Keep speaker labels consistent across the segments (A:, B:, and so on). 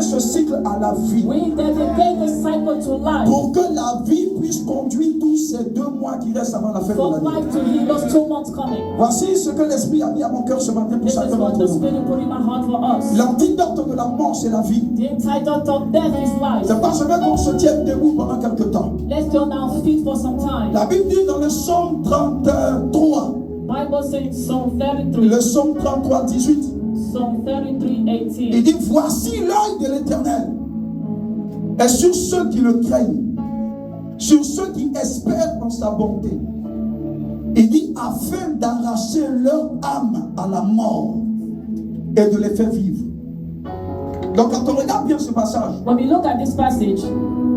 A: ce cycle à la vie.
B: We dedicate the cycle to life.
A: Pour que la vie puisse conduire tous ces 2 mois qui restent avant la fin de
B: For
A: l'année.
B: life to heal those 2 months coming.
A: Voici ce que l'Esprit a mis à mon cœur ce matin pour
B: This is
A: chacun
B: what
A: d'entre
B: the
A: nous.
B: Spirit put in my heart for us.
A: L'antidote de la mort, c'est la vie.
B: The antidote of death is life.
A: C'est pas seulement qu'on se tienne debout pendant quelque temps.
B: Let's turn our feet for some time.
A: La Bible dit dans le psaume 33,
B: Bible says Psalm 33.
A: le psaume 33, 18,
B: Psalm 33:18.
A: il dit, voici l'œil de l'Éternel est sur ceux qui le craignent, sur ceux qui espèrent en sa bonté. Il dit, afin d'arracher leur âme à la mort et de les faire vivre. Donc quand on regarde bien ce passage,
B: When we look at this passage,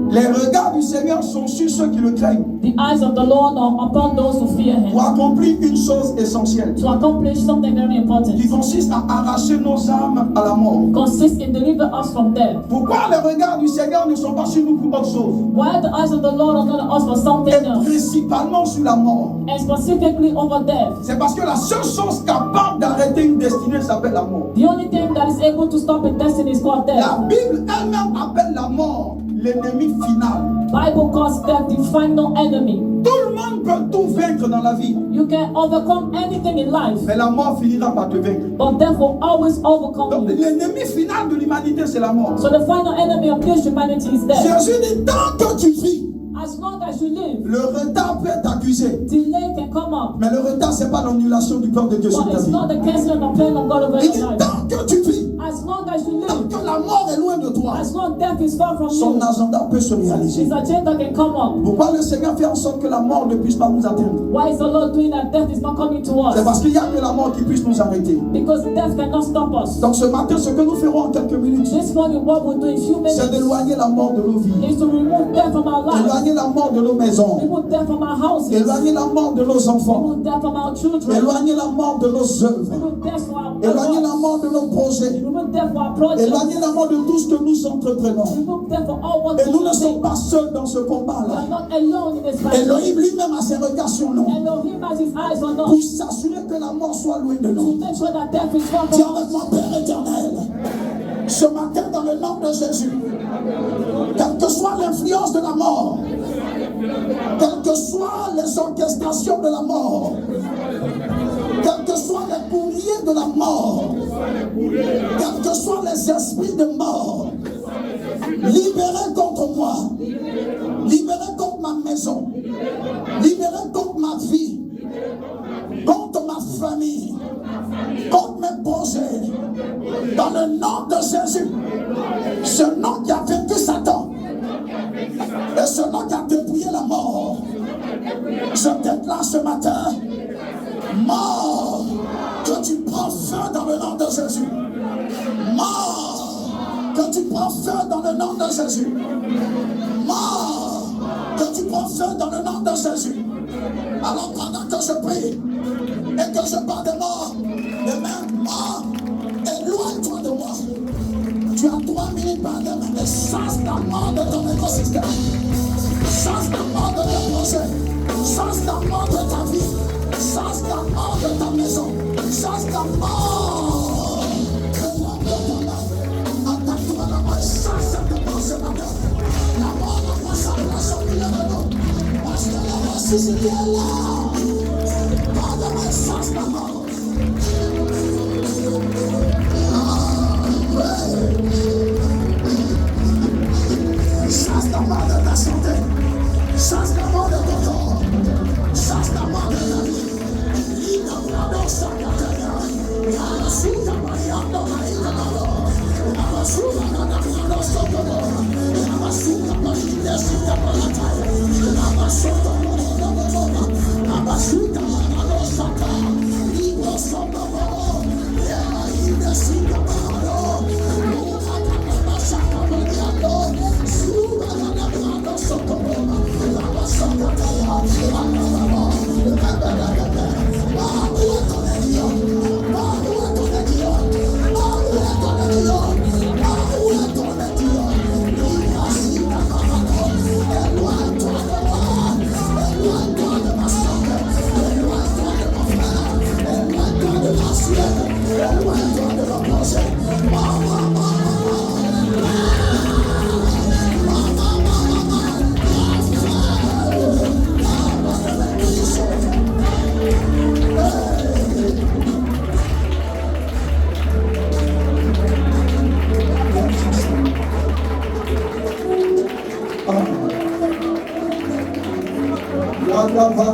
A: les regards du Seigneur sont sur ceux qui le craignent
B: the eyes of the Lord are upon those who fear
A: pour
B: Him,
A: accomplir une chose essentielle
B: to accomplish something very important.
A: qui consiste à arracher nos âmes à la mort.
B: Consists in deliver us from death.
A: Pourquoi les regards du Seigneur ne sont pas sur nous pour autre chose?
B: Why the eyes of the Lord are not on us for something
A: Et
B: else,
A: principalement sur la mort.
B: and specifically over death?
A: C'est parce que la seule chose capable d'arrêter une destinée s'appelle la mort.
B: The only thing that is able to stop a destiny is called
A: La
B: death.
A: Bible elle-même appelle la mort l'ennemi final.
B: Bible calls death the final enemy.
A: Tout le monde peut tout vaincre dans la vie,
B: You can overcome anything in life,
A: mais la mort finira par te vaincre.
B: but death will always overcome
A: Donc
B: you.
A: l'ennemi final de l'humanité, c'est la mort.
B: So the final enemy of this humanity is death.
A: Jésus dit, tant que tu vis,
B: As long as you live,
A: le retard peut t'accuser.
B: delay can come up,
A: Mais le retard, c'est pas l'annulation du plan de Dieu sur
B: but
A: ta
B: it's
A: vie.
B: not the canceling of plan of God over
A: Il dit,
B: your life.
A: tant que tu vis,
B: As long as you
A: tant
B: live,
A: que la mort est loin de toi,
B: as long death is far from
A: son
B: you,
A: agenda peut se réaliser.
B: his agenda can come up.
A: Pourquoi le Seigneur fait en sorte que la mort ne puisse pas nous atteindre?
B: Why is the Lord doing that? Death is not coming to
A: C'est
B: us,
A: parce qu'il n'y a que la mort qui puisse nous arrêter.
B: because death cannot stop us.
A: Donc ce matin, ce que nous ferons en quelques minutes,
B: This morning, what we'll do in few
A: c'est
B: minutes
A: d'éloigner la mort de nos vies,
B: is to remove death from our lives,
A: éloigner la mort de nos maisons,
B: remove death from our houses,
A: éloigner la mort de nos enfants,
B: remove death from our children,
A: éloigner la mort de nos œuvres,
B: remove death from our
A: éloigner la
B: works,
A: mort de nos projets,
B: remove death from our projects,
A: éloigner la mort de tout ce que nous entreprenons.
B: remove death from all what
A: Et nous ne
B: we
A: sommes
B: do.
A: pas seuls dans ce
B: We
A: combat-là.
B: are not alone in this fight.
A: Elohim lui-même a ses regards sur nous
B: Elohim has his eyes on
A: pour
B: us
A: s'assurer que la mort soit loin de
B: to
A: nous.
B: make sure that death is far
A: Dis
B: from
A: avec
B: us.
A: moi, Père éternel, ce matin dans le nom de Jésus, quelle que soit l'influence de la mort, quelles que soient les orchestrations de la mort, quels que soient les courriers de la mort, quels que soient les esprits de mort, libérés contre moi, libérés contre ma maison, libérés contre ma vie, contre ma famille, contre mes projets, dans le nom de Jésus, ce nom qui a vaincu Satan, et ce nom qui a dépouillé la mort, je déclare ce matin, mort, que tu prends feu dans le nom de Jésus, mort, que tu prends feu dans le nom de Jésus, mort, que tu prends feu dans le nom de Jésus. Alors pendant que je prie et que je parle de mort, de même mort, éloigne-toi de moi. Tu as 3 minutes par demain et chasse la mort de ton écosystème, chasse la mort de tes projets, chasse la mort de ta vie, chasse la mort de ta maison, chasse la mort de ton âme. Attaque-toi la mort, chasse cette mort ce matin. La mort n'a pas sa place au milieu de nous. Parce que la mort, si c'était là, pas de ma chasse la mort. Chasse la mort de ta santé, chasse la mort de ton corps, chasse la mort de ta vie. Éloigne-toi de la pensée. Là où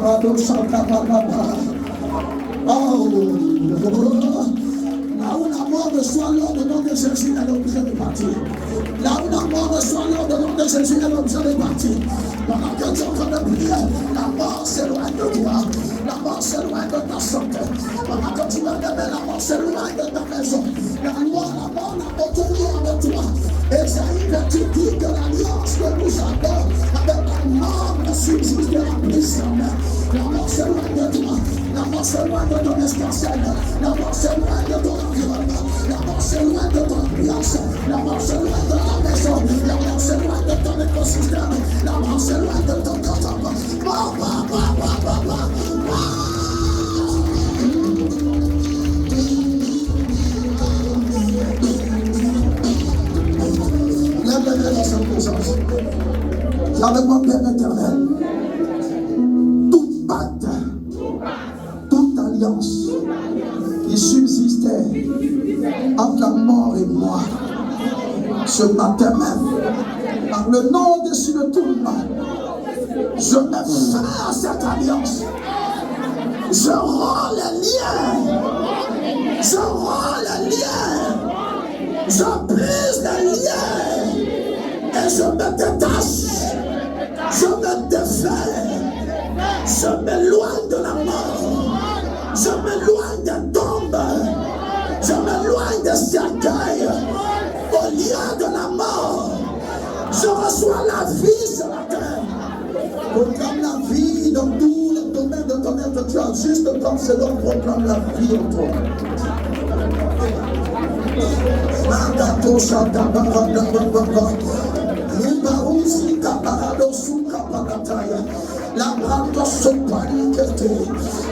A: la mort reçoit l'ordre de Jésus, elle est obligée de partir. Là où la mort reçoit l'ordre de Jésus, elle est obligée de partir. Pendant que tu es en train de prier, la mort s'éloigne de toi. La mort s'éloigne de ta santé. Pendant que tu vas lever, la mort s'éloigne de ta maison. La mort n'a aucun lien avec toi. Esaïe, tu dis que l'alliance que nous avons avec la mort ne subsistera plus jamais. La mort s'éloigne de toi. La mort s'éloigne de ton escarcelle. La mort s'éloigne de ton environnement. La mort s'éloigne de ton ambiance. La mort s'éloigne de ta maison. La mort s'éloigne de ton écosystème. La mort s'éloigne de ton environnement. Lève-le dans sa présence. Avec mon Père éternel, toute pacte, toute alliance qui subsistait entre la mort et moi, ce matin même, par le nom au-dessus de tout le monde, je mets fin à cette alliance. Je rends les liens. Je rends les liens. Je brise les liens. Et je me détache. Je me défais. Je m'éloigne de la mort. Je m'éloigne des tombes. Je m'éloigne des cercueils. Au lieu de la mort, je reçois la vie sur la terre. Proclame la vie dans tous les domaines de ton être. Tu as juste comme selon proclame la vie en toi. La brando sopalikete,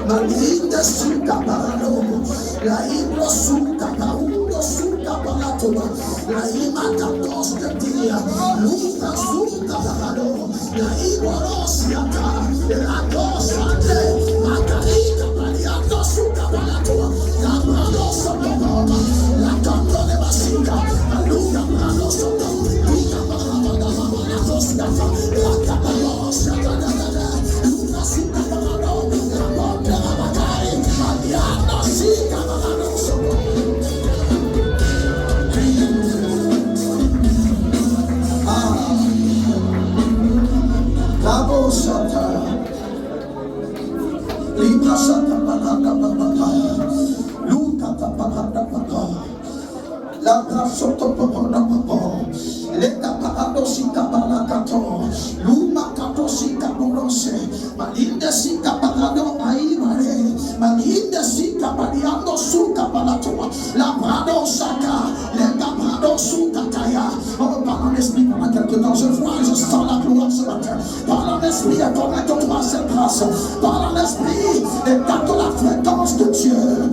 A: malinde suka barado, la ibro suka paundo suka barato, la imata toste dia, luka suka barado, la ibro siata, la tosate, makarika bariato suka barato, la brando sopa, la canto de basika, la luka brando sopa, luka barado, la tosata, la cabalo siata. La grâce Leta parado sika balakato, luma kato sika bolose, malinde sika parado aimare, malinde sika baliando suka balato, la brado saka, leta brado suka taya. Oh, par un esprit pendant quelque temps, je vois, je sens la gloire ce matin. Par un esprit, connecte-toi cette grâce. Par un esprit, écarte la fréquence de Dieu.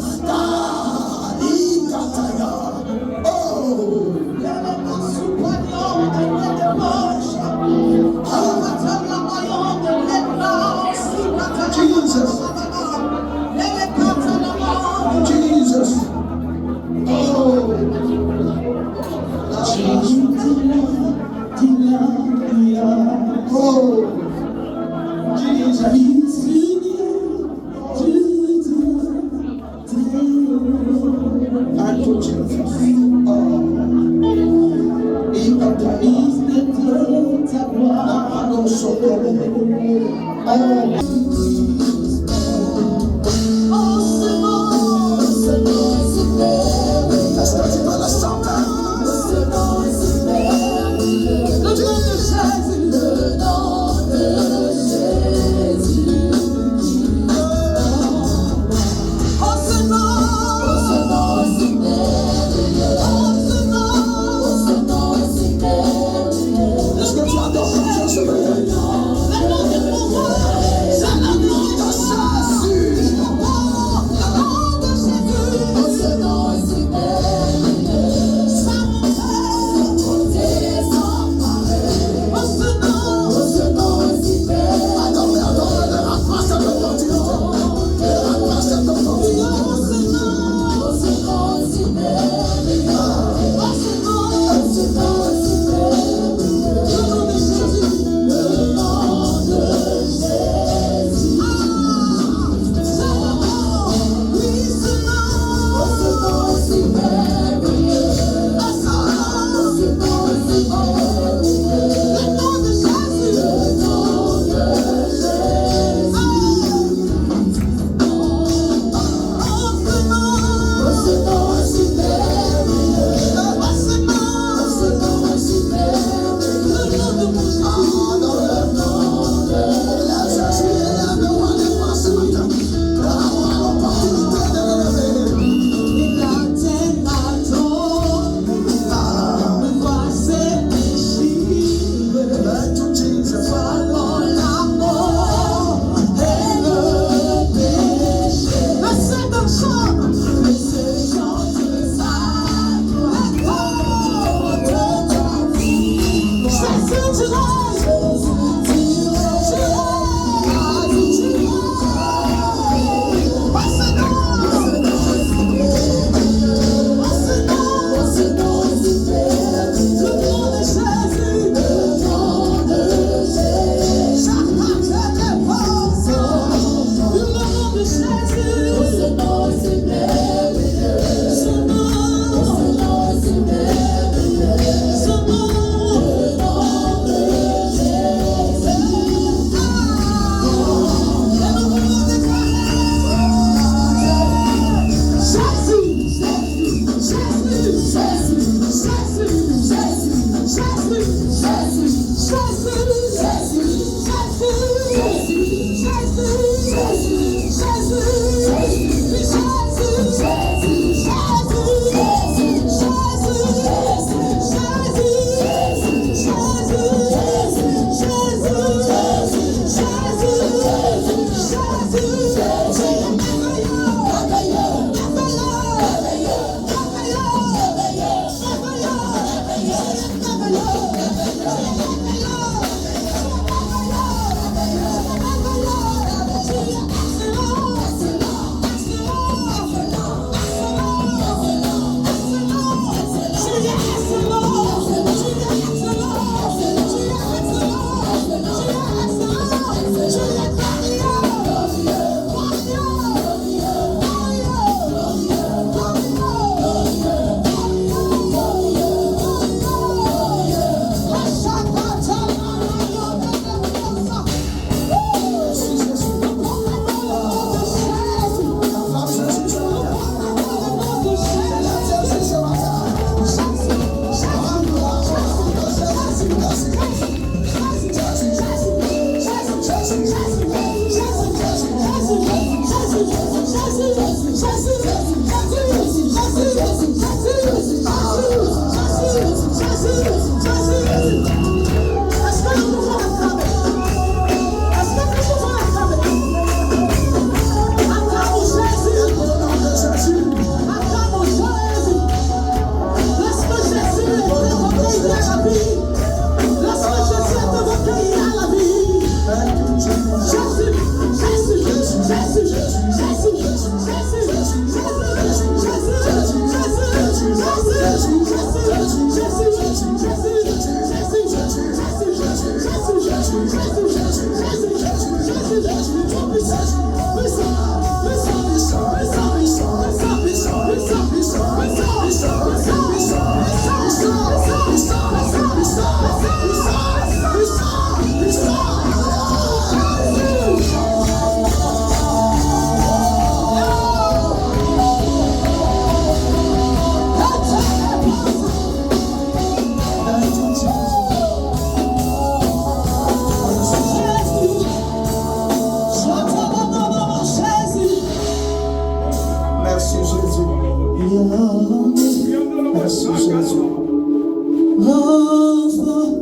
A: Let's go to our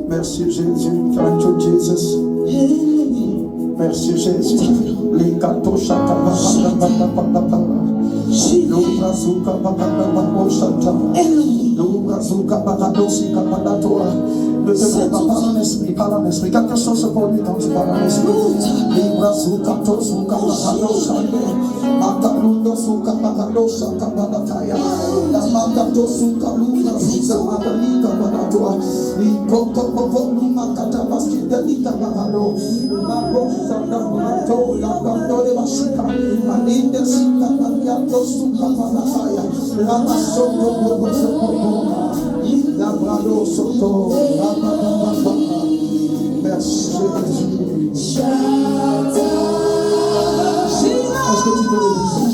A: Merci Jésus. Thank you Jesus. Merci Jésus. Les kato shaka baba. Lubra zuka baba shata. Lubra zuka baba dosika baba toa. Ne te fais pas par un esprit, par un esprit. Quelque chose pour lui quand tu parles en esprit. Libra zuka to zuka baba shata. Makalundo zuka baba shaka baba taya. La makato zuka luna zuka baba lika baba toa. Likoko popo luma kata baski delika baba do. Mabo shaka baba to la baba de basika. Malinde sika baba suka baba taya. La masoto popo popo. La brado soto. Merci Jésus. Est-ce que tu peux le dire?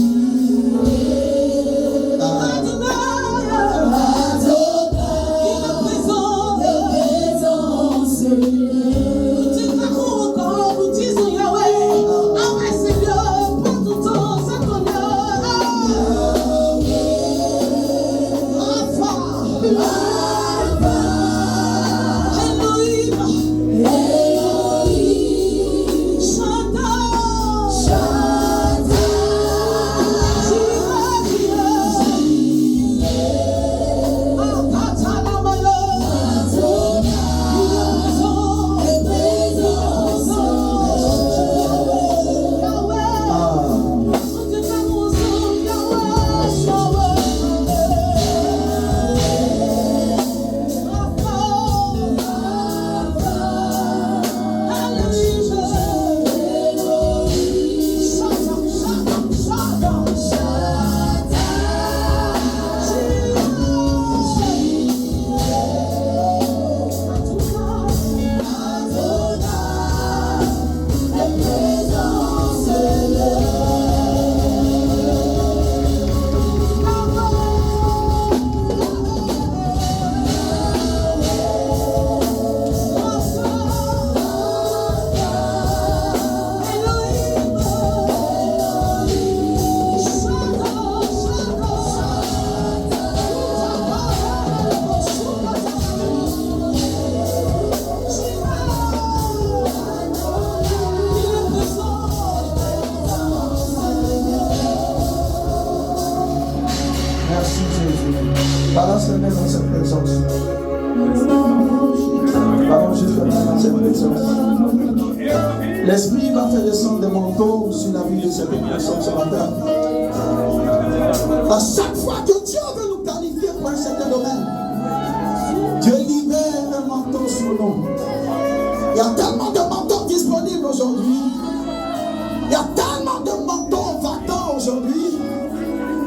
A: Balance les mains dans cette présence. Balance juste les mains dans cette présence. L'Esprit va faire descendre des manteaux sur la vie de cette personne ce matin. À chaque fois que Dieu veut nous qualifier pour un certain domaine, Dieu libère un manteau sur nous. Il y a tellement de manteaux disponibles aujourd'hui. Il y a tellement de manteaux vacants aujourd'hui.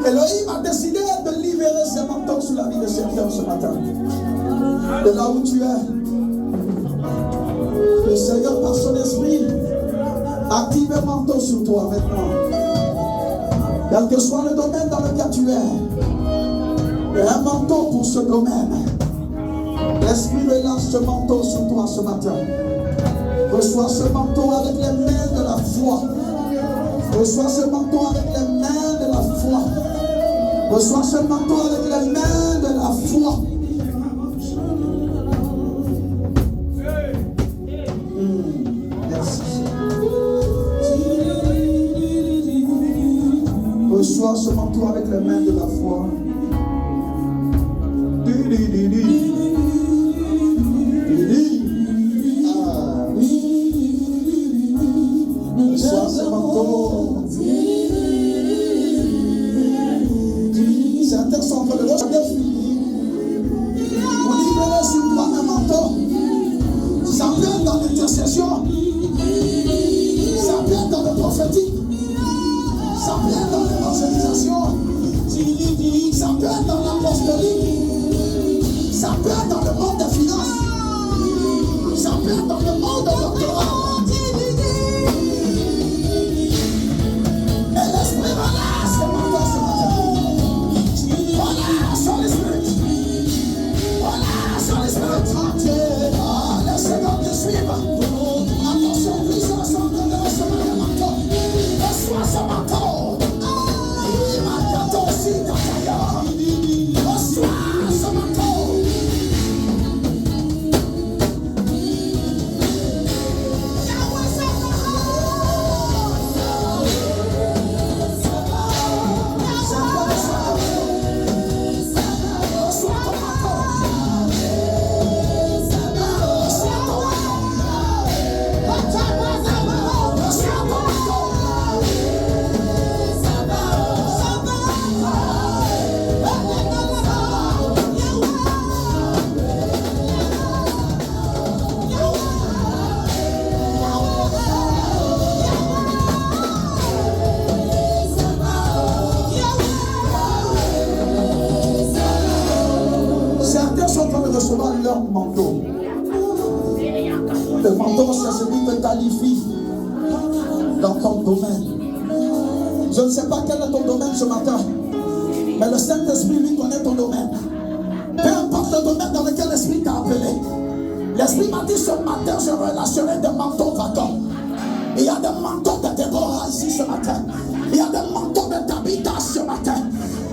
A: Elohim a décidé de libérer ces manteaux sur la vie de certains ce matin. De là où tu es, le Seigneur par son esprit active un manteau sur toi maintenant. Quel que soit le domaine dans lequel tu es, il y a un manteau pour ce domaine. L'Esprit relâche ce manteau sur toi ce matin. Reçois ce manteau avec les mains de la foi. Reçois ce manteau avec les mains de la foi. Reçois ce manteau avec les mains de la foi. Merci. Reçois ce manteau avec les mains de la foi. Reçois ce manteau. Certains sont en train de rechercher. Vous libérez sur toi un manteau. Ça peut être dans l'intercession. Ça peut être dans le prophétique. Ça peut être dans l'évangélisation. Ça peut être dans l'apostolique. Ça peut être dans le monde des finances. Ça peut être dans le monde de doctorat. Et l'esprit relâche le manteau ce matin. Relâche son esprit. Relâche son esprit. Laissez-moi te suivre. Attention, plusieurs sont en train de recevoir le manteau. Reçois ce manteau. Il m'a gâté aussi dans ta gueule. Reçois ce manteau. Leur manteau. Le manteau, c'est celui qui te qualifie dans ton domaine. Je ne sais pas quel est ton domaine ce matin, mais le Saint-Esprit lui connaît ton domaine. Peu importe le domaine dans lequel l'Esprit t'a appelé. L'Esprit m'a dit ce matin, je relâcherai des manteaux vacants. Il y a des manteaux de Déborah ici ce matin. Il y a des manteaux de Tabitha ce matin.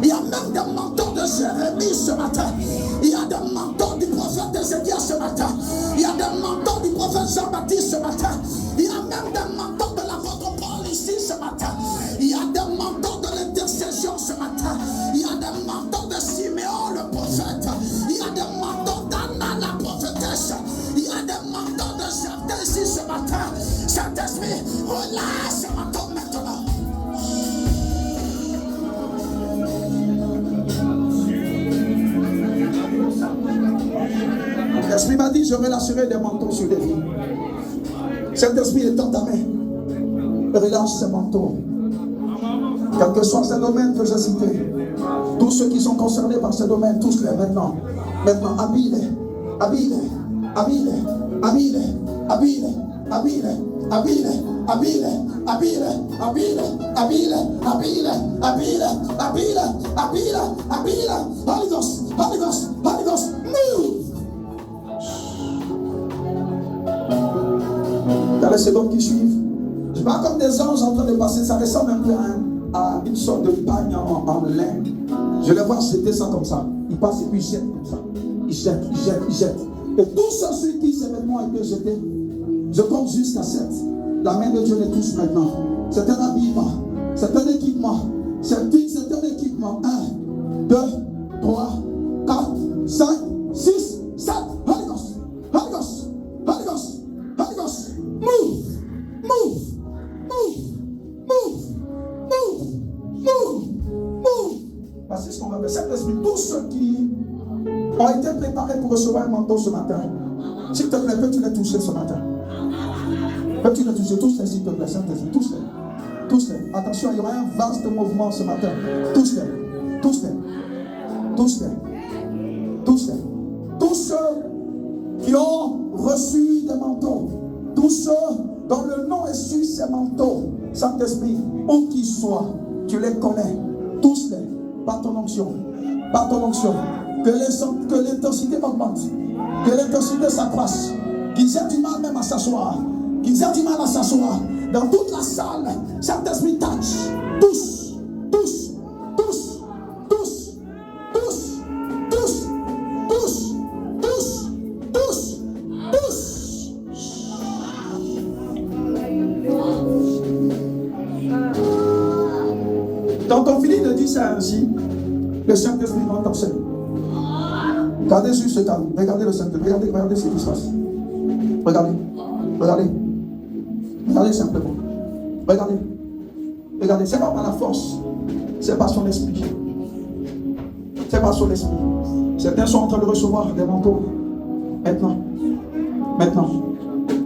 A: Il y a même des manteaux de Jérémie ce matin. Il y a des manteaux du prophète Ézéchiel ce matin. Il y a des manteaux du prophète Jean-Baptiste ce matin. Il y a même des manteaux de l'apôtre Paul ici ce matin. Il y a des manteaux de l'intercession ce matin. Il y a des manteaux de Siméon le prophète. Il y a des manteaux d'Anna la prophétesse. Il y a des manteaux de certains ici ce matin. Saint-Esprit, relâche ce manteau maintenant. L'Esprit m'a dit, je relâcherai des manteaux sur les vies. Cet esprit est dans ta main. Relâche ces manteaux. Quel que soit ce domaine que j'ai cité, tous ceux qui sont concernés par ce domaine, tous-les maintenant. Maintenant, habille-les, habille-les, habille-les, habille-les, habille-les, habille-les, habille-les, habille-les, habille-les, habille-les, habille-les, habille-les, habille-les, habille-les, habille-les, habille-les. Holy Ghost, Holy Ghost, Holy Ghost, move! Dans les secondes qui suivent, je vois comme des anges en train de passer. Ça ressemble un peu à une sorte de pagne en lin. Je les vois jeter ça comme ça. Ils passent et puis ils jettent comme ça. Ils jettent, ils jettent, ils jettent. Et tous ceux sur qui ces vêtements ont été jetés, je compte jusqu'à 7. La main de Dieu les touche maintenant. C'est un habillement, c'est un équipement. C'est un équipement. 1, 2, 3, 4, ont été préparés pour recevoir un manteau ce matin. S'il te plaît, peux-tu les toucher ce matin? Peux-tu les toucher? Tous les, s'il te plaît, Saint-Esprit, tous-les. Tous-les. Attention, il y aura un vaste mouvement ce matin. Tous-les. Tous-les. Tous-les. Tous-les. Tous ceux qui ont reçu des manteaux, tous ceux dont le nom est sur ces manteaux, Saint-Esprit, où qu'ils soient, tu les connais, tous-les, par ton onction, par ton onction, que l'intensité augmente, que l'intensité s'accroisse, qu'ils aient du mal même à s'asseoir, qu'ils aient du mal à s'asseoir, dans toute la salle, Saint-Esprit touche, tous, tous, tous, tous, tous, tous, tous, tous, tous, tous. Quand on finit de dire ça ainsi, le Saint-Esprit va t'enseigner. Regardez sur ce tableau, regardez le Saint-Esprit, regardez ce qui se passe. Regardez, regardez, regardez simplement. Regardez, regardez, c'est pas par la force, c'est par son esprit. C'est par son esprit. Certains sont en train de recevoir des manteaux. Maintenant, maintenant,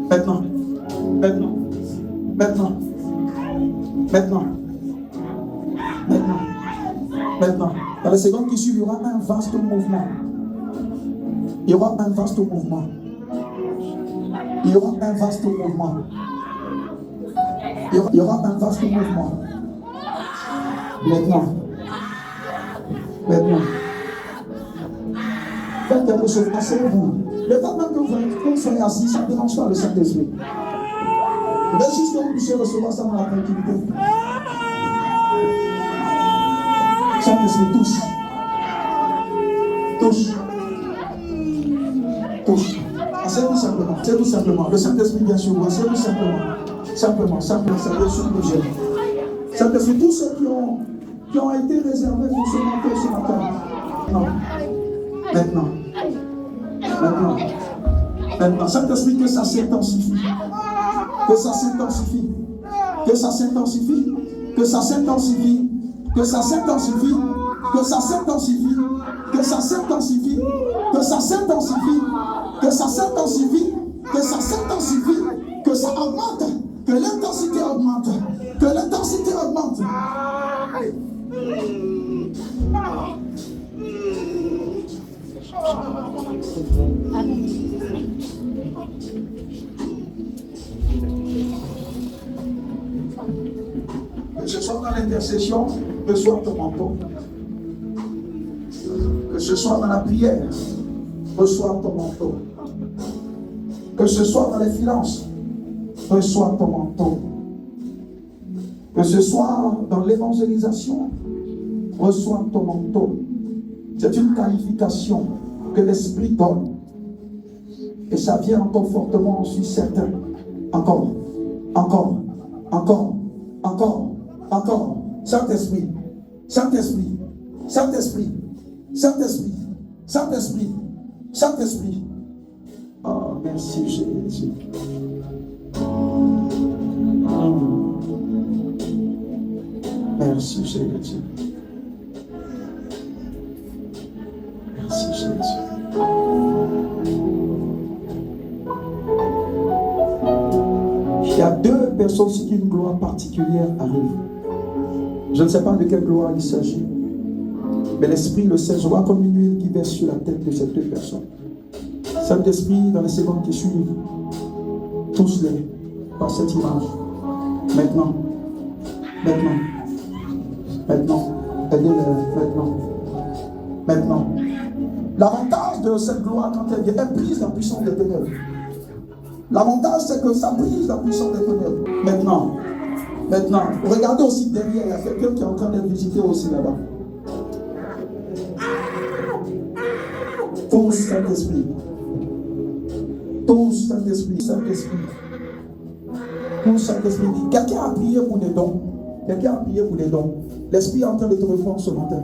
A: maintenant, maintenant, maintenant, maintenant, maintenant, maintenant. Dans les secondes qui suivent, il y aura un vaste mouvement. Il y aura un vaste mouvement. Il y aura un vaste mouvement. Il y aura un vaste mouvement. Maintenant. Maintenant. Faites un recevoir, asseyez-vous. Le fait même que vous soyez assis, ça ne dérange pas le Saint-Esprit. Mais juste que vous puissiez recevoir ça dans la tranquillité. Saint-Esprit, touche. Touche. Touche. Asseyez-vous simplement. Asseyez-vous simplement. Le Saint-Esprit, bien sûr, asseyez-vous simplement. Simplement, ça vient sur le Dieu. Saint-Esprit, tous ceux qui ont été réservés pour ce manteau ce matin. Non. Maintenant. Maintenant. Maintenant. Saint-Esprit, que ça s'intensifie. Que ça s'intensifie. Que ça s'intensifie. Que ça s'intensifie. Que ça s'intensifie. Que ça s'intensifie. Que ça s'intensifie. Que ça s'intensifie. Que ça s'intensifie. Que ça s'intensifie. Que ça augmente. Que l'intensité augmente. Que l'intensité augmente. Que ce soit dans l'intercession, reçois ton manteau. Que ce soit dans la prière, reçois ton manteau. Que ce soit dans les finances, reçois ton manteau. Que ce soit dans l'évangélisation, reçois ton manteau. C'est une qualification que l'Esprit donne. Et ça vient encore fortement sur certains. Encore, encore, encore, encore, encore. Saint-Esprit, Saint-Esprit, Saint-Esprit, Saint-Esprit, Saint-Esprit, Saint-Esprit. Oh, merci Jésus. Merci Jésus. Merci Jésus. Il y a deux personnes sur qui une gloire particulière arrive. Je ne sais pas de quelle gloire il s'agit, mais l'Esprit le sait. Je vois comme une huile qui verse sur la tête de ces deux personnes. Saint-Esprit, dans les secondes qui suivent, touche-les par cette image. Maintenant, maintenant, maintenant, aidez-les maintenant, maintenant. L'avantage de cette gloire, quand elle vient, elle brise la puissance des ténèbres. L'avantage, c'est que ça brise la puissance des ténèbres. Maintenant, maintenant, regardez aussi derrière, il y a quelqu'un qui est en train d'être visité aussi là-bas. Tous Saint-Esprit. Tous Saint-Esprit, Saint-Esprit. Tous Saint-Esprit. Quelqu'un a prié pour des dons. Quelqu'un a prié pour des dons. L'Esprit est en train de te répondre ce matin.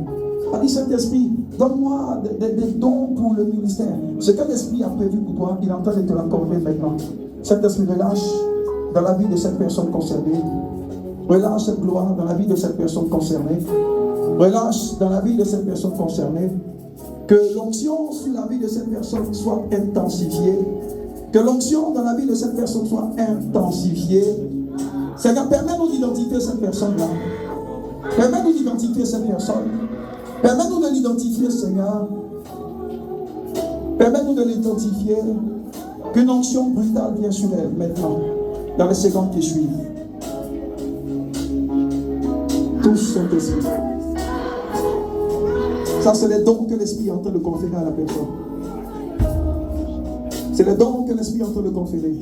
A: A dit Saint-Esprit, donne-moi des dons pour le ministère. Ce que l'Esprit a prévu pour toi, il est en train de te l'accorder maintenant. Saint-Esprit, relâche dans la vie de cette personne concernée. Relâche cette gloire dans la vie de cette personne concernée. Relâche dans la vie de cette personne concernée. Que l'onction sur la vie de cette personne soit intensifiée. Que l'onction dans la vie de cette personne soit intensifiée. Seigneur, permets-nous d'identifier cette personne-là. Permets-nous d'identifier cette personne. Permets-nous de l'identifier, Seigneur. Permets-nous de l'identifier. Qu'une onction brutale vient sur elle maintenant, dans les secondes qui suivent. Touche son esprit. Ça, c'est les dons que l'Esprit est en train de conférer à la personne. C'est les dons que l'Esprit est en train de conférer.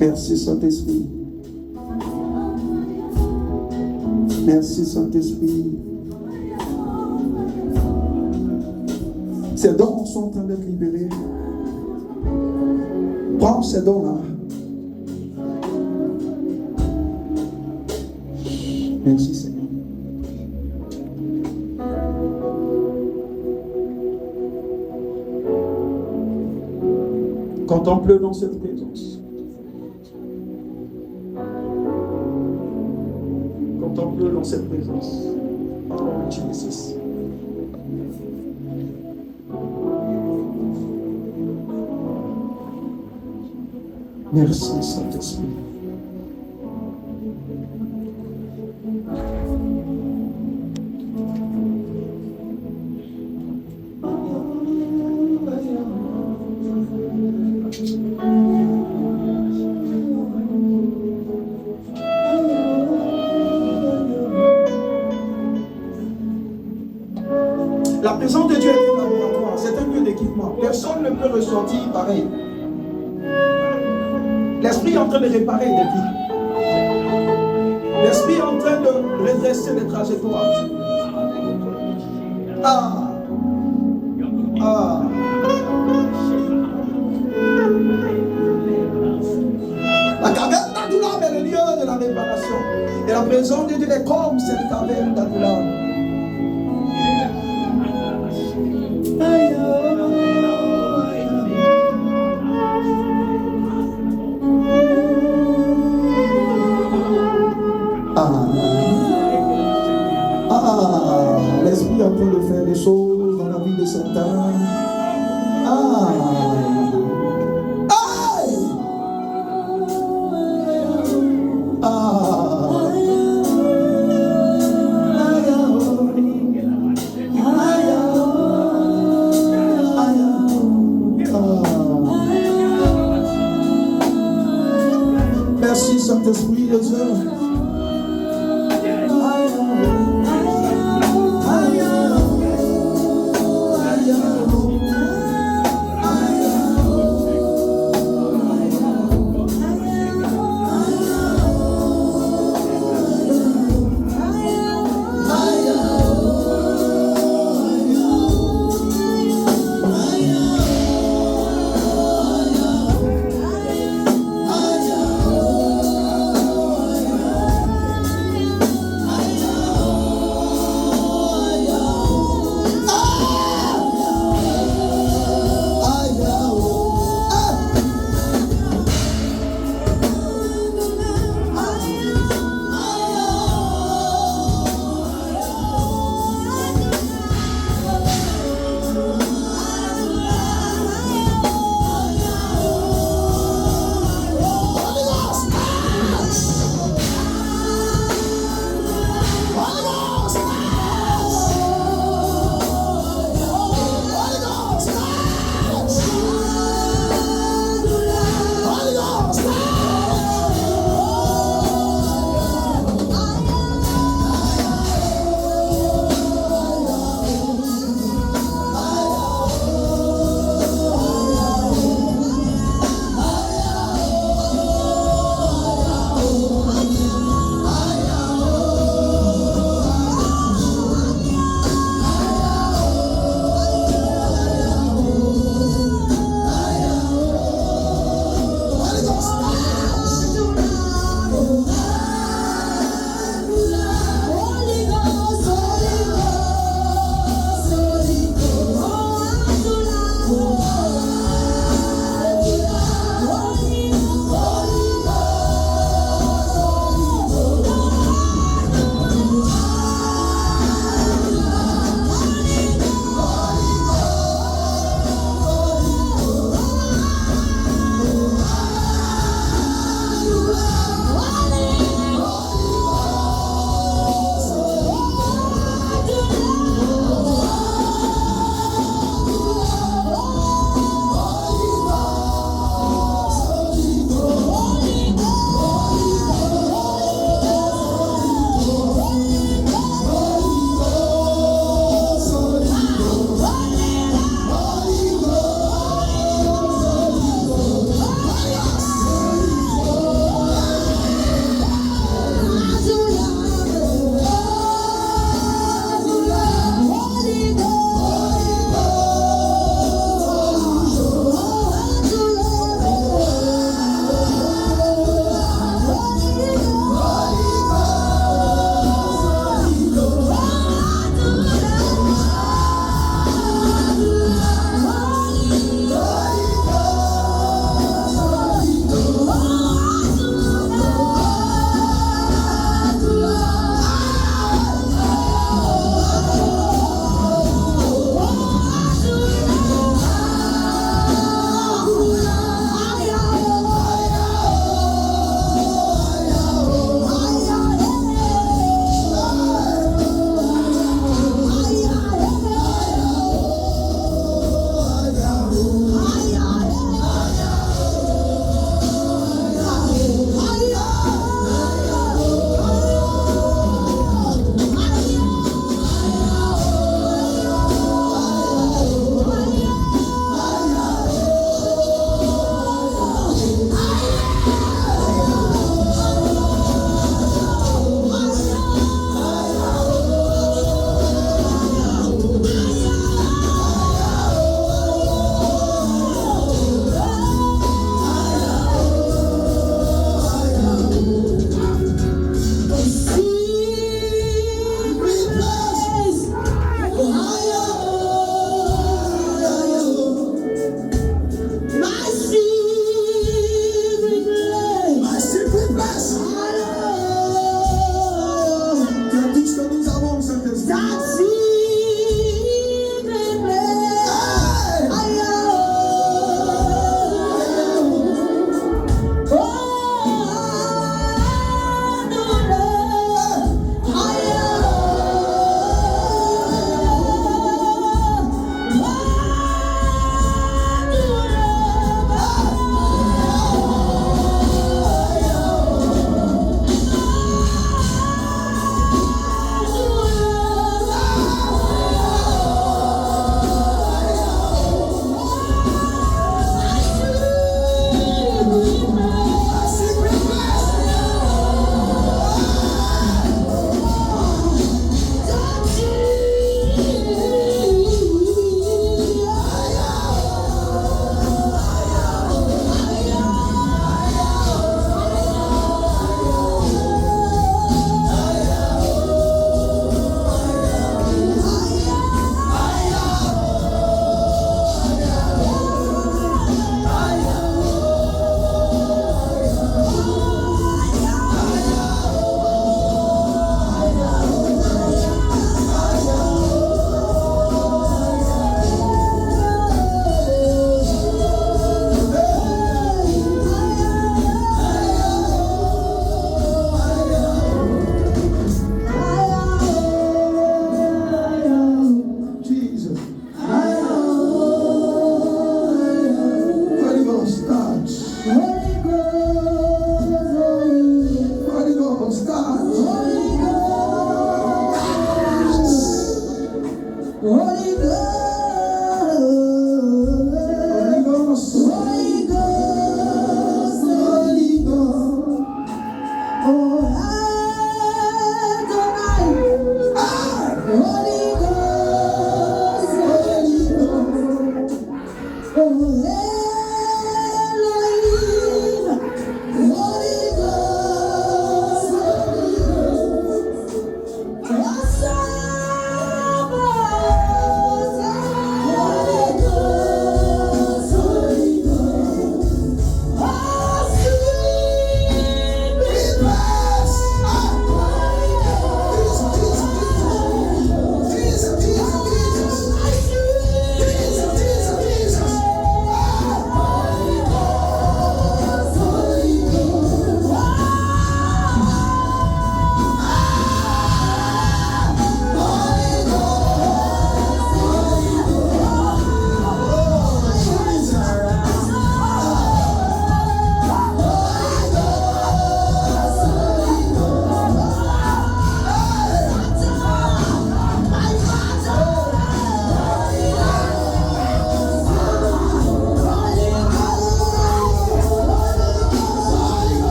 A: Merci Saint-Esprit. Merci Saint-Esprit. Ces dons sont en train d'être libérés. Prends ces dons-là. Merci Seigneur. Contemple dans cette présence. Contemple dans cette présence. Oh Jésus. Merci Saint-Esprit. La présence de Dieu est un laboratoire, c'est un lieu d'équipement. Personne ne peut ressortir pareil. L'Esprit est en train de réparer des vies. L'Esprit est en train de redresser les trajectoires. Ah! Ah! La caverne d'Adullam est le lieu de la réparation. Et la présence de Dieu est comme cette caverne d'Adullam. L'Esprit est en train de faire des choses dans la vie de certains. Merci Saint-Esprit de Dieu.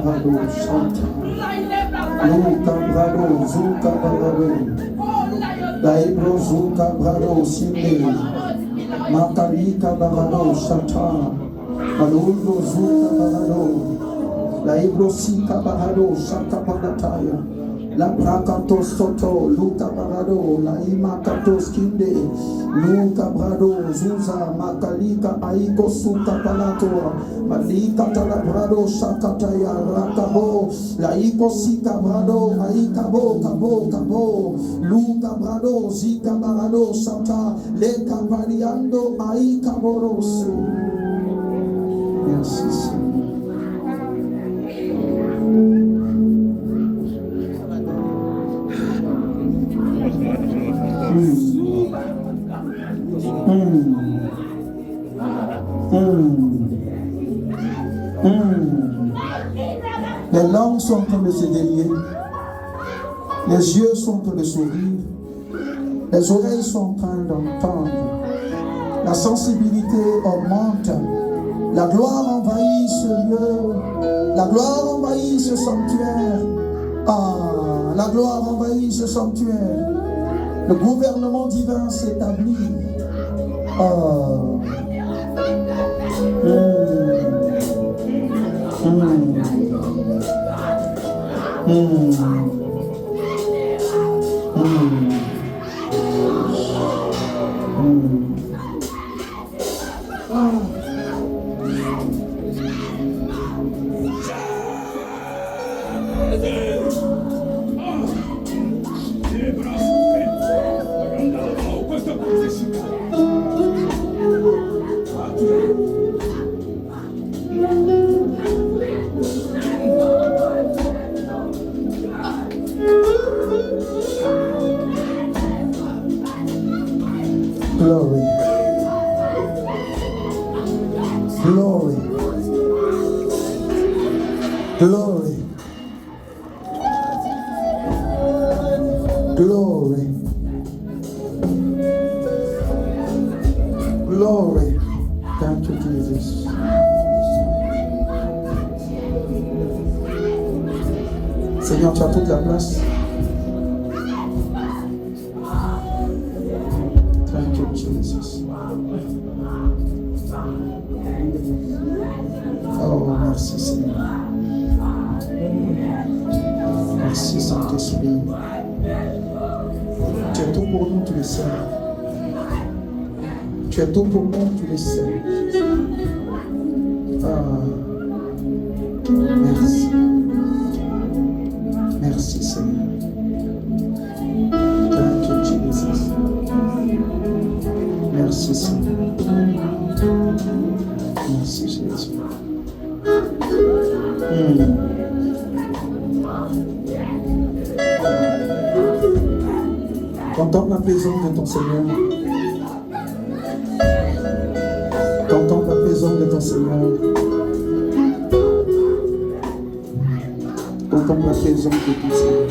A: Brado, Santa. Luka Brado, Zuka Brado. Daibro Zuka Brado, Sinde. Makalika Brado, Santa. Malulgo Zuka Brado. Daibro Sika Brado, Santa Pagataya. La Brakato Soto, Luka Brado, La Imakato Skinde. Luka Brado, Zuza, Makalika, Aiko Suka Palato, Malika Talabrado, Sakataya, Rakabo, Laiko Sika Brado, Aikabo, Kabo, Luka Brado, Zika Brado, Sata, Leka Variando, Aikaboros. Merci Seigneur. Les langues sont en train de se délier, les yeux sont en train de sourire, les oreilles sont en train d'entendre, la sensibilité augmente, la gloire envahit ce lieu, la gloire envahit ce sanctuaire, la gloire envahit ce sanctuaire, le gouvernement divin s'établit. Glory. Glory. Glory. Glory. Glory. Thank you, Jesus. Seigneur, tu as toute la place. Thank you, Jesus. Oh, merci Seigneur. Merci Saint-Esprit. Tu es tout pour nous, tu le sais. Tu es tout pour nous, tu le sais. Merci. Merci Seigneur. Thank you, Jesus. Merci Seigneur. Merci Jésus. Contemple la présence de ton Seigneur. Contemple la présence de ton Seigneur. Contemple la présence de ton Seigneur.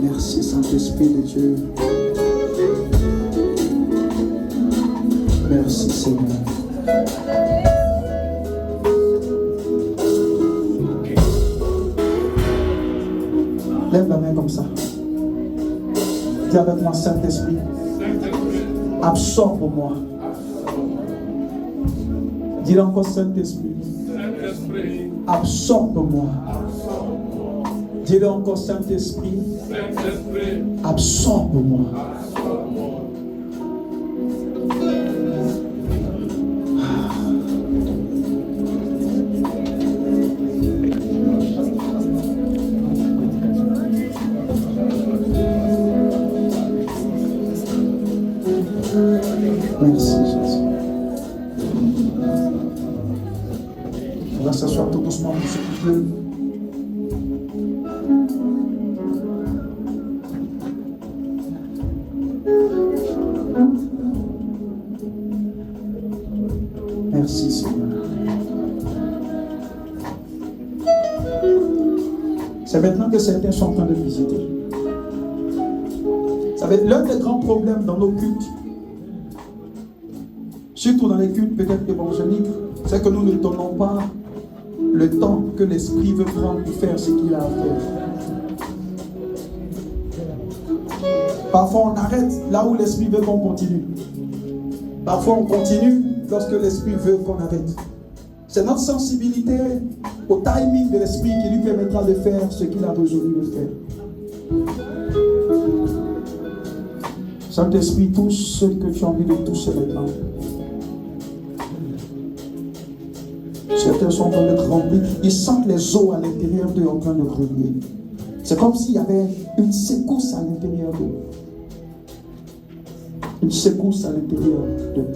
A: Merci Saint-Esprit de Dieu. Merci Seigneur. Lève la main comme ça. Dis avec moi, Saint-Esprit, absorbe-moi. Dis encore, Saint-Esprit, absorbe-moi. Dis encore, Saint-Esprit, absorbe-moi. Merci Jésus. On va s'asseoir tout doucement pour ce petit peu. Merci Seigneur. C'est maintenant que certains sont en train de visiter. Ça va être l'un des grands problèmes dans nos cultes. Surtout dans les cultes peut-être évangéliques, c'est que nous ne donnons pas
C: le temps que l'Esprit veut prendre pour faire ce qu'il a à faire. Parfois on arrête là où l'Esprit veut qu'on continue. Parfois on continue lorsque l'Esprit veut qu'on arrête. C'est notre sensibilité au timing de l'Esprit qui lui permettra de faire ce qu'il a résolu de faire. Saint-Esprit, touche ceux que tu as envie de toucher maintenant. Certains sont en train d'être remplis. Ils sentent les eaux à l'intérieur d'eux en train de remuer. C'est comme s'il y avait une secousse à l'intérieur d'eux. Une secousse à l'intérieur d'eux.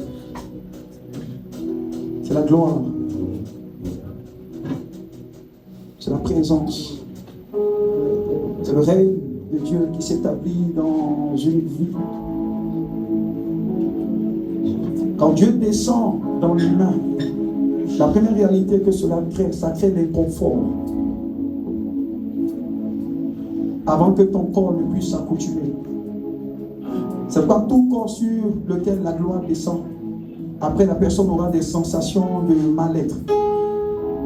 C: C'est la gloire. C'est la présence. C'est le règne de Dieu qui s'établit dans une vie. Quand Dieu descend dans l'humain, la première réalité que cela crée, ça crée l'inconfort. Avant que ton corps ne puisse s'accoutumer. C'est pas tout corps sur lequel la gloire descend. Après, la personne aura des sensations de mal-être,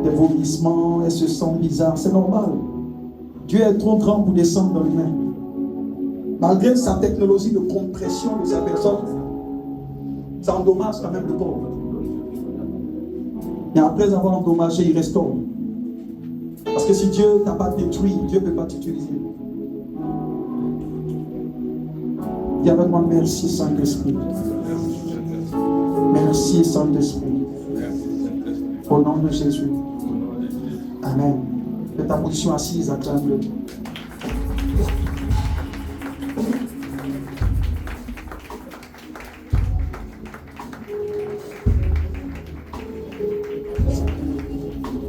C: des vomissements, elle se sent bizarre. C'est normal. Dieu est trop grand pour descendre dans l'humain. Malgré sa technologie de compression de sa personne, ça endommage quand même le corps. Et après avoir endommagé, il restaure. Parce que si Dieu t'a pas détruit, Dieu ne peut pas t'utiliser. Dis avec moi, merci Saint-Esprit. Merci Saint-Esprit. Au nom de Jésus. Amen. De ta position assise, acclame-le.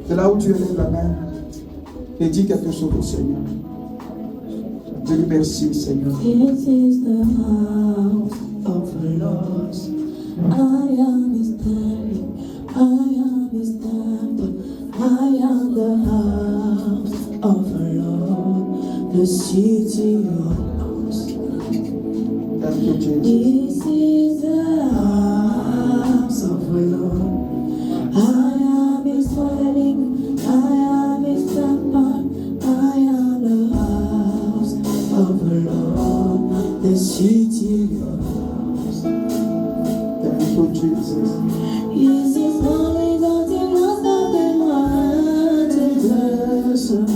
C: C'est là où tu élèves la main et dis quelque chose au Seigneur. Dieu lui merci, Seigneur.
D: This is the house of the Lord. I am his temple. I am his temple. I am the house of the Lord. The city of us.
C: Thank you, Jesus.
D: This is the house of the Lord. I am his dwelling. I am his temple. I am the house of the Lord, the city of us.
C: Thank you, Jesus.
D: Yes, it's only God in us that can want to bless us.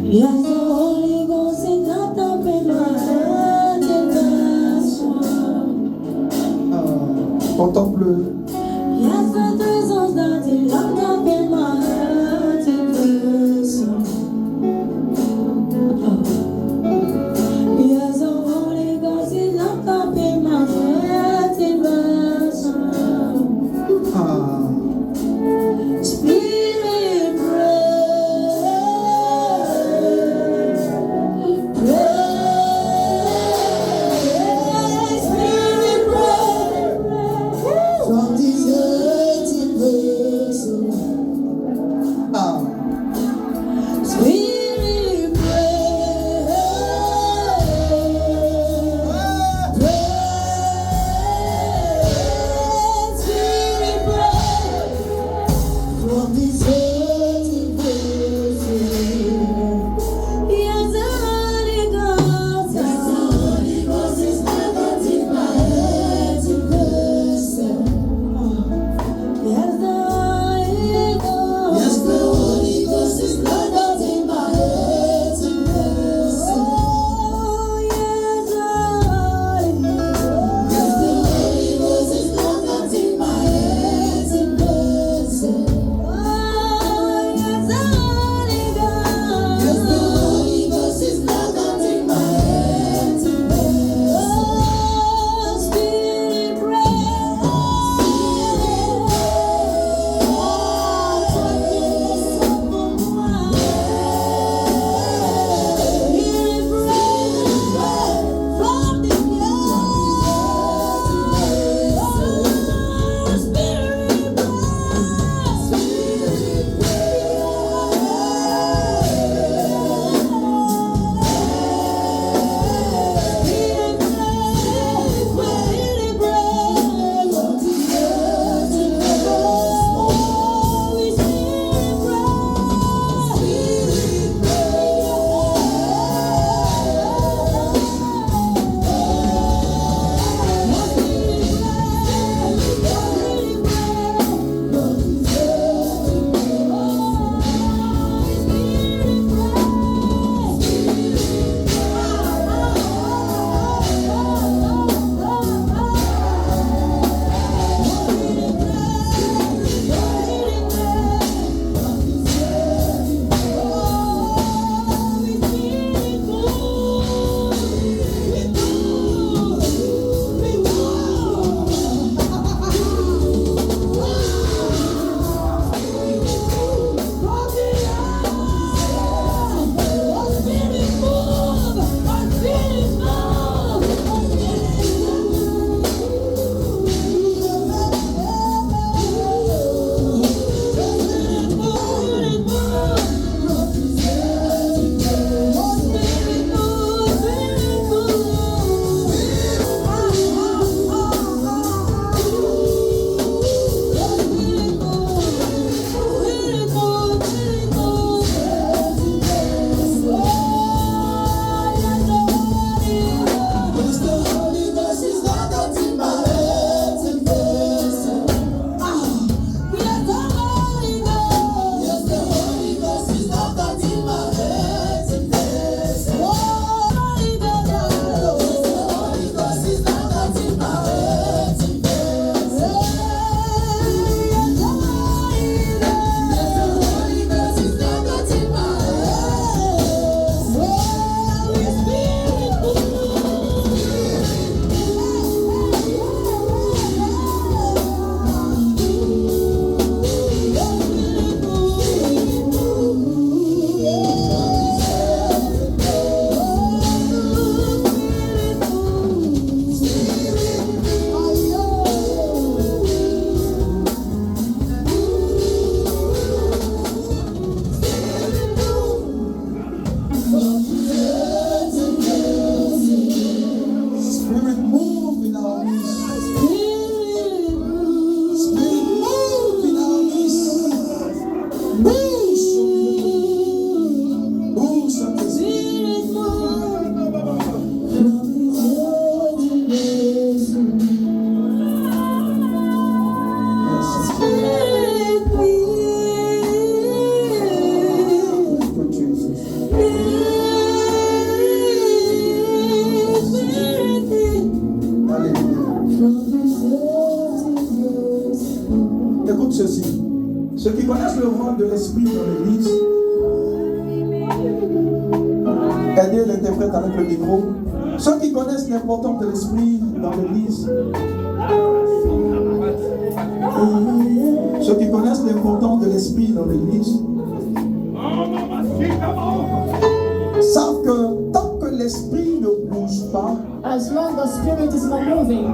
D: Yes, the Holy Ghost is not up in my heart to bless us.
C: Contemple.
D: Yes, the treasures that he locked up in my heart to bless us. Yes, the Holy Ghost is locked up in my heart to bless us. Spirit, pray, pray, Spirit, pray. From the
C: connaissent le rôle de l'esprit dans l'église, aidez l'interprète avec le micro. Ceux qui connaissent l'importance de l'esprit dans l'église, ceux qui connaissent l'importance de l'esprit dans l'église, savent que tant que l'esprit ne bouge pas,
B: As long as spirit is not moving,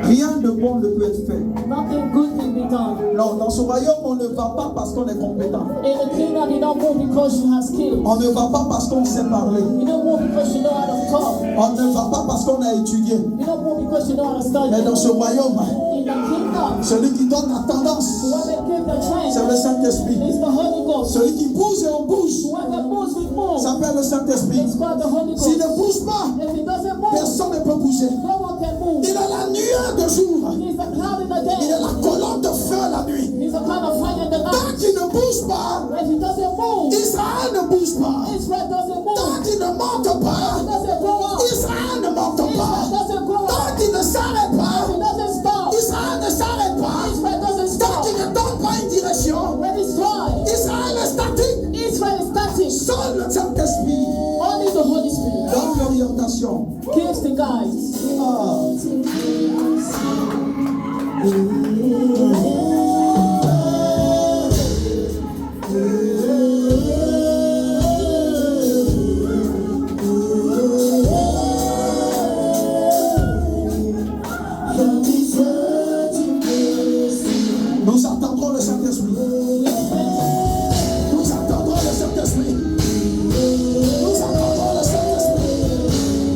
C: rien de bon ne peut être fait.
B: nothing good can be done.
C: Non, dans ce royaume, on ne va pas parce qu'on est compétent.
B: In the kingdom, you don't move because you have skill.
C: On ne va pas parce qu'on sait parler.
B: You don't move because you know how to talk.
C: On ne va pas parce qu'on a étudié.
B: You don't move because you know how to study.
C: Mais dans ce royaume,
B: In the kingdom,
C: celui qui donne la tendance,
B: when they give the
C: c'est
B: trend,
C: le Saint-Esprit.
B: it's the Holy Ghost.
C: Celui qui bouge et on bouge,
B: When the moves, we move.
C: s'appelle le Saint-Esprit.
B: It's called the Holy
C: S'il
B: Ghost.
C: ne bouge pas,
B: If it doesn't move,
C: personne ne peut bouger.
B: no one can move.
C: Il est la nuit de jour.
B: He's a cloud in the
C: Il est
B: day.
C: la colonne de feu la nuit.
B: He's a cloud of fire in the
C: Tant
B: night.
C: qu'il ne bouge pas,
B: If it doesn't move,
C: Israël ne bouge pas.
B: Israel doesn't
C: Tant
B: move.
C: qu'il ne monte pas,
B: It doesn't go up.
C: Israël ne monte
B: Israel
C: pas.
B: doesn't go
C: Tant
B: up.
C: qu'il ne s'arrête pas,
B: It doesn't stop.
C: Israël ne s'arrête pas.
B: Israel doesn't
C: Tant
B: stop.
C: qu'il ne donne pas une direction,
B: When it's dry,
C: Israël est statique.
B: Israel is static.
C: Seul le Saint-Esprit
B: Only the Holy Spirit
C: donne l'orientation.
B: gives the guides.
C: Ah. Nous attendrons le Saint-Esprit. Nous attendrons le Saint-Esprit. Nous attendrons le Saint-Esprit.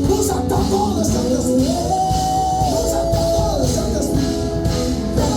C: Nous attendrons le Saint-Esprit. Nous attendrons le Saint-Esprit.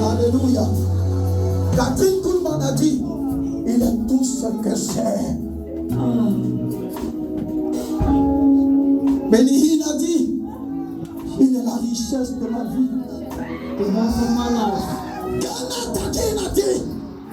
C: Alléluia. Catherine Kuhlman a dit, il est tout ce que j'ai. Bénihin a dit, il est la richesse de ma vie.
B: The wealth of my life.
C: Kanatakin a dit,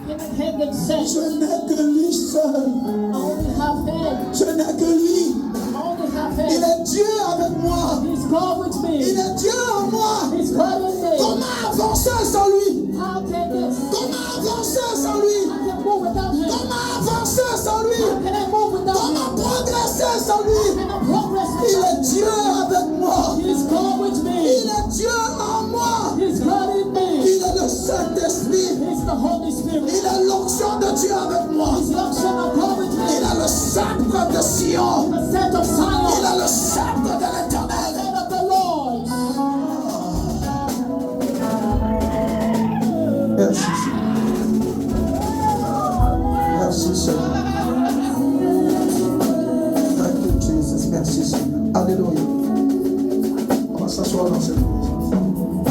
B: Kenneth Hagin said,
C: je n'ai que lui seul.
B: I only have him.
C: Je n'ai que lui.
B: I only have
C: Il
B: him.
C: est Dieu avec moi.
B: He's God with
C: Il
B: me.
C: est Dieu en moi.
B: He's God with me.
C: Comment avancer sans lui?
B: How can this?
C: Comment avancer sans lui?
B: I can move without him.
C: Comment avancer sans lui?
B: How can I move without
C: Comment
B: him?
C: progresser sans lui?
B: How can I progress
C: Il
B: without
C: est
B: him?
C: Dieu avec moi.
B: He's God with
C: Il
B: me.
C: est Dieu en moi.
B: He's God in me.
C: Il est le Saint-Esprit.
B: He's the Holy Spirit.
C: Il est l'onction de Dieu avec moi.
B: He's the unction of God with me.
C: Il a le sceptre de Sion.
B: The set of Zion.
C: Il a le sceptre de l'Éternel.
B: Set of the Lord.
C: Merci Seigneur. Merci Seigneur. Thank you Jesus. Merci Seigneur. Alléluia. On va s'asseoir dans cette maison.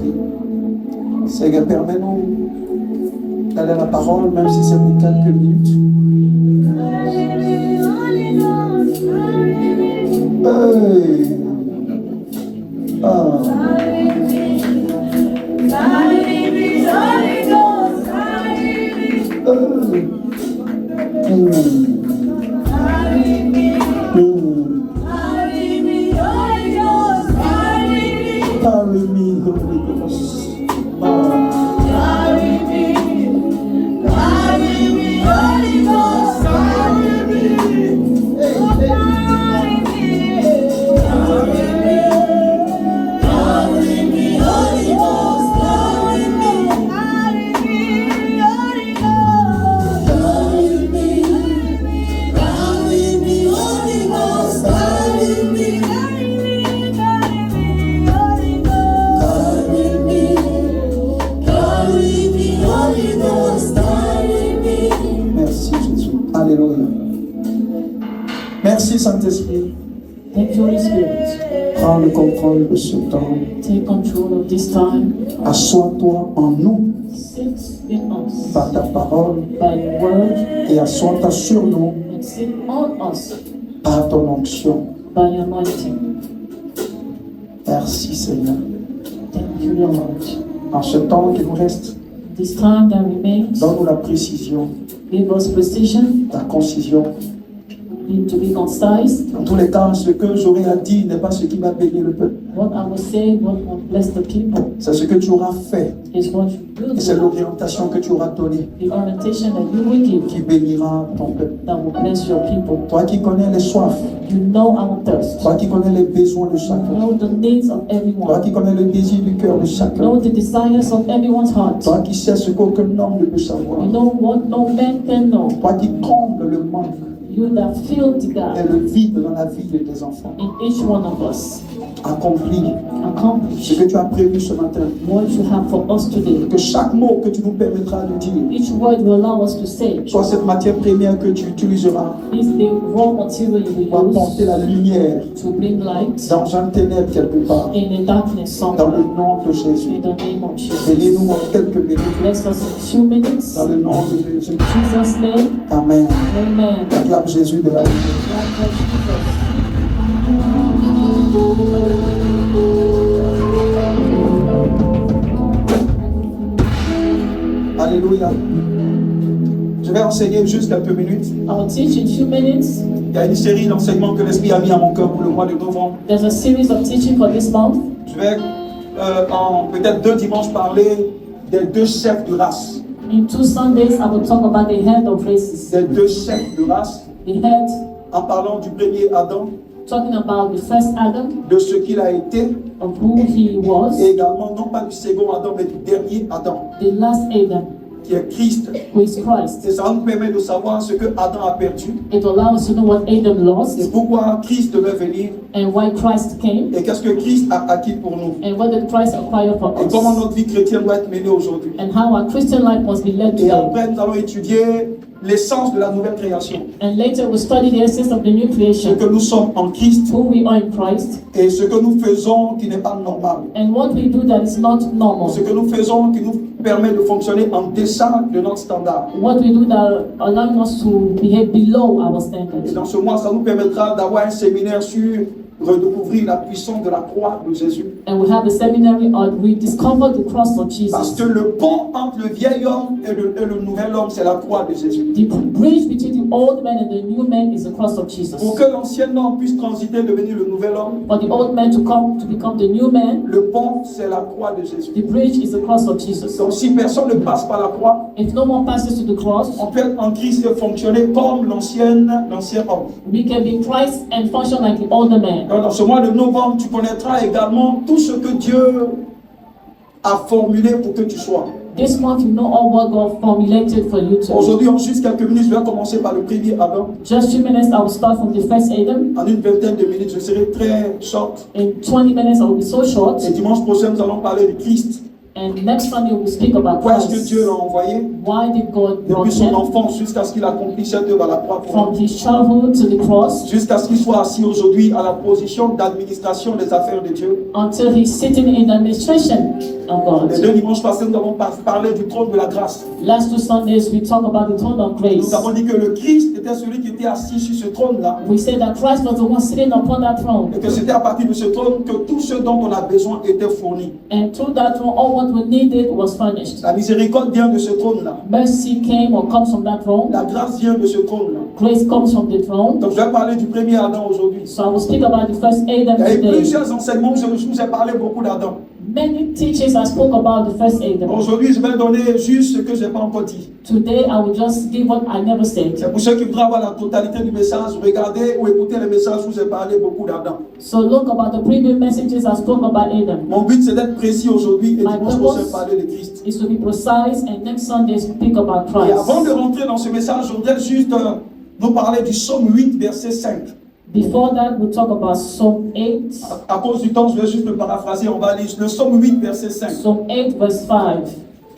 C: Saint-Esprit. Seigneur, permets-nous d'aller à la parole, même si c'est pour quelques minutes. Hey. Ah. Carry me, Holy Ghost. Alléluia. Merci Saint-Esprit.
D: Thank you, Holy Spirit.
C: Prends le contrôle de ce temps.
D: Take control of this time.
C: Assois-toi en nous
D: Sit in us
C: par ta parole
D: by your word
C: et assois-toi sur nous
D: and sit on us
C: par ton onction.
D: by your anointing.
C: Merci Seigneur.
D: Thank you, Lord.
C: En ce temps qui nous reste,
D: This time that remains,
C: donne-nous la précision,
D: give us precision,
C: la concision.
D: need to be concise.
C: Dans tous les cas, ce que j'aurai à dire n'est pas ce qui va bénir le peuple.
D: What I will say, what will bless the people,
C: C'est ce que tu auras fait
D: is what you will
C: et c'est
D: do.
C: l'orientation que tu auras donnée
D: The orientation that you will give,
C: qui bénira ton peuple.
D: that will bless your people.
C: Toi qui connais les soifs,
D: You know our thirst.
C: toi qui connais les besoins de
D: You
C: chacun,
D: know the needs of
C: toi
D: everyone.
C: qui connais le désir du cœur de
D: You
C: chacun,
D: know the desires of everyone's heart.
C: toi qui sais ce qu'aucun homme ne peut savoir,
D: You know what no man can know.
C: toi qui combles le manque
D: You that fill the
C: et
D: gap
C: le vide dans la vie de tes enfants,
D: in each one of us.
C: accomplis
D: Accomplish
C: ce que tu as prévu ce matin.
D: what you have for us today.
C: Que chaque mot que tu nous permettras de dire
D: Each word will allow us to say.
C: soit cette matière première que tu utiliseras
D: Is the raw material you
C: pour
D: will
C: apporter la
D: use
C: lumière
D: to bring light
C: dans un ténèbre quelque part,
D: in the darkness
C: dans le
D: somewhere.
C: nom de Jésus.
D: In the name of Jesus.
C: Bénis-nous en quelques minutes
D: Bless us in 2 minutes.
C: dans le nom de Jésus.
D: In Jesus' name.
C: Amen.
D: Amen.
C: Acclame Jésus de la vie.
D: God bless Jesus.
C: Alléluia. Je vais enseigner juste quelques minutes.
D: I will teach in 2 minutes.
C: Il y a une série d'enseignements que l'Esprit a mis à mon cœur pour le mois de novembre.
D: There's a series of teaching for this month.
C: Je vais en peut-être 2 dimanches parler des 2 chefs de race.
D: In 2 Sundays, I will talk about the head of races.
C: Des 2 chefs de race.
D: The head,
C: En parlant du premier Adam,
D: talking about the first Adam,
C: de ce qu'il a été,
D: of who he was,
C: et également non pas du second Adam, mais du dernier Adam,
D: the last Adam,
C: qui est Christ.
D: who is Christ.
C: Et ça nous permet de savoir ce que Adam a perdu
D: It allows us to know what Adam
C: et
D: lost
C: pourquoi Christ devait venir
D: and why Christ came
C: et qu'est-ce que Christ a acquis pour nous
D: and what did Christ acquire for
C: et comment
D: us
C: notre vie chrétienne doit être menée aujourd'hui.
D: and how our Christian life must be led
C: Et
D: today.
C: après, nous allons étudier l'essence de la nouvelle création,
D: And later we'll study the essence of the new
C: ce
D: creation,
C: que nous sommes en Christ
D: who we are in Christ,
C: et ce que nous faisons qui n'est pas normal,
D: and what we do that is not normal.
C: ce que nous faisons qui nous permet de fonctionner en deçà de notre standard.
D: What we do that allowing us to behave below our
C: Et
D: standards.
C: dans ce mois, ça nous permettra d'avoir un séminaire sur redécouvrir la puissance de la croix de Jésus.
D: And we have a seminary on we discover the cross of
C: Parce
D: Jesus.
C: que le pont entre le vieil homme et le nouvel homme, c'est la croix de Jésus.
D: The bridge between the old man and the new man is the cross of Jesus.
C: Pour que l'ancien homme puisse transiter, devenir le nouvel homme,
D: For the old man to come to become the new man,
C: le pont, c'est la croix de Jésus.
D: the bridge is the cross of Jesus.
C: Donc si personne ne passe par la croix,
D: If no one passes to the cross,
C: on peut être en Christ et fonctionner comme l'ancien homme.
D: we can be Christ and function like the older man.
C: Donc dans ce mois de novembre, tu connaîtras également tout ce que Dieu a formulé pour que tu sois.
D: This month, you know all what God formulated for you to be.
C: Aujourd'hui, en juste quelques minutes, je vais commencer par le premier Adam.
D: Just 2 minutes, I will start from the first Adam.
C: En une vingtaine de minutes, je serai très short.
D: In 20 minutes, I will be so short.
C: Et dimanche prochain, nous allons parler de Christ.
B: And next Sunday we'll speak about
C: Pourquoi est-ce que
B: Christ.
C: Dieu l'a envoyé?
B: Why did God brought
C: Depuis son
B: him
C: enfance jusqu'à ce qu'il accomplisse cette œuvre à la croix pour
B: from
C: nous.
B: his childhood to the cross
C: Jusqu'à ce qu'il soit assis aujourd'hui à la position d'administration des affaires de Dieu.
B: until he's sitting in the administration of
C: Les
B: God?
C: 2 dimanches passés, nous avons parlé du trône de la grâce.
B: Last 2 Sundays we talked about the throne of grace.
C: Nous avons dit que le Christ était celui qui était assis sur ce trône-là.
B: We said that Christ was the one sitting upon that throne,
C: Et que c'était à partir de ce trône que tout ce dont on a besoin était fourni.
B: and through that throne all what we needed was furnished.
C: La miséricorde vient de ce trône-là.
B: Mercy came or comes from that throne.
C: La grâce vient de ce trône-là.
B: Grace comes from the throne.
C: Donc je vais parler du premier Adam aujourd'hui.
B: So I will speak about the first
C: Il
B: Adam
C: y a eu
B: today.
C: plusieurs enseignements où je vous ai parlé beaucoup d'Adam.
B: Many teachers have spoke about the first Adam.
C: Aujourd'hui, je vais donner juste ce que je n'ai pas encore dit.
B: Today I will just give what I never said.
C: C'est pour ceux qui voudraient avoir la totalité du message, regardez ou écoutez les messages où j'ai parlé beaucoup d'Adam.
B: So look about the previous messages I spoke about Adam.
C: Mon but c'est d'être précis aujourd'hui et
B: My
C: dimanche
B: purpose
C: prochain parler de Christ.
B: is to be precise, and next Sunday speak about
C: Et avant de
B: Christ.
C: rentrer dans ce message, je voudrais juste nous parler du psaume 8, verset 5.
B: Before that, we'll talk about Psalm 8.
C: À cause du temps, je vais juste le paraphraser, on va lire le psaume 8, verset 5.
B: Psalm 8 verse 5.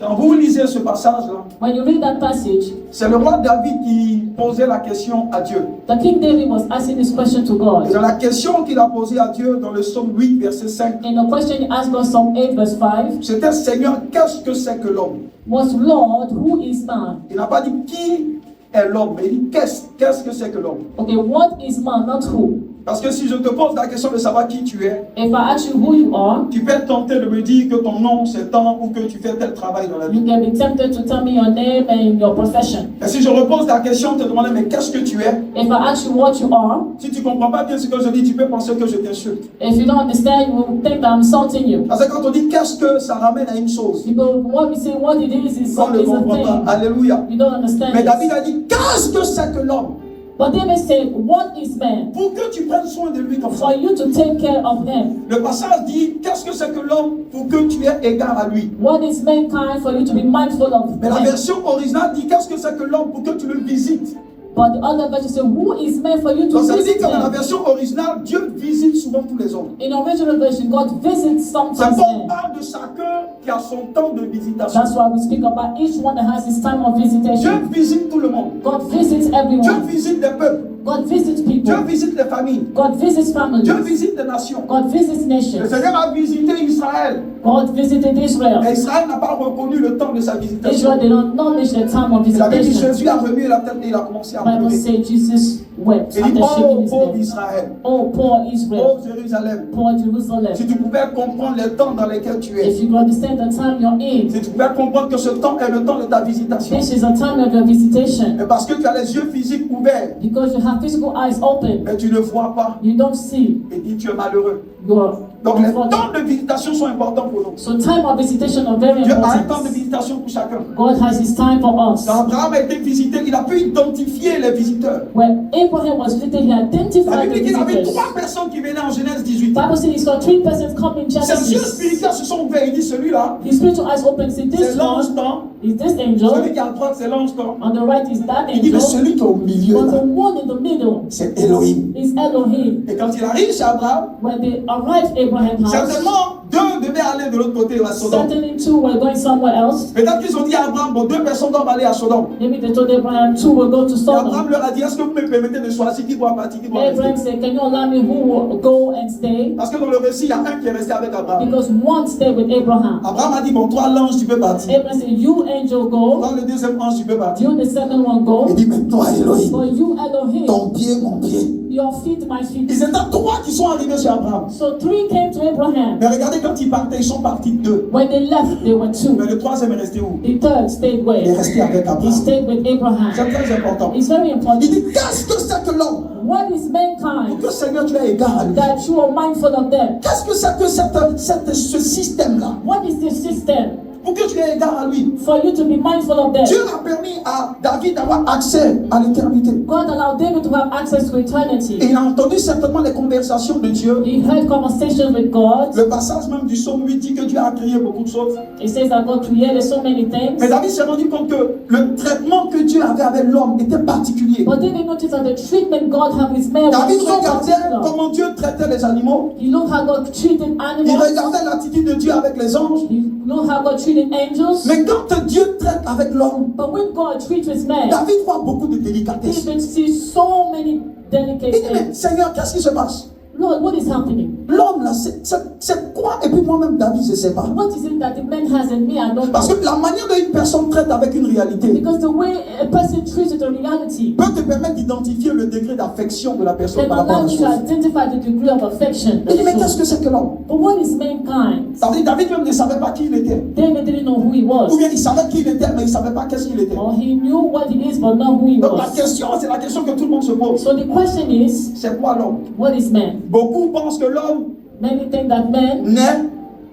C: Quand vous lisez ce passage-là,
B: When you read that passage,
C: c'est le roi David qui posait la question à Dieu.
B: the King David was asking this question to
C: Et
B: God.
C: dans la question qu'il a posée à Dieu dans le psaume 8, verset 5,
B: And the question he asked God, Psalm 8 verse 5,
C: c'était Seigneur, qu'est-ce que c'est que l'homme?
B: was, Lord, who is man?
C: Il n'a pas dit qui est l'homme, mais il dit qu'est-ce que c'est que l'homme?
B: Okay, what is man, not who?
C: Parce que si je te pose la question de savoir qui tu es,
B: If I ask you who you are,
C: tu peux être tenté de me dire que ton nom c'est tant ou que tu fais tel travail dans la vie.
B: you can be tempted to tell me your name and your profession.
C: Et si je repose la question, te demander mais qu'est-ce que tu es?
B: If I ask you what you are,
C: Si tu ne comprends pas bien ce que je dis, tu peux penser que je t'insulte.
B: if you don't understand, you will think that I'm insulting you.
C: Parce que quand on dit qu'est-ce que, ça ramène à une chose.
B: Because what we say, what it is
C: On ne
B: a
C: comprend pas.
B: thing.
C: Alléluia.
B: You don't understand
C: Mais
B: it.
C: David a dit qu'est-ce que c'est que l'homme?
B: But David said, what is man?
C: Pour que tu prennes soin de lui comme ça.
B: For you to take care of him.
C: Le passage dit qu'est-ce que c'est que l'homme pour que tu aies égard à lui.
B: What is mankind for you to be mindful of
C: Mais la
B: him?
C: version originale dit qu'est-ce que c'est que l'homme pour que tu le visites.
B: But the other version says, who is man for you to
C: Donc ça veut dire
B: visit
C: que dans la
B: him?
C: version originale, Dieu visite souvent tous les hommes.
B: In original version, God visits
C: C'est
B: sometimes
C: qu'on
B: men.
C: parle de chacun qui a son temps de visitation.
B: That's why we speak about each one that has his time of
C: Dieu
B: visitation.
C: visite tout le monde.
B: God visits
C: Dieu
B: everyone.
C: visite les peuples.
B: God visits
C: Dieu
B: people.
C: visite les familles.
B: God visits families.
C: Dieu visite les nations.
B: God visits
C: Le
B: nations.
C: Seigneur a visité Israël.
B: God visited Israel.
C: Mais Israël n'a pas reconnu le temps de sa visitation.
B: Israel did not acknowledge the time of
C: La Bible dit
B: visitation.
C: Jésus a remué la tête et il a commencé à
B: Bible
C: pleurer.
B: says Jesus wept
C: Il dit,
B: after shaking
C: oh
B: his
C: pauvre
B: head.
C: Israël,
B: Oh, poor Israel,
C: oh Jérusalem,
B: poor Jerusalem.
C: si tu pouvais comprendre les temps dans lesquels tu es,
B: If you could understand the time you're in,
C: si tu pouvais comprendre que ce temps est le temps de ta visitation.
B: this is a time of your visitation.
C: Mais parce que tu as les yeux physiques ouverts,
B: Because you have physical eyes open,
C: mais tu ne vois pas,
B: you don't see.
C: et dit tu es malheureux.
B: You're
C: Donc les
B: unfortunate.
C: temps de visitation sont importants pour nous.
B: So time of visitation are very
C: Dieu a un temps de
B: important.
C: visitation pour chacun.
B: God has his time for us.
C: Quand Abraham a été visité, il a pu identifier les visiteurs.
B: When Abraham was visited, he
C: La
B: identified
C: Bible
B: the
C: dit qu'il avait
B: visitors.
C: 3 personnes qui venaient en Genèse 18.
B: Bible says he saw 3 persons come in
C: Ses yeux
B: Genesis.
C: spirituels se sont ouverts. Il dit celui-là,
B: His spiritual eyes open. Say,
C: c'est
B: this
C: l'ange
B: one
C: temps.
B: is this
C: Celui
B: angel.
C: qui est à droite, c'est l'ange temps.
B: On the right is that
A: Il dit, mais
B: angel.
A: celui qui est au milieu,
B: But
A: là,
B: the one in the middle
A: c'est Elohim.
B: is Elohim.
C: Et quand il arrive chez Abraham,
B: When they arrived Abraham's house,
C: certainement 2 devaient aller de l'autre côté à Sodome.
B: certainly 2 were going somewhere else.
C: Peut-être qu'ils ont dit à Abraham, bon, 2 personnes doivent aller à Sodome.
B: Maybe they told Abraham 2 will go to
C: Et Abraham
B: Sodom.
C: leur a dit, est-ce que vous me permettez de choisir qui doit partir, qui doit
B: Abraham
C: rester?
B: said, can you allow me who will go and stay?
C: Parce que dans le récit, il y a un qui est resté avec Abraham.
B: Because one stayed with Abraham.
C: Abraham a dit, bon, toi l'ange, tu peux partir.
B: Abraham said, you angel go.
C: Toi le deuxième ange, tu peux partir.
B: You the second one
A: Il
B: go.
A: dit, mais toi, Elohim,
B: But you Elohim,
A: ton pied, mon pied.
B: your feet my feet.
C: Ils étaient 3 qui sont arrivés chez Abraham.
B: So 3 came to Abraham.
C: Mais regardez, quand ils partaient, ils sont partis 2.
B: When they left, they were 2.
C: Mais le 3e est resté où?
B: The third stayed
A: Il est
B: where?
A: resté avec
B: He
A: Abraham.
B: stayed with Abraham.
C: C'est très important.
B: It's very
A: Il
B: important.
A: dit, qu'est-ce que c'est que l'homme?
B: What is
A: Pour
B: mankind
A: que Seigneur, tu aies égard à lui.
B: that you are mindful of them?
A: Qu'est-ce que c'est que ce système-là?
B: What is the system?
A: pour que tu aies égard à lui.
B: for you to be mindful of them.
A: Dieu a permis à David d'avoir accès à l'éternité.
B: God allowed David to have access to
A: Et
B: eternity.
A: il a entendu certainement les conversations de Dieu.
B: He heard conversations with God.
A: Le passage même du psaume 8 dit que Dieu a créé beaucoup de choses.
B: It says that God created so many things.
A: Mais David s'est rendu compte que le traitement que Dieu avait avec l'homme était particulier.
B: But David noticed that the treatment God had with man
A: David
B: was so
A: regardait
B: particular.
A: comment Dieu traitait les animaux.
B: He looked how God treated
A: Il
B: animals.
A: regardait l'attitude de Dieu avec les anges.
B: He looked how God treated angels.
A: Mais quand Dieu traite avec l'homme,
B: But when God treats with man,
A: David voit beaucoup de délicatesse.
B: David sees so many delicate
A: Il dit, mais
B: things.
A: Seigneur, qu'est-ce qui se passe?
B: Lord, what is happening?
A: L'homme là, c'est quoi? Et puis moi-même, David, je ne sais pas.
B: What is it that the man has in me? I don't
A: Parce
B: know.
A: que la manière dont une personne traite avec une réalité
B: Because the way a person treats with a reality
A: peut te permettre d'identifier le degré d'affection de la personne
B: can
A: par rapport à
B: allow
A: la
B: you to
A: chose.
B: identify the degree of affection.
A: Il dit, mais qu'est-ce que c'est que l'homme?
B: But what is mankind?
A: David même ne savait pas qui il était.
B: David didn't know who he
A: Ou
B: was.
A: bien il savait qui il était, mais il ne savait pas qu'est-ce qu'il était.
B: Or he knew what he is, but not who he
A: Donc la
B: was.
A: question, c'est la question que tout le monde se pose.
B: So the question is,
A: C'est quoi l'homme?
B: what is man?
A: Beaucoup pensent que l'homme
B: Many think that man
A: naît,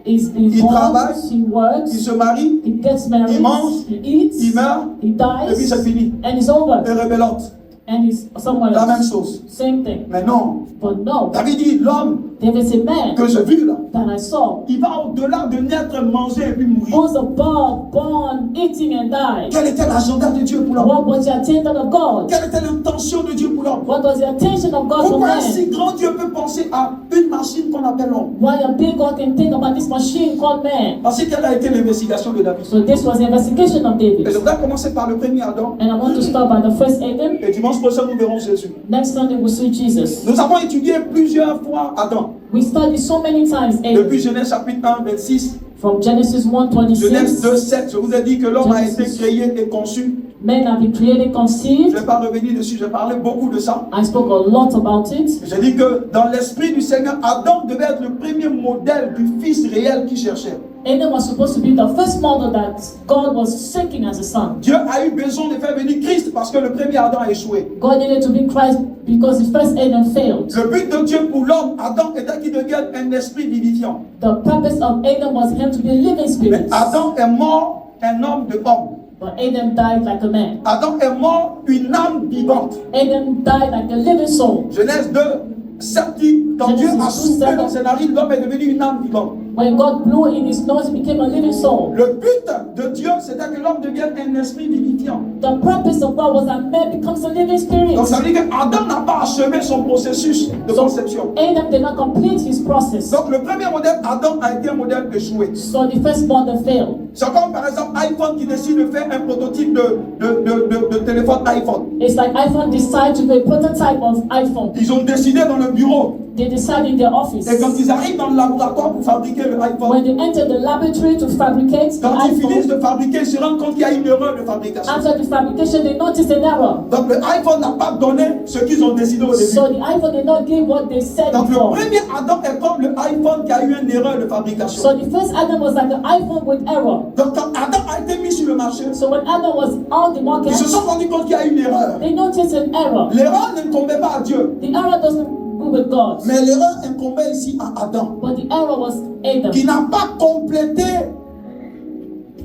B: is
A: Il
B: born,
A: travaille,
B: he works,
A: il se marie,
B: he gets married,
A: il mange,
B: he eats,
A: il meurt,
B: he
A: et puis
B: dies,
A: c'est fini.
B: and it's over.
A: Et révélante,
B: And he's somewhere
A: la même
B: else.
A: chose.
B: Same thing.
A: Mais non,
B: But no,
A: David dit, l'homme
B: David said, man
A: que j'ai vu là,
B: that I saw
A: il va au-delà de naître, manger et puis mourir.
B: was above, born, eating, and died.
A: Quel était l'agenda de Dieu pour l'homme?
B: What was the attention of God?
A: Quelle était l'intention de Dieu pour l'homme?
B: What was the attention of God for
A: Pourquoi un
B: man?
A: si grand Dieu peut penser à une machine qu'on appelle l'homme?
B: Why a big God can think about this machine called man?
A: Parce que quelle a été l'investigation de David?
B: So this was the investigation of
A: Et
B: David.
A: je voudrais commencer par le premier Adam.
B: And I want to start by the first Adam.
A: Et dimanche prochain, nous verrons Jésus.
B: Next Sunday we'll see Jesus.
A: Nous avons étudié plusieurs fois Adam.
B: We studied so many times
A: Depuis
B: Adam.
A: Genèse chapitre 1, 26,
B: From Genesis 1,
A: Genèse 2,
B: 26.
A: 7. Je vous ai dit que l'homme a été
B: Genesis.
A: créé et conçu.
B: Men have been created,
A: Je ne
B: conceived.
A: vais pas revenir dessus, j'ai parlé beaucoup de ça.
B: I spoke a lot about it.
A: J'ai dit que dans l'esprit du Seigneur, Adam devait être le premier modèle du fils réel qu'il cherchait.
B: Adam was supposed to be the first model that God was seeking as a son.
A: Dieu a eu besoin de faire venir Christ parce que le premier Adam a échoué.
B: God needed to be Christ because the first Adam failed.
A: Le but de Dieu pour l'homme, Adam, était qu'il devienne un esprit vivifiant.
B: The purpose of Adam was him to be a living
A: Mais
B: spirit.
A: Adam est mort un homme de homme.
B: But Adam died like a man.
A: Adam est mort une âme vivante.
B: Adam died like a living soul.
A: Genèse 2, 7 dit, quand Dieu a
B: Genesis 2,
A: soufflé
B: 7.
A: dans ses narines, l'homme est devenu une âme vivante.
B: When God blew in his nose, he became a living soul.
A: Le but de Dieu, c'était que l'homme devienne un esprit vivifiant.
B: The purpose of God was that man becomes a living spirit.
A: Donc ça veut dire qu'Adam n'a pas achevé son processus de conception.
B: Adam did not complete his process.
A: Donc le premier modèle, Adam, a été un modèle échoué.
B: So the first model failed.
A: C'est comme par exemple iPhone qui décide de faire un prototype de téléphone iPhone.
B: It's like iPhone decide to do a prototype of iPhone.
A: Ils ont décidé dans le bureau.
B: They decide in their office.
A: Et quand ils arrivent dans le laboratoire pour fabriquer le iPhone,
B: When they enter the laboratory to fabricate the
A: quand ils finissent
B: iPhone,
A: de fabriquer, ils se rendent compte qu'il y a une erreur de fabrication.
B: after the fabrication, they notice an error.
A: Donc le iPhone n'a pas donné ce qu'ils ont décidé au début.
B: So the iPhone did not give what they said
A: Donc le
B: before.
A: premier Adam est comme le iPhone qui a eu une erreur de fabrication.
B: So the first Adam was like the iPhone with error.
A: Donc quand Adam a été mis sur le marché,
B: So when Adam was on the market,
A: ils se sont rendus compte qu'il y a une erreur.
B: they noticed an error.
A: L'erreur ne tombait pas à Dieu,
B: The error doesn't go with God,
A: mais l'erreur incombait ici à Adam,
B: but the error was Adam.
A: qui n'a pas complété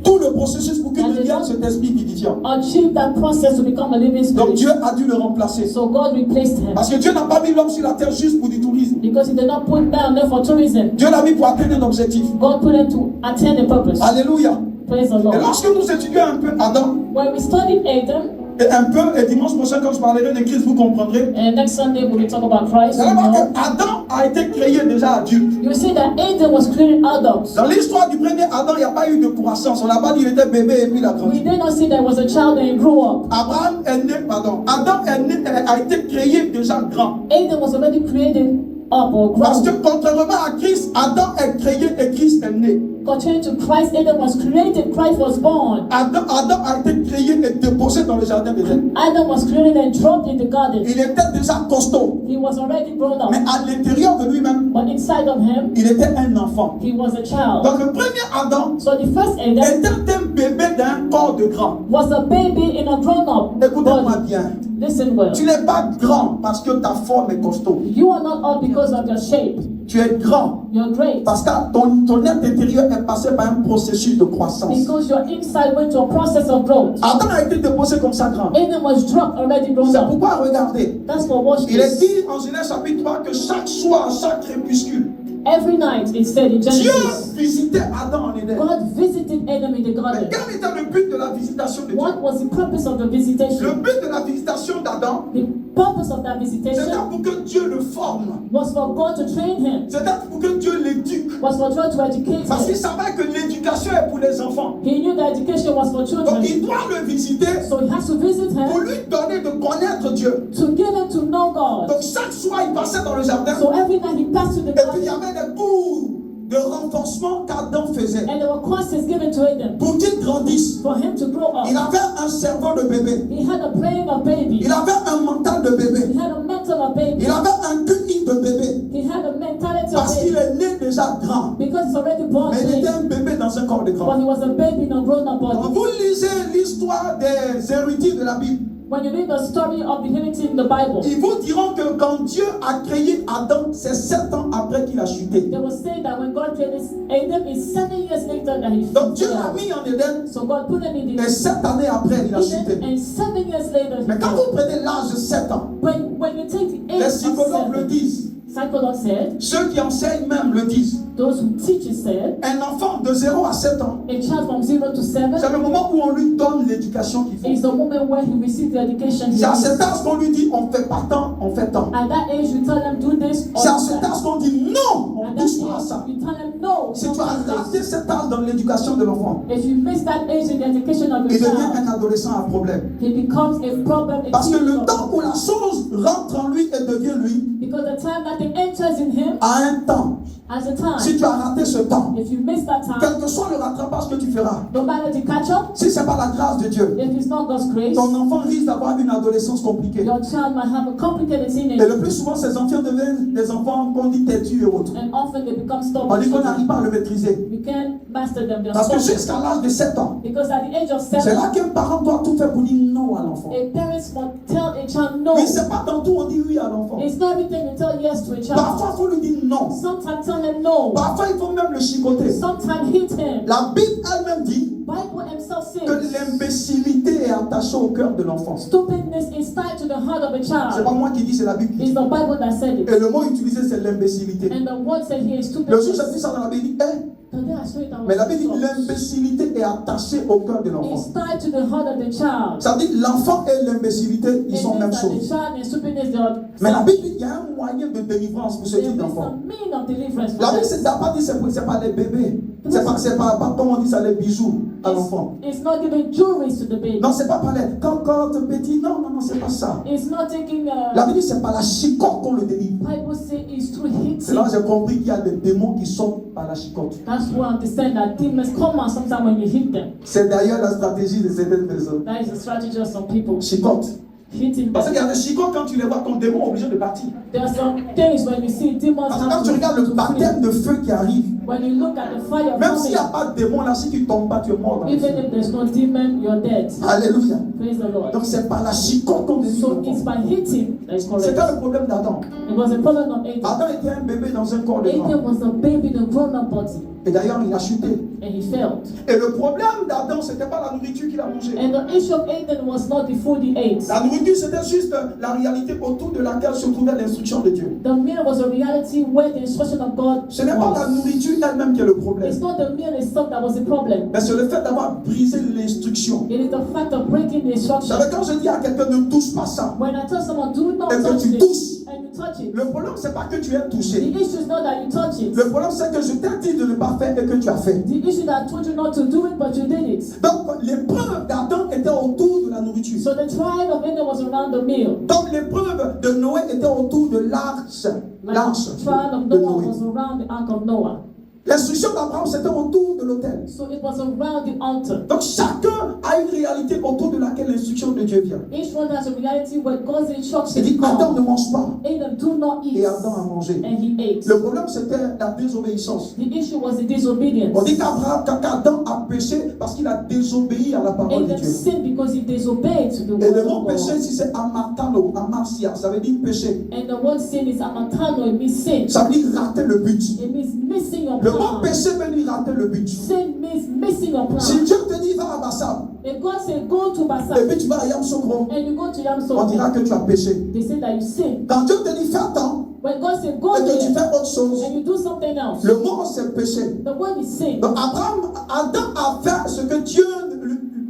A: tout le processus pour qu'il devienne cet esprit vivifiant.
B: Achieved that process to become a living
A: Donc
B: spirit.
A: Dieu a dû le remplacer.
B: So God replaced him
A: Parce que Dieu n'a pas mis l'homme sur la terre juste pour du tourisme.
B: because he did not put man there for tourism.
A: Dieu l'a mis pour atteindre un objectif.
B: God put him to attain a purpose.
A: Alléluia.
B: Praise the
A: Et
B: Lord.
A: lorsque nous étudions un peu Adam,
B: When we studied Adam,
A: et un peu, et dimanche prochain quand je parlerai de Christ, vous comprendrez.
B: and next Sunday we will talk about Christ.
A: Vous allez voir que Adam a été créé déjà adulte.
B: You see that Adam was created adult.
A: Dans l'histoire du premier Adam, il n'y a pas eu de croissance. On n'a pas dit qu'il était bébé et puis il a
B: We
A: grandi.
B: did not see there was a child and he grew up.
A: Abraham est né, pardon. Adam est né, a été créé déjà grand.
B: Adam was already created up or
A: Parce que
B: grown.
A: contrairement à Christ, Adam est créé et Christ est né.
B: Contrary to Christ, Adam was created, Christ was born.
A: Adam a été créé et déposé dans le jardin d'Éden.
B: Adam was created and dropped in the garden.
A: Il était déjà costaud.
B: He was already grown up.
A: Mais à l'intérieur de lui-même,
B: But inside of him,
A: il était un enfant.
B: he was a child.
A: Donc le premier Adam
B: So the first Adam
A: était un bébé d'un corps de grand.
B: was a baby in a grown-up
A: Écoutez-moi
B: body.
A: bien.
B: Listen well.
A: Tu n'es pas grand parce que ta forme est costaud.
B: You are not up because of your shape.
A: Tu es grand
B: You're great.
A: parce que ton être intérieur est passé par un processus de croissance.
B: Because your inside went to a process of growth.
A: Adam a été déposé comme ça grand.
B: Adam was dropped already grown
A: C'est
B: up.
A: pourquoi regardez.
B: That's what watch
A: Il est
B: this.
A: dit en Genèse chapitre 3 que chaque soir, chaque crépuscule,
B: Every night, it said in
A: Dieu
B: Genesis,
A: visitait Adam en Éden.
B: God visited Adam in the
A: Mais
B: garden.
A: quel était le but de la visitation de Dieu?
B: What was the purpose of the
A: Le
B: visitation?
A: but de la visitation d'Adam,
B: The purpose of that
A: c'était
B: visitation
A: pour que Dieu le forme.
B: was for God to train him,
A: C'était pour que Dieu l'éduque.
B: was for God to educate
A: Parce qu'il
B: him.
A: savait que l'éducation est pour les enfants.
B: He knew that education was for
A: Donc
B: children.
A: il doit le visiter
B: So he has to visit
A: pour
B: him
A: lui donner de connaître Dieu.
B: to get him to know God.
A: Donc chaque soir, il passait dans le jardin.
B: So every night he passed to the
A: Et puis il y
B: garden,
A: avait des cours de renforcement qu'Adam faisait
B: and there were courses given to Adam
A: pour qu'il grandisse.
B: for him to grow
A: Il
B: up.
A: avait un cerveau de bébé.
B: He had a brain of baby.
A: Il avait un mental de
B: He
A: bébé.
B: had a mental of baby.
A: Il avait un QI de bébé.
B: He had a mentality
A: Parce
B: of
A: qu'il
B: baby.
A: est né déjà grand.
B: Because he's already born
A: Mais il était
B: big.
A: un bébé dans un corps de
B: But
A: grand.
B: he was a baby in a grown-up
A: Quand
B: body.
A: vous lisez l'histoire des héritiers de la Bible,
B: When you read the story of the humanity in the Bible,
A: ils vous diront que quand Dieu a créé Adam, c'est 7 ans après qu'il a chuté.
B: they will say that when God created Adam, it's 7 years later that he
A: Donc Dieu l'a
B: fell.
A: mis en Éden,
B: So God put him in
A: et
B: the
A: 7 années après, il a chuté.
B: Eden, and 7 years later
A: Mais
B: he
A: quand
B: fell.
A: vous prenez l'âge de 7 ans,
B: When you take the
A: les
B: age of
A: psychologues le
B: 7,
A: disent,
B: psychologue said,
A: ceux qui enseignent même le disent.
B: those who teach it said,
A: Un enfant de 0 à 7 ans,
B: a child from 0 to 7
A: c'est le moment où on lui donne l'éducation qu'il
B: is
A: faut.
B: the moment where he receives the education he
A: C'est à
B: needs.
A: cet âge qu'on lui dit on fait pas tant, on fait tant.
B: At that age, you tell them do this or
A: C'est à
B: do
A: cet
B: that.
A: âge qu'on dit non, on
B: At
A: ne
B: that
A: touche pas à ça.
B: age, you tell them no.
A: Si
B: don't
A: tu as
B: do
A: raté
B: this.
A: cet âge dans l'éducation de l'enfant,
B: If you miss that age in the education of
A: il
B: your
A: devient
B: child,
A: un adolescent à problème.
B: he becomes a problem. a
A: Parce que le
B: teenager.
A: temps où la chose rentre en lui et devient lui,
B: Because the time that thing enters in him,
A: a un temps.
B: as a time,
A: Si tu as raté ce temps,
B: if you miss that time,
A: quel que soit le rattrapage que tu feras,
B: no matter the catch up,
A: si ce n'est pas la grâce de Dieu,
B: if it's not God's grace,
A: ton enfant risque d'avoir une adolescence compliquée.
B: your child might have a complicated
A: Et
B: teenage,
A: le plus souvent, ces enfants deviennent des enfants qu'on dit têtus et autres.
B: and often they become
A: On dit qu'on
B: stubborn.
A: n'arrive pas à le maîtriser.
B: You can't master them. They're
A: Parce que
B: stubborn.
A: jusqu'à l'âge de 7 ans,
B: Because at the age of
A: c'est
B: 7,
A: là qu'un parent doit tout faire pour dire non à l'enfant.
B: a parent must tell a child no.
A: Mais c'est pas dans tout on dit oui à l'enfant.
B: It's not everything you tell yes to a child.
A: Parfois, il faut lui dire non.
B: Sometimes tell him no.
A: Parfois, il faut même le chicoter.
B: Sometimes hit him.
A: La Bible elle-même dit
B: Bible himself
A: que
B: says
A: l'imbécilité est attachée au cœur de l'enfant.
B: stupidness is tied to the heart of a
A: C'est pas
B: child.
A: moi qui dis, c'est la Bible qui
B: It's
A: dit.
B: the Bible that said it.
A: Et le mot utilisé, c'est l'imbécilité.
B: And the word said here is
A: Le jour où j'ai
B: stupidness.
A: vu ça dans la Bible, il dit,
B: Today I saw it, I was
A: mais la Bible dit
B: shocked.
A: l'imbécilité est attachée au cœur de l'enfant.
B: It's tied to the heart of the child.
A: Ça dit l'enfant et l'imbécilité, ils
B: It
A: sont
B: means
A: même
B: that the
A: chose.
B: child and stupidness, they are
A: Mais la Bible dit qu'il y a un moyen de délivrance pour ce
B: there
A: type
B: is
A: d'enfant.
B: some mean of deliverance for
A: La Bible
B: them.
A: n'a pas dit c'est pas les bébés. C'est pas comme on dit ça, les bijoux à l'enfant.
B: It's not giving jewelry to the baby.
A: Non, c'est pas par les cocottes, petit. Non, c'est pas ça.
B: It's not taking
A: La Bible dit c'est par la chicotte qu'on le délivre.
B: Bible say it's through
A: C'est là
B: hitting.
A: que j'ai compris qu'il y a des démons qui sortent par la chicotte.
B: That's why I understand that demons come out sometimes when you hit them.
A: C'est d'ailleurs la stratégie de certaines personnes.
B: That is the strategy of some people.
A: Chicotte.
B: Hitting
A: Parce qu'il
B: them.
A: y a des chicottes, quand tu les vois, ton démon est obligé de partir.
B: There are some things when you see demons
A: Parce que quand
B: have
A: tu regardes le
B: to
A: baptême
B: flee.
A: de feu qui arrive,
B: When you look at the fire
A: même s'il n'y a
B: coming,
A: pas de démon là, si tu ne tombes pas, tu es mort dans le
B: even
A: feu.
B: if there's no demon, you're dead.
A: Alléluia.
B: Praise the Lord.
A: Donc c'est par la chicotte qu'on délivre
B: So it's
A: l'enfant.
B: by hitting that is
A: C'est
B: correct.
A: quoi le problème d'Adam?
B: It was a problem of Adam.
A: Adam était un bébé dans un corps de
B: Adam
A: grand.
B: was a baby in a grown-up body,
A: Et d'ailleurs, il a chuté.
B: and he failed.
A: Et le problème d'Adam, ce n'était pas la nourriture qu'il a mangée.
B: And the issue of Adam was not the food he ate.
A: La nourriture, c'était juste la réalité autour de laquelle se trouvait l'instruction de Dieu.
B: The meal was a reality where the instruction of God
A: Ce n'est pas la
B: was.
A: nourriture elle-même qui est le problème.
B: It's not the meal itself that was the problem.
A: Mais c'est le fait d'avoir brisé l'instruction.
B: It is the fact of breaking the
A: Vous
B: instruction.
A: savez, quand je dis à quelqu'un ne touche pas ça,
B: When I tell someone, do not
A: et que
B: touch
A: tu
B: it,
A: touches,
B: and you touch it,
A: le problème, c'est pas que tu aies
B: the
A: touché.
B: issue is not that you touch it.
A: Le problème, c'est que je t'ai dit de ne pas faire et que tu as fait.
B: The issue that I told you not to do it, but you did it.
A: Donc, l'épreuve d'Adam était autour de la nourriture.
B: So the trial of Adam was around the meal.
A: Comme l'épreuve de Noé était autour de l'arche.
B: Like
A: L'arche
B: the trial of
A: de
B: Noah
A: Noé.
B: was around the ark of Noah.
C: L'instruction d'Abraham, c'était autour de l'autel.
B: So it was around the altar.
C: Donc chacun a une réalité autour de laquelle l'instruction de Dieu vient.
B: Each one has a reality where God's instruction
C: Il dit, Adam ne
B: comes.
C: mange pas.
B: Adam, do not
C: Et
B: eat.
C: Adam a mangé.
B: And he ate.
C: Le problème, c'était la désobéissance.
B: The issue was the disobedience.
C: On dit qu'Adam a péché parce qu'il a désobéi à la parole de
B: Adam
C: Dieu.
B: sinned because he disobeyed to the
C: Et
B: word
C: le mot
B: of
C: péché
B: God.
C: ici, c'est amartano, amartia. Ça veut dire péché.
B: And the word sin is amatano, it means sin.
C: Ça veut dire rater le but.
B: It means missing your
C: Le mot
B: plan.
C: péché veut dire rater le but.
B: Sin means missing your
C: Si
B: plan.
C: Dieu te dit, va à Bassam,
B: If God said go to
C: et
B: Basa
C: puis tu vas à Yamsokro,
B: and you go to
C: on
B: Yamso,
C: dira que tu as péché.
B: they say that you sin.
C: Quand Dieu te dit, fais attends,
B: When God said go
C: et que tu
B: there
C: fais autre chose,
B: and you do something else,
C: le mot c'est péché.
B: the word is sin.
C: Donc Adam a fait ce que Dieu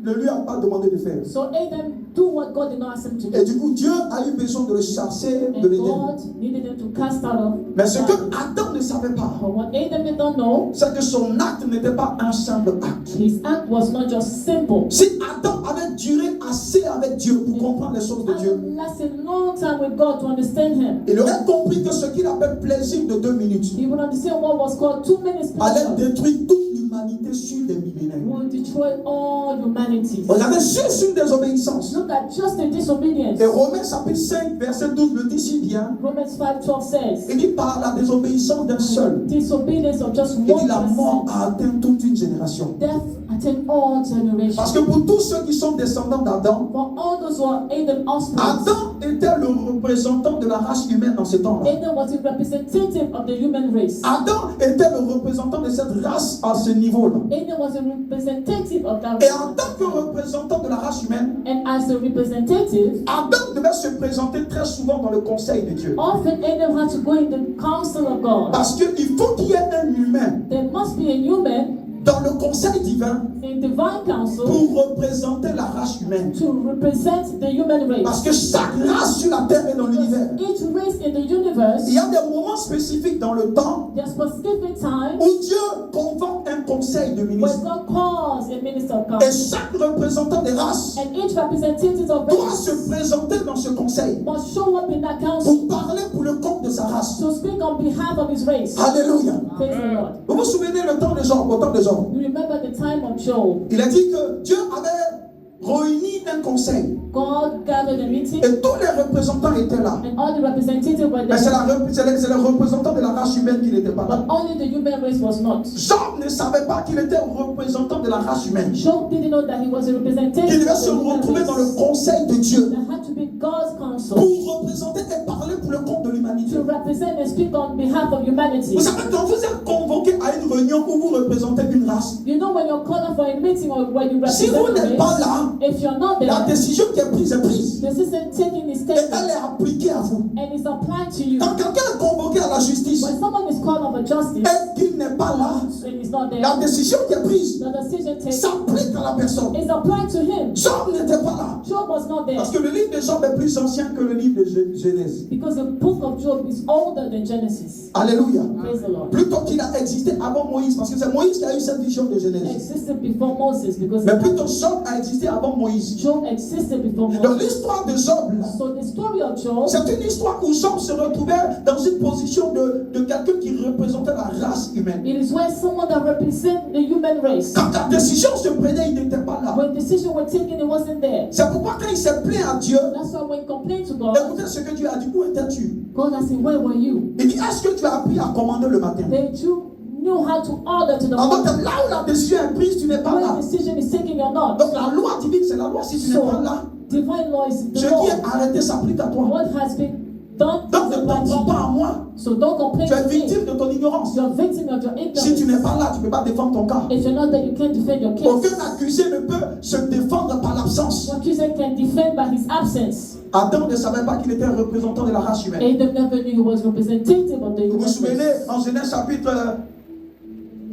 C: ne lui a pas demandé de faire.
B: So Adam do what God did not ask him to
C: Et
B: do.
C: du coup, Dieu a eu besoin de le chasser de
B: And
C: l'Éden.
B: God needed him to cast out of.
C: Mais ce que Adam ne savait pas,
B: But what Adam did not know,
C: c'est que son acte n'était pas un simple acte.
B: his act was not just simple.
C: Si Adam avait duré assez avec Dieu pour comprendre les choses de Dieu,
B: Adam lasted a long time with God to understand him.
C: il aurait compris que ce qu'il appelle plaisir de 2 minutes
B: He would understand what was called 2 minutes
C: allait
B: pleasure
C: détruire toute l'humanité sur des millénaires.
B: will destroy all humanity.
C: Regardez juste une désobéissance.
B: Look at just the disobedience.
C: Et Romains chapitre 5, verset 12 le dit si bien.
B: Romans 5:12 says,
C: Il dit par la désobéissance d'un seul.
B: disobedience of just
C: Il dit
B: one
C: la mort
B: person,
C: a atteint toute une génération.
B: death attend all
C: Parce
B: generations.
C: que pour tous ceux qui sont descendants d'Adam,
B: For all those who are Adam offspring,
C: Adam était le représentant de la race humaine dans ce temps-là.
B: Adam was a representative of the human race.
C: Adam était le représentant de cette race à ce niveau-là.
B: Adam was a representative of that
C: Et en
B: race.
C: tant que représentant de la race humaine,
B: And as a representative,
C: Adam devait se présenter très souvent dans le conseil de Dieu.
B: often Adam had to go in the council of God.
C: Parce qu'il faut qu'il y ait un humain
B: There must be a human
C: dans le conseil divin
B: in divine council
C: pour représenter la race humaine.
B: to represent the human
C: Parce
B: race.
C: que chaque race sur la terre et dans l'univers,
B: Each race in the universe,
C: il y a des moments spécifiques dans le temps
B: there's specific times
C: où Dieu convoque un conseil de
B: when
C: ministres.
B: God calls a minister of
C: Et
B: God.
C: chaque représentant des races
B: And each representative of
C: doit
B: race
C: se présenter dans ce conseil
B: must show up in that council
C: pour parler pour le compte de sa race.
B: to speak on behalf of his race.
C: Alléluia.
B: Praise the Lord.
C: Vous vous souvenez le temps de Job, au temps de Job.
B: You remember the time of Job.
C: Il a dit que Dieu avait réuni un conseil
B: God gathered a meeting
C: et tous les représentants étaient là.
B: and all the representatives were
C: Mais c'est
B: there.
C: le représentant de la race humaine qui n'était pas là.
B: But only the human race was not.
C: Job ne savait pas qu'il était représentant de la race humaine.
B: Job didn't know that he was a
C: Il
B: representative
C: devait
B: of
C: se
B: the human
C: retrouver dans le
B: race.
C: conseil de Dieu
B: There had to be God's counsel
C: pour représenter et parler pour le compte de l'humanité.
B: to represent and speak on behalf of humanity.
C: Vous savez, quand vous êtes convoqué à une réunion où vous représentez une race,
B: You know when you're called for a meeting or when you
C: si
B: represent
C: vous n'êtes pas
B: a race,
C: là,
B: if you're not
C: la
B: there,
C: décision qui est prise est prise.
B: the system taking his
C: Et
B: step
C: elle est appliquée à vous.
B: and it's applied to you.
C: Quand quelqu'un est convoqué à la justice
B: When someone is called for justice
C: et qu'il n'est pas là,
B: and he's not there,
C: la décision qui est prise
B: the decision taken
C: s'applique à la personne.
B: is applied to him.
C: Job n'était pas là.
B: Job was not there
C: Parce que le livre de Job est plus ancien que le livre de Genèse.
B: because the book of Job is older than Genesis.
C: Alléluia.
B: Praise the Lord.
C: Plutôt qu'il a existé avant Moïse, parce que c'est Moïse qui a eu cette vision de
B: It
C: Genèse.
B: existed before Moses because
C: Mais plutôt Job a existé avant Moïse.
B: Job existed before
C: Dans
B: Moses.
C: l'histoire de Job, là,
B: So the story of Job,
C: c'est une histoire où Job se retrouvait dans une position de quelqu'un qui représentait la race humaine.
B: it is where someone that represents the human race.
C: Quand la décision se prenait, il n'était pas là.
B: When decisions were taken, it wasn't there.
C: C'est pourquoi quand il s'est plaint à Dieu,
B: That's why when he complained to God,
C: écoutez ce que Dieu a dit, où étais-tu?
B: God asked him, where were you?
C: Il dit, est-ce que tu as appris à commander le matin?
B: That you knew how to order to the
C: En
B: morning.
C: fait, là où la décision est prise, tu n'es pas
B: When
C: là.
B: the decision is taken, you're not.
C: Donc la loi divine, c'est la loi. Si tu n'es pas là,
B: So divine law is
C: ce
B: the
C: qui est
B: law.
C: arrêté s'applique à toi.
B: What has been done
C: Donc
B: is
C: ne
B: applied
C: t'en
B: to
C: prends pas à
B: you.
C: moi.
B: So don't complain
C: Tu es
B: to me.
C: victime de ton ignorance.
B: You're a victim of your
C: Si tu n'es
B: ignorance.
C: pas là, tu ne peux pas défendre ton cas.
B: If you're not there, you can't defend your case.
C: Aucun accusé ne peut se défendre par l'absence.
B: Your accuser can defend by his absence.
C: Adam ne savait pas qu'il était un représentant de la race humaine.
B: Adam never knew he was representative of the
C: Vous vous
B: human
C: souvenez,
B: race.
C: en Genèse chapitre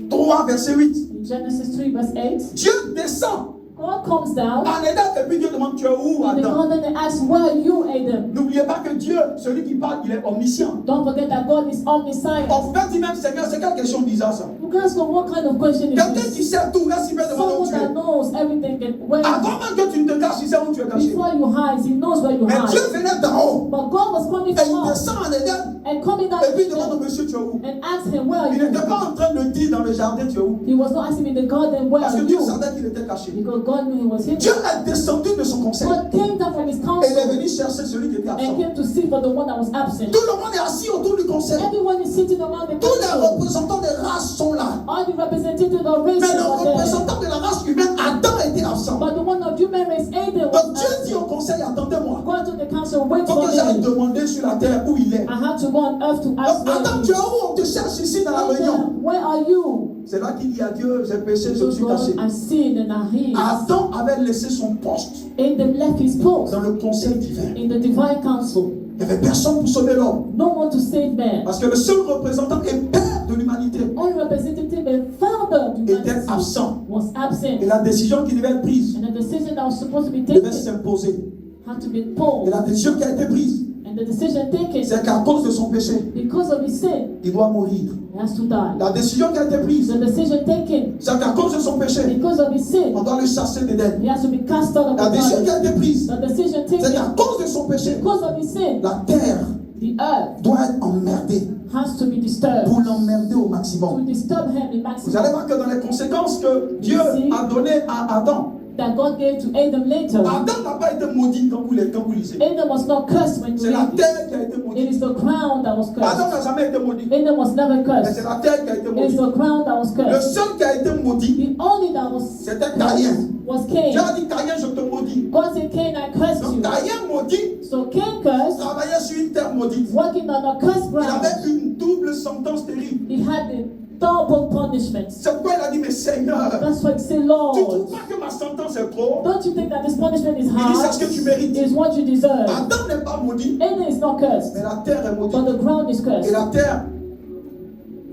C: 3, verset 8,
B: In Genesis 3 verse 8,
C: Dieu descend
B: God comes down
C: en Éden et puis Dieu demande, tu es où
B: in the
C: Adam?
B: garden and asks, where are you, Adam?
C: N'oubliez pas que Dieu, celui qui parle, il est omniscient.
B: Don't forget that God is omniscient.
C: En fait, dit même, Seigneur, c'est quelle question bizarre ça?
B: You guys go, what kind of question is
C: Quelqu'un qui
B: this?
C: sait tout, est-ce qu'il peut demander où
B: Someone
C: tu
B: that
C: es?
B: knows everything and where
C: Avant même que tu ne te caches, il sait où tu es caché.
B: before you hide, he knows where you
C: Mais Dieu
B: hide.
C: venait d'en haut
B: But God was coming
C: et
B: from
C: il
B: up
C: descend en Éden
B: and coming down
C: Et puis il
B: the
C: demande au
B: stairs
C: monsieur, tu es où?
B: and asked him, where are
C: Il
B: you?
C: n'était pas en train de dire dans le jardin, tu es où?
B: He was not asking in the garden, where
C: Parce
B: are
C: que Dieu
B: you?
C: savait qu'il était caché.
B: Because God knew he was hidden.
C: Dieu est descendu de son conseil.
B: God came down from his
C: Et il est
B: counsel
C: venu chercher celui qui était absent.
B: and came to see for the one that was absent.
C: Tout le monde est assis autour du conseil.
B: Everyone is sitting around the
C: Tous les
B: council.
C: représentants des races sont là.
B: All the representatives of races
C: Mais le
B: are there.
C: représentant de la race humaine, Adam, était absent.
B: But the one of human race, Adam,
C: Donc
B: was
C: Dieu dit au
B: absent.
C: conseil, attendez-moi.
B: Go to the council, wait
C: Il faut
B: for
C: que j'aille
B: me.
C: demander sur la terre où il est.
B: I had to go on earth to ask
C: Donc Adam, tu
B: where
C: es où? On te cherche ici dans la
B: he is.
C: réunion.
B: Adam, where are you?
C: C'est là qu'il dit à Dieu, j'ai péché, je me
B: So
C: suis
B: God,
C: caché.
B: I've sinned and I hid.
C: Adam avait laissé son poste
B: Adam left his post
C: dans le conseil divin.
B: in the divine council.
C: Il n'y avait personne pour sauver l'homme.
B: No one to save man.
C: Parce que le seul représentant et père de l'humanité
B: Only representative and founder of
C: était
B: humanity
C: absent.
B: was absent.
C: Et la décision qui devait être prise
B: And the decision that was supposed to be
C: devait
B: taken
C: s'imposer.
B: had to be
C: Et
B: pulled.
C: la décision qui a été prise,
B: And the decision taken,
C: c'est qu'à cause de son péché,
B: because of his sin,
C: il doit mourir.
B: he has to die.
C: La décision qui a été prise,
B: The decision taken,
C: c'est qu'à cause de son péché,
B: because of his sin,
C: on doit le chasser d'Éden.
B: he has to be cast out of
C: La
B: the
C: décision qui
B: garden.
C: a été prise,
B: The decision
C: c'est
B: taken,
C: qu'à cause de son péché,
B: because of his sin,
C: la terre
B: the earth
C: doit être emmerdée
B: has to be disturbed.
C: pour l'emmerder au
B: To
C: maximum.
B: disturb him the
C: Vous
B: maximum.
C: allez voir que dans les conséquences que Dieu a données à Adam,
B: That God gave to Adam later.
C: Adam n'a pas été maudit quand vous lisez.
B: Adam was not cursed when you
C: C'est la
B: read it.
C: terre qui a été
B: It
C: maudite.
B: is the crown that was
C: Adam
B: cursed.
C: n'a jamais été maudit.
B: Adam was never
C: Mais
B: cursed.
C: c'est la terre qui a été
B: It is
C: maudite.
B: the crown that was
C: Le
B: cursed.
C: seul qui a été maudit,
B: The only that was
C: c'était Caïn.
B: was Cain.
C: Dieu a dit Caïn, je te maudis.
B: God said, Cain, I cursed
C: Donc
B: you.
C: Caïn maudit
B: So Cain cursed,
C: travaillait sur une terre maudite.
B: working on a cursed
C: Il
B: ground.
C: avait une double sentence terrible.
B: He had the double punishment.
C: C'est pourquoi il a dit, mais Seigneur,
B: That's why he said,
C: tu ne
B: Lord,
C: trouves pas que ma sentence est trop?
B: don't you think that this punishment is
C: Il dit, c'est
B: hard?
C: ce que tu mérites.
B: Is what you deserve.
C: Adam n'est pas maudit,
B: Adam is not cursed,
C: mais la terre est
B: but
C: maudite.
B: the ground is
C: Et
B: cursed.
C: la terre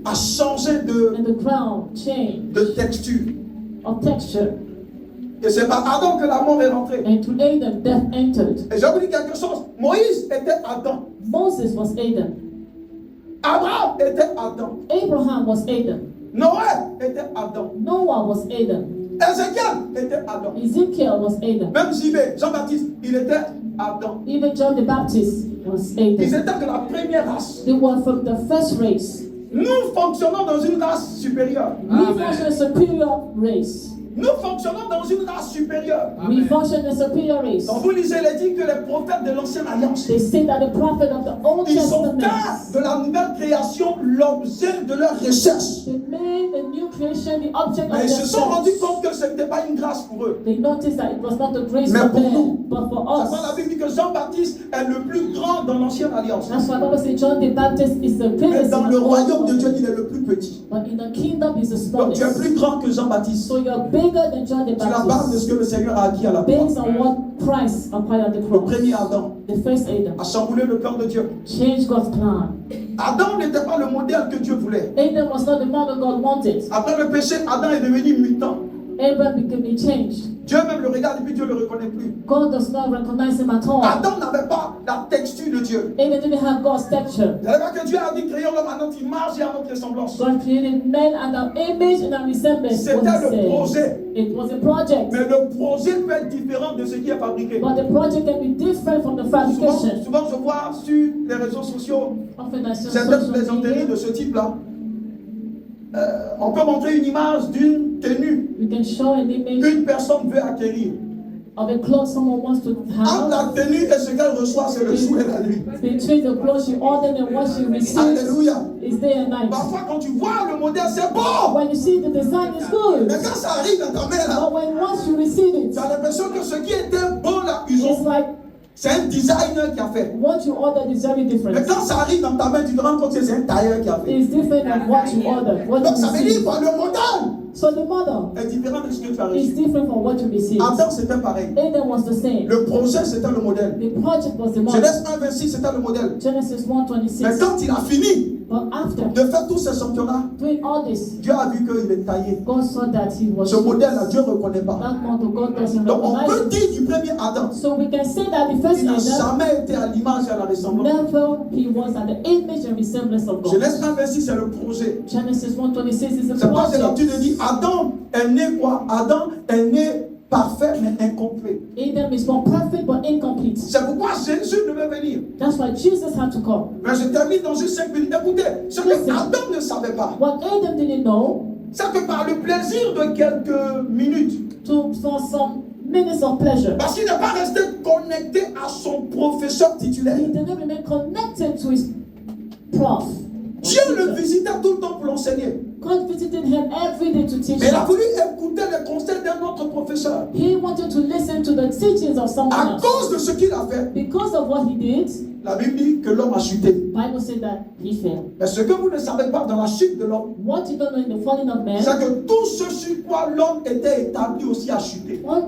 C: a changé
B: And the ground changed
C: de texture.
B: of texture.
C: Et c'est par Adam que la mort est rentrée.
B: And to Adam, death entered.
C: Et je vous dis quelque chose. Moïse était Adam.
B: Moses was Adam.
C: Abraham était Adam.
B: Abraham was Adam.
C: Noé était Adam.
B: Noah was Adam.
C: Ézéchiel était Adam.
B: Ezekiel was Adam.
C: Même JB, Jean-Baptiste, il était Adam.
B: Even John the Baptist was
C: Ils
B: Adam.
C: étaient de la première race.
B: They were from the first race.
C: Nous fonctionnons dans une race supérieure.
B: We function a superior race.
C: Nous fonctionnons dans une race supérieure.
B: We function a superior race.
C: Quand vous lisez, il est dit que les prophètes de l'ancienne alliance,
B: They say that the prophet of the Old
C: ils ont
B: Testament,
C: fait de la nouvelle création l'objet de leur recherche.
B: they made the new creation the object of
C: Mais ils
B: their
C: se sont rendus
B: search.
C: compte que ce n'était pas une grâce pour eux.
B: They noticed that it was not the grace
C: Mais
B: for
C: pour nous,
B: them, but for
C: Pourquoi la
B: us.
C: Bible dit que Jean-Baptiste est le plus grand dans l'ancienne alliance.
B: That's why Bible says John the Baptist is the
C: Mais
B: greatest
C: dans
B: in
C: le
B: the
C: royaume de
B: world.
C: Dieu, il est le plus petit.
B: But in the kingdom is the
C: Donc tu es
B: smallest.
C: plus grand que Jean-Baptiste.
B: So you're bigger than John the
C: Tu la base de ce
B: Baptist.
C: que le Seigneur a acquis à la croix.
B: Based on what Christ acquired at the
C: Le
B: cross.
C: premier Adam
B: The first Adam.
C: a chamboulé le cœur de Dieu.
B: Changed God's plan.
C: Adam n'était pas le modèle que Dieu voulait.
B: Adam was not the model God wanted.
C: Après le péché, Adam est devenu mutant.
B: Abraham became a changed.
C: Dieu même le regarde et puis Dieu ne le reconnaît plus.
B: God does not recognize him at all.
C: Adam n'avait pas la texture de Dieu.
B: Adam didn't have God's texture.
C: Vous allez voir que Dieu a dit créons l'homme à notre image et à notre ressemblance.
B: God created men and our image and our resemblance.
C: C'était
B: What he
C: le
B: said.
C: projet.
B: It was a project.
C: Mais le projet peut être différent de ce qui est fabriqué.
B: But the project can be different from the fabrication.
C: Souvent je vois sur les réseaux sociaux
B: Often I see on
C: certaines
B: social
C: plaisanteries
B: media,
C: de ce type-là. On peut montrer une image d'une tenue
B: we can show an image
C: qu'une personne veut acquérir.
B: of a cloth someone wants to
C: Entre la
B: have.
C: tenue et ce qu'elle reçoit, c'est le jour et la nuit.
B: Between the clothes she ordered and what she receives
C: Alléluia.
B: is day and night.
C: Parfois, quand tu vois le modèle, c'est beau.
B: When you see the design is good,
C: Mais quand ça arrive dans ta main, là,
B: but when once you receive it,
C: tu as l'impression que ce qui était beau là,
B: it's like
C: c'est un designer qui a fait.
B: what you ordered is very
C: Mais
B: different.
C: quand ça arrive dans ta main, tu te rends compte que c'est un tailleur qui a fait.
B: It's different than what you ordered, what
C: Donc
B: you
C: ça veut dire
B: received.
C: que le modèle
B: So the model
C: est différent de ce que tu as
B: is
C: reçu.
B: different from what you received.
C: Adam, c'était pareil.
B: Adam was the same.
C: Le projet, c'était le modèle.
B: The project was the model.
C: Genèse 1,26, c'était le modèle.
B: Genesis
C: Mais
B: 1:26.
C: quand il a fini
B: But after
C: de faire tous ces championnats,
B: doing all this,
C: Dieu a vu qu'il est taillé.
B: God saw that he was
C: Ce modèle-là, Dieu ne reconnaît pas.
B: that model. God doesn't
C: Donc on
B: recognize
C: peut
B: it.
C: dire du premier Adam,
B: So we can say that the first
C: il n'a
B: Adam
C: jamais été à l'image et à la ressemblance.
B: never he was at the image and resemblance of God.
C: Genèse 1,26, c'est le projet.
B: Genesis 1:26 is the
C: C'est pourquoi j'ai
B: project.
C: l'habitude de dire Adam est né quoi? Adam est né parfait mais incomplet.
B: Adam is more perfect but incomplete.
C: C'est pourquoi Jésus devait venir.
B: That's why Jesus had to come.
C: Mais je termine dans juste 5 minutes. Écoutez, ce que Adam ne savait pas,
B: What Adam didn't know,
C: c'est que par le plaisir de quelques minutes,
B: for some minutes of pleasure,
C: parce qu'il n'est pas resté connecté à son professeur titulaire.
B: he didn't remain connected to his prof.
C: Dieu le visitait tout le temps pour l'enseigner.
B: God visited him every day to teach
C: Mais il a
B: him.
C: voulu écouter les conseils d'un autre professeur.
B: He wanted to listen to the teachings of someone
C: À
B: else.
C: cause de ce qu'il a fait,
B: Because of what he did,
C: la Bible dit que l'homme a chuté.
B: Bible said that he fell.
C: Mais ce que vous ne savez pas dans la chute de l'homme,
B: What you don't know in the falling of man,
C: c'est que tout ce sur quoi l'homme était établi aussi a chuté.
B: what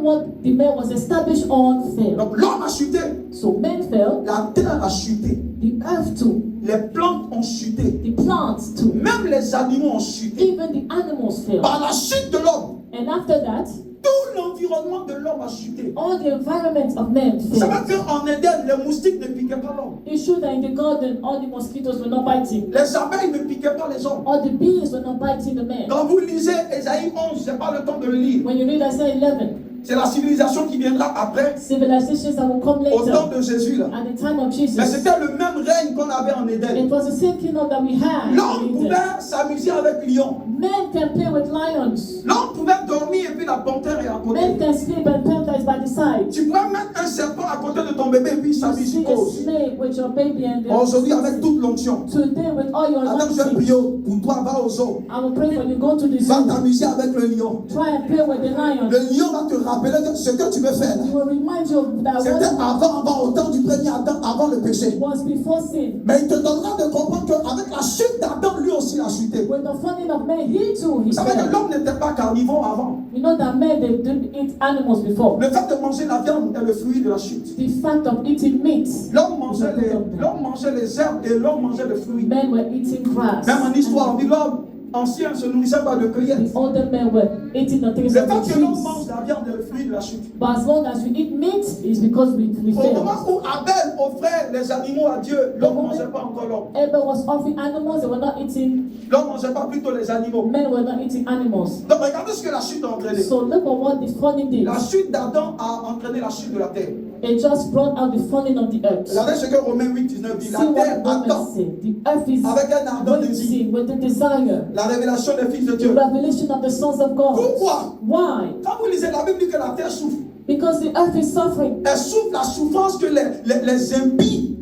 B: the man was established on fell.
C: Donc l'homme a chuté,
B: So man fell,
C: la terre a chuté,
B: the earth too,
C: les plantes ont chuté,
B: the plants too,
C: même les animaux ont chuté.
B: even the animals fell.
C: Par la chute de l'homme,
B: And after that,
C: tout l'environnement de l'homme a chuté.
B: all the environment of man
C: Ça
B: fell.
C: veut dire qu'en Éden, les moustiques ne piquaient pas l'homme.
B: It showed that in the garden, all the mosquitoes were not biting.
C: Les abeilles ne piquaient pas les hommes.
B: All the bees were not biting the man.
C: Quand vous lisez Ésaïe 11, je n'ai pas le temps de le lire.
B: When you read Isaiah 11,
C: C'est la civilisation qui viendra après,
B: civilizations that will come
C: au temps
B: later,
C: de Jésus. Là.
B: at the time of
C: Mais
B: Jesus,
C: c'était le même règne qu'on avait en Éden.
B: it was the same kingdom that we had.
C: L'homme
B: in Eden.
C: pouvait s'amuser avec lion.
B: Men can play with lions.
C: L'homme pouvait dormir et puis la panthère est à côté.
B: Men can sleep and panthers by the side.
C: Tu pourrais mettre un serpent à côté de ton bébé et puis
B: You
C: s'amuser
B: see a
C: cause.
B: snake with your baby and
C: Aujourd'hui, avec toute l'onction.
B: today with all your
C: Attends, je vais
B: anointing,
C: prier pour toi, va au zoo.
B: I will pray for you. Go to the
C: Va
B: zoo.
C: t'amuser avec le lion.
B: Try and play with the lion.
C: Le lion va te rappeler que ce que tu veux faire.
B: He will remind you of that
C: C'était
B: what
C: avant, au temps du premier Adam, avant le péché.
B: was before sin.
C: Mais il te donnera de comprendre qu'avec la chute d'Adam, lui aussi a chuté.
B: With the falling of man, he too, he
C: Vous savez que
B: fell.
C: l'homme n'était pas carnivore avant.
B: You know that men, they didn't eat animals before.
C: Le fait de manger la viande est le fruit de la chute.
B: The fact of eating meat,
C: L'homme mangeait les herbes et l'homme mangeait les fruits.
B: men were eating grass.
C: Même en histoire, on dit l'homme ancien se nourrissait pas de cueillettes.
B: The older men were eating the things
C: Le
B: of
C: fait
B: the
C: que l'homme
B: trees.
C: mange la viande est le fruit de la chute.
B: But as long as you eat meat, it's because we
C: Au
B: fail.
C: moment où Abel offrait les animaux à Dieu, l'homme ne mangeait pas encore l'homme.
B: Abel was offering animals, they were not eating,
C: L'homme ne mangeait pas plutôt les animaux.
B: men were not eating animals.
C: Donc regardez ce que la chute a entraîné.
B: So look at what the falling did.
C: La chute d'Adam a entraîné la chute de la terre.
B: It just brought out the falling of the earth.
C: Regardez ce que Romains 8, 19 dit.
B: See
C: La terre
B: what
C: attend
B: Romans say. The earth is
C: avec un ardent désir
B: waiting with the desire.
C: la révélation des fils de
B: The
C: Dieu.
B: revelation of the sons of God.
C: Pourquoi?
B: Why?
C: Quand vous lisez la Bible, dit que la terre souffre.
B: Because the earth is suffering.
C: Elle souffre la souffrance que les impies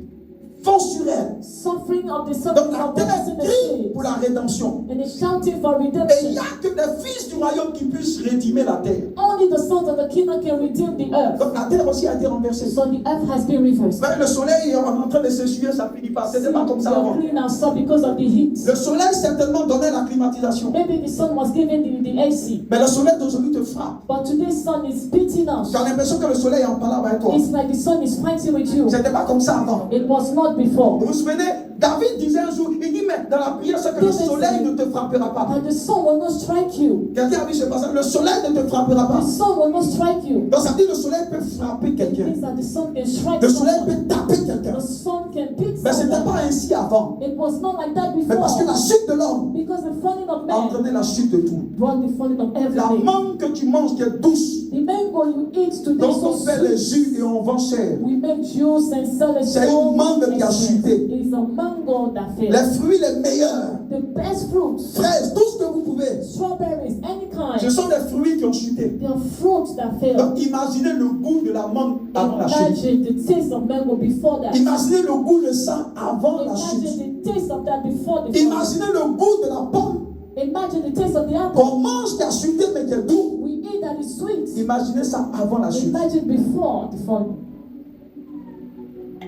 C: font sur elle.
B: Suffering of the
C: Donc
B: suffering
C: la
B: of
C: terre
B: those in the
C: crie
B: shade.
C: pour la rédemption.
B: And it's shouting for
C: Et il
B: redemption.
C: n'y a que des fils du royaume qui puissent rédimer la terre.
B: Only the sons of the kingdom can redeem the earth.
C: Donc la terre aussi a été renversée.
B: So the earth has been reversed.
C: Mais le soleil est en train de s'essuyer, ça finit pas. C'était pas comme ça
B: We are
C: avant.
B: clean ourselves because of the heat.
C: Le soleil certainement donnait la climatisation.
B: Maybe the sun was given the AC.
C: Mais le soleil d'aujourd'hui te frappe.
B: But today's sun is beating us.
C: Tu as l'impression que le soleil est en palabre avec toi.
B: It's like the sun is fighting with you.
C: C'était pas comme ça avant.
B: It was not before.
C: Vous vous souvenez, David disait un jour, il dit, mais dans la prière, c'est que le soleil ne te frappera pas.
B: And the sun will not strike you.
C: Quelqu'un a vu ce passage, le soleil ne te frappera pas.
B: The sun will not strike you.
C: Donc ça veut dire le soleil peut frapper
B: It
C: quelqu'un.
B: means that the sun can strike
C: Le soleil
B: someone.
C: peut taper quelqu'un.
B: The sun can pick
C: Mais ce n'était
B: someone.
C: pas ainsi avant.
B: It was not like that
C: Mais parce que
B: before.
C: la chute de l'homme
B: Because the falling of
C: a
B: man
C: entraîné la chute de tout.
B: brought the falling of
C: La
B: everything.
C: mangue que tu manges qui est douce,
B: The mango you eat today
C: dont
B: is so
C: on fait les
B: sweet.
C: jus et on vend cher.
B: We make juice and sell it.
C: C'est une mangue qui a chuté.
B: It's a mango that
C: Les
B: fails.
C: fruits les meilleurs,
B: The best fruits,
C: fraises, tout ce que vous pouvez,
B: strawberries, any
C: ce
B: kind,
C: sont des fruits qui ont chuté.
B: they are fruits that fail.
C: Donc imaginez le goût de la mangue avant la chute.
B: Imagine the taste of mango before that.
C: Imaginez le goût de sang avant la chute.
B: Imagine the taste of that before the fall.
C: Imaginez le goût de la pomme
B: Imagine the taste of the apple.
C: qu'on mange qui a chuté mais qui est doux.
B: We eat that is sweet.
C: Imaginez ça avant la chute.
B: Imagine before the falling.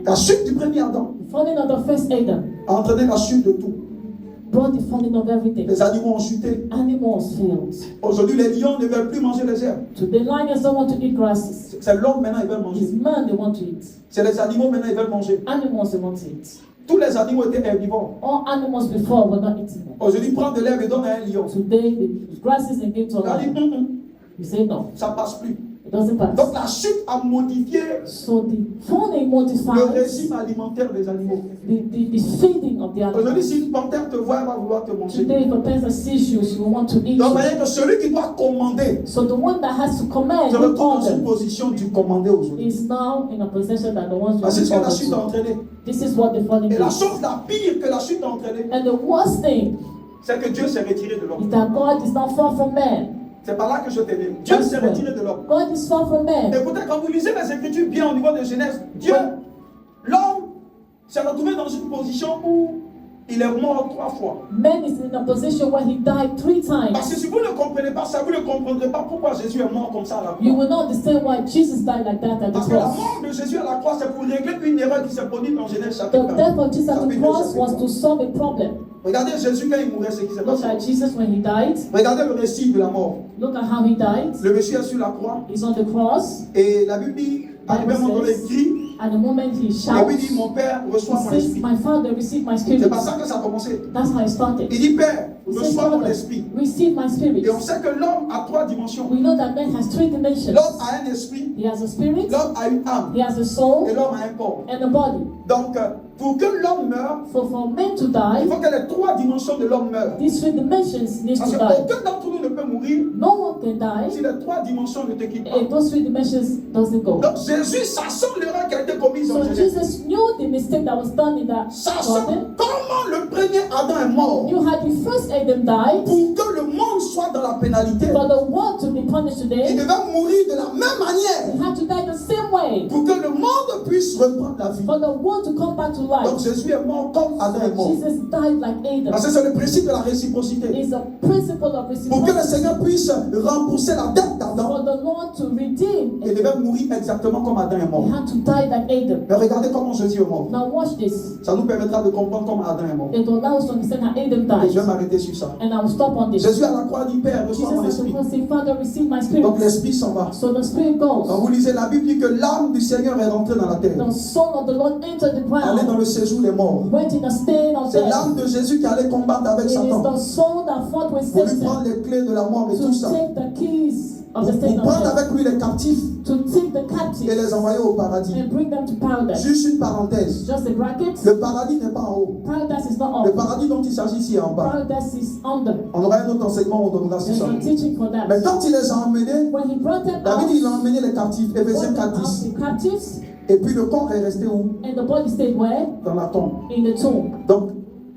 C: La chute du premier Adam
B: The falling of the first Adam
C: a entraîné la chute de tout.
B: brought the falling of everything.
C: Les animaux ont chuté.
B: Animals failed.
C: Aujourd'hui, les lions ne veulent plus manger les herbes.
B: Today lions don't want to eat grasses.
C: C'est l'homme maintenant, ils veulent
B: It's
C: manger.
B: man they want to eat.
C: C'est les animaux maintenant, ils veulent manger.
B: Animals they want to eat.
C: Tous les animaux étaient herbivores.
B: All animals before were not eating them.
C: Aujourd'hui, prends de l'herbe et donne à un lion.
B: Today the grasses and give to
C: Il a dit,
B: lion. You say no.
C: ça passe plus.
B: It doesn't pass.
C: Donc la chute a modifié
B: So the falling
C: le
B: modifies
C: régime alimentaire des animaux.
B: the feeding of the
C: Aujourd'hui,
B: animals.
C: si une panthère te voit, elle va vouloir te manger.
B: Today, if a panther sees you, she will want to eat
C: Donc, vous
B: you.
C: voyez que celui qui doit commander
B: So the one that has to command
C: se
B: the
C: retrouve dans une
B: order
C: position du commander aujourd'hui.
B: is now in a position that the ones
C: Parce que c'est ce que la
B: who
C: chute a entraîné.
B: This is what the falling
C: Et la
B: is.
C: chose la pire que la chute a entraîné,
B: And the worst thing
C: c'est que Dieu s'est retiré de
B: is
C: l'homme.
B: that God is not far from man.
C: C'est par là que je t'ai dit. Dieu s'est retiré de l'homme.
B: God is far from man.
C: Écoutez, quand vous lisez les Écritures bien au niveau de Genèse, Dieu, l'homme s'est retrouvé dans une position où il est mort 3 fois.
B: Man is in a position where he died 3
C: Parce
B: times.
C: que si vous ne comprenez pas ça, vous ne comprendrez pas pourquoi Jésus est mort comme ça à la
B: You
C: croix.
B: will not understand why Jesus died like that at the
C: Parce que la
B: cross.
C: mort de Jésus à la croix, c'est pour régler une erreur qui s'est produite dans Genèse chapitre
B: The
C: 1.
B: death of Jesus at the
C: Chapitre
B: cross
C: 2,
B: was to solve a problem.
C: Regardez Jésus quand il mourait, ce qui s'est
B: Look
C: passé.
B: at Jesus when he died.
C: Regardez le récit de la mort.
B: Look at how he died.
C: Le Messie est sur la croix
B: He's on the cross.
C: et la Bible dit, à un moment donné, il crie,
B: At the moment he
C: et
B: shouts,
C: puis il dit, mon Père, reçois mon
B: he says,
C: esprit.
B: my Father, receive my spirit.
C: C'est pas ça que ça a commencé.
B: That's how it started.
C: Il dit, Père,
B: He says,
C: reçois mon
B: Father,
C: esprit.
B: receive my spirit.
C: Et on sait que l'homme a 3 dimensions.
B: We know that man has 3 dimensions.
C: L'homme a un esprit,
B: He has a spirit,
C: l'homme a une âme,
B: he has a soul,
C: et l'homme a un corps.
B: and a body.
C: Donc, pour que l'homme meure,
B: For men to
C: il
B: die,
C: faut que les 3 dimensions de l'homme meurent.
B: these 3 dimensions need
C: Parce
B: to die.
C: qu'aucun d'entre nous ne peut mourir
B: No one can
C: si
B: die
C: les 3 dimensions ne te quittent pas.
B: if those 3 dimensions doesn't go.
C: Donc Jésus, sachant l'erreur qui a été commise
B: So
C: en Genèse,
B: Jesus knew the mistake that was done in that
C: sachant
B: garden.
C: comment le premier Adam est mort,
B: You had the first Adam die.
C: pour que le monde soit dans la pénalité,
B: For the world to be punished
C: il
B: today,
C: devait mourir de la même manière
B: he had to die the same way.
C: pour que le monde puisse reprendre la vie.
B: For the world to come back to
C: Donc
B: life.
C: Jésus est mort comme Adam est mort.
B: Jesus died like Adam.
C: Parce que c'est le principe de la réciprocité.
B: It's a principle of
C: Pour que le
B: reciprocity.
C: Seigneur puisse rembourser la dette d'Adam,
B: For the Lord to redeem,
C: il devait mourir exactement comme Adam est mort.
B: he had to die like Adam.
C: Mais regardez comment Jésus est mort.
B: Now watch this.
C: Ça nous permettra de comprendre comment Adam est mort.
B: It will allow us to understand how Adam
C: Et je vais
B: died.
C: m'arrêter sur ça.
B: And I will stop on this.
C: Jésus à la croix dit, Père, reçois mon
B: Jesus at the
C: esprit.
B: cross said, Father, receive my spirit.
C: Donc l'esprit s'en va.
B: So the spirit
C: Quand
B: goes.
C: vous lisez la Bible, dit que l'âme du Seigneur est rentrée dans la terre.
B: The soul of the Lord entered the
C: Elle est dans
B: ground.
C: le séjour des morts.
B: Went in a state of
C: C'est
B: death.
C: l'âme de Jésus qui allait combattre avec
B: It is
C: Satan
B: the soul that fought with
C: pour lui
B: Satan
C: prendre les clés de la mort et
B: to
C: tout ça.
B: take the keys of the
C: Pour
B: state of
C: prendre
B: death.
C: avec lui les captifs
B: To take the
C: et les
B: captives
C: envoyer au paradis.
B: and bring them to paradise.
C: Juste une parenthèse.
B: Just a bracket.
C: Le paradis n'est pas en haut.
B: Paradise is not
C: Le
B: up.
C: paradis dont il s'agit ici est en bas.
B: Paradise is under.
C: On aura un autre enseignement, on donnera sur
B: There's
C: ça.
B: a teaching for that.
C: Mais quand il les a emmenés,
B: When he brought them
C: la
B: out,
C: Bible dit il a emmené les captifs.
B: brought
C: Éphésiens
B: them
C: 4,
B: out
C: 10.
B: the captives,
C: Et puis le corps est resté où?
B: and the body stayed where?
C: Dans la tombe.
B: In the tomb.
C: Donc,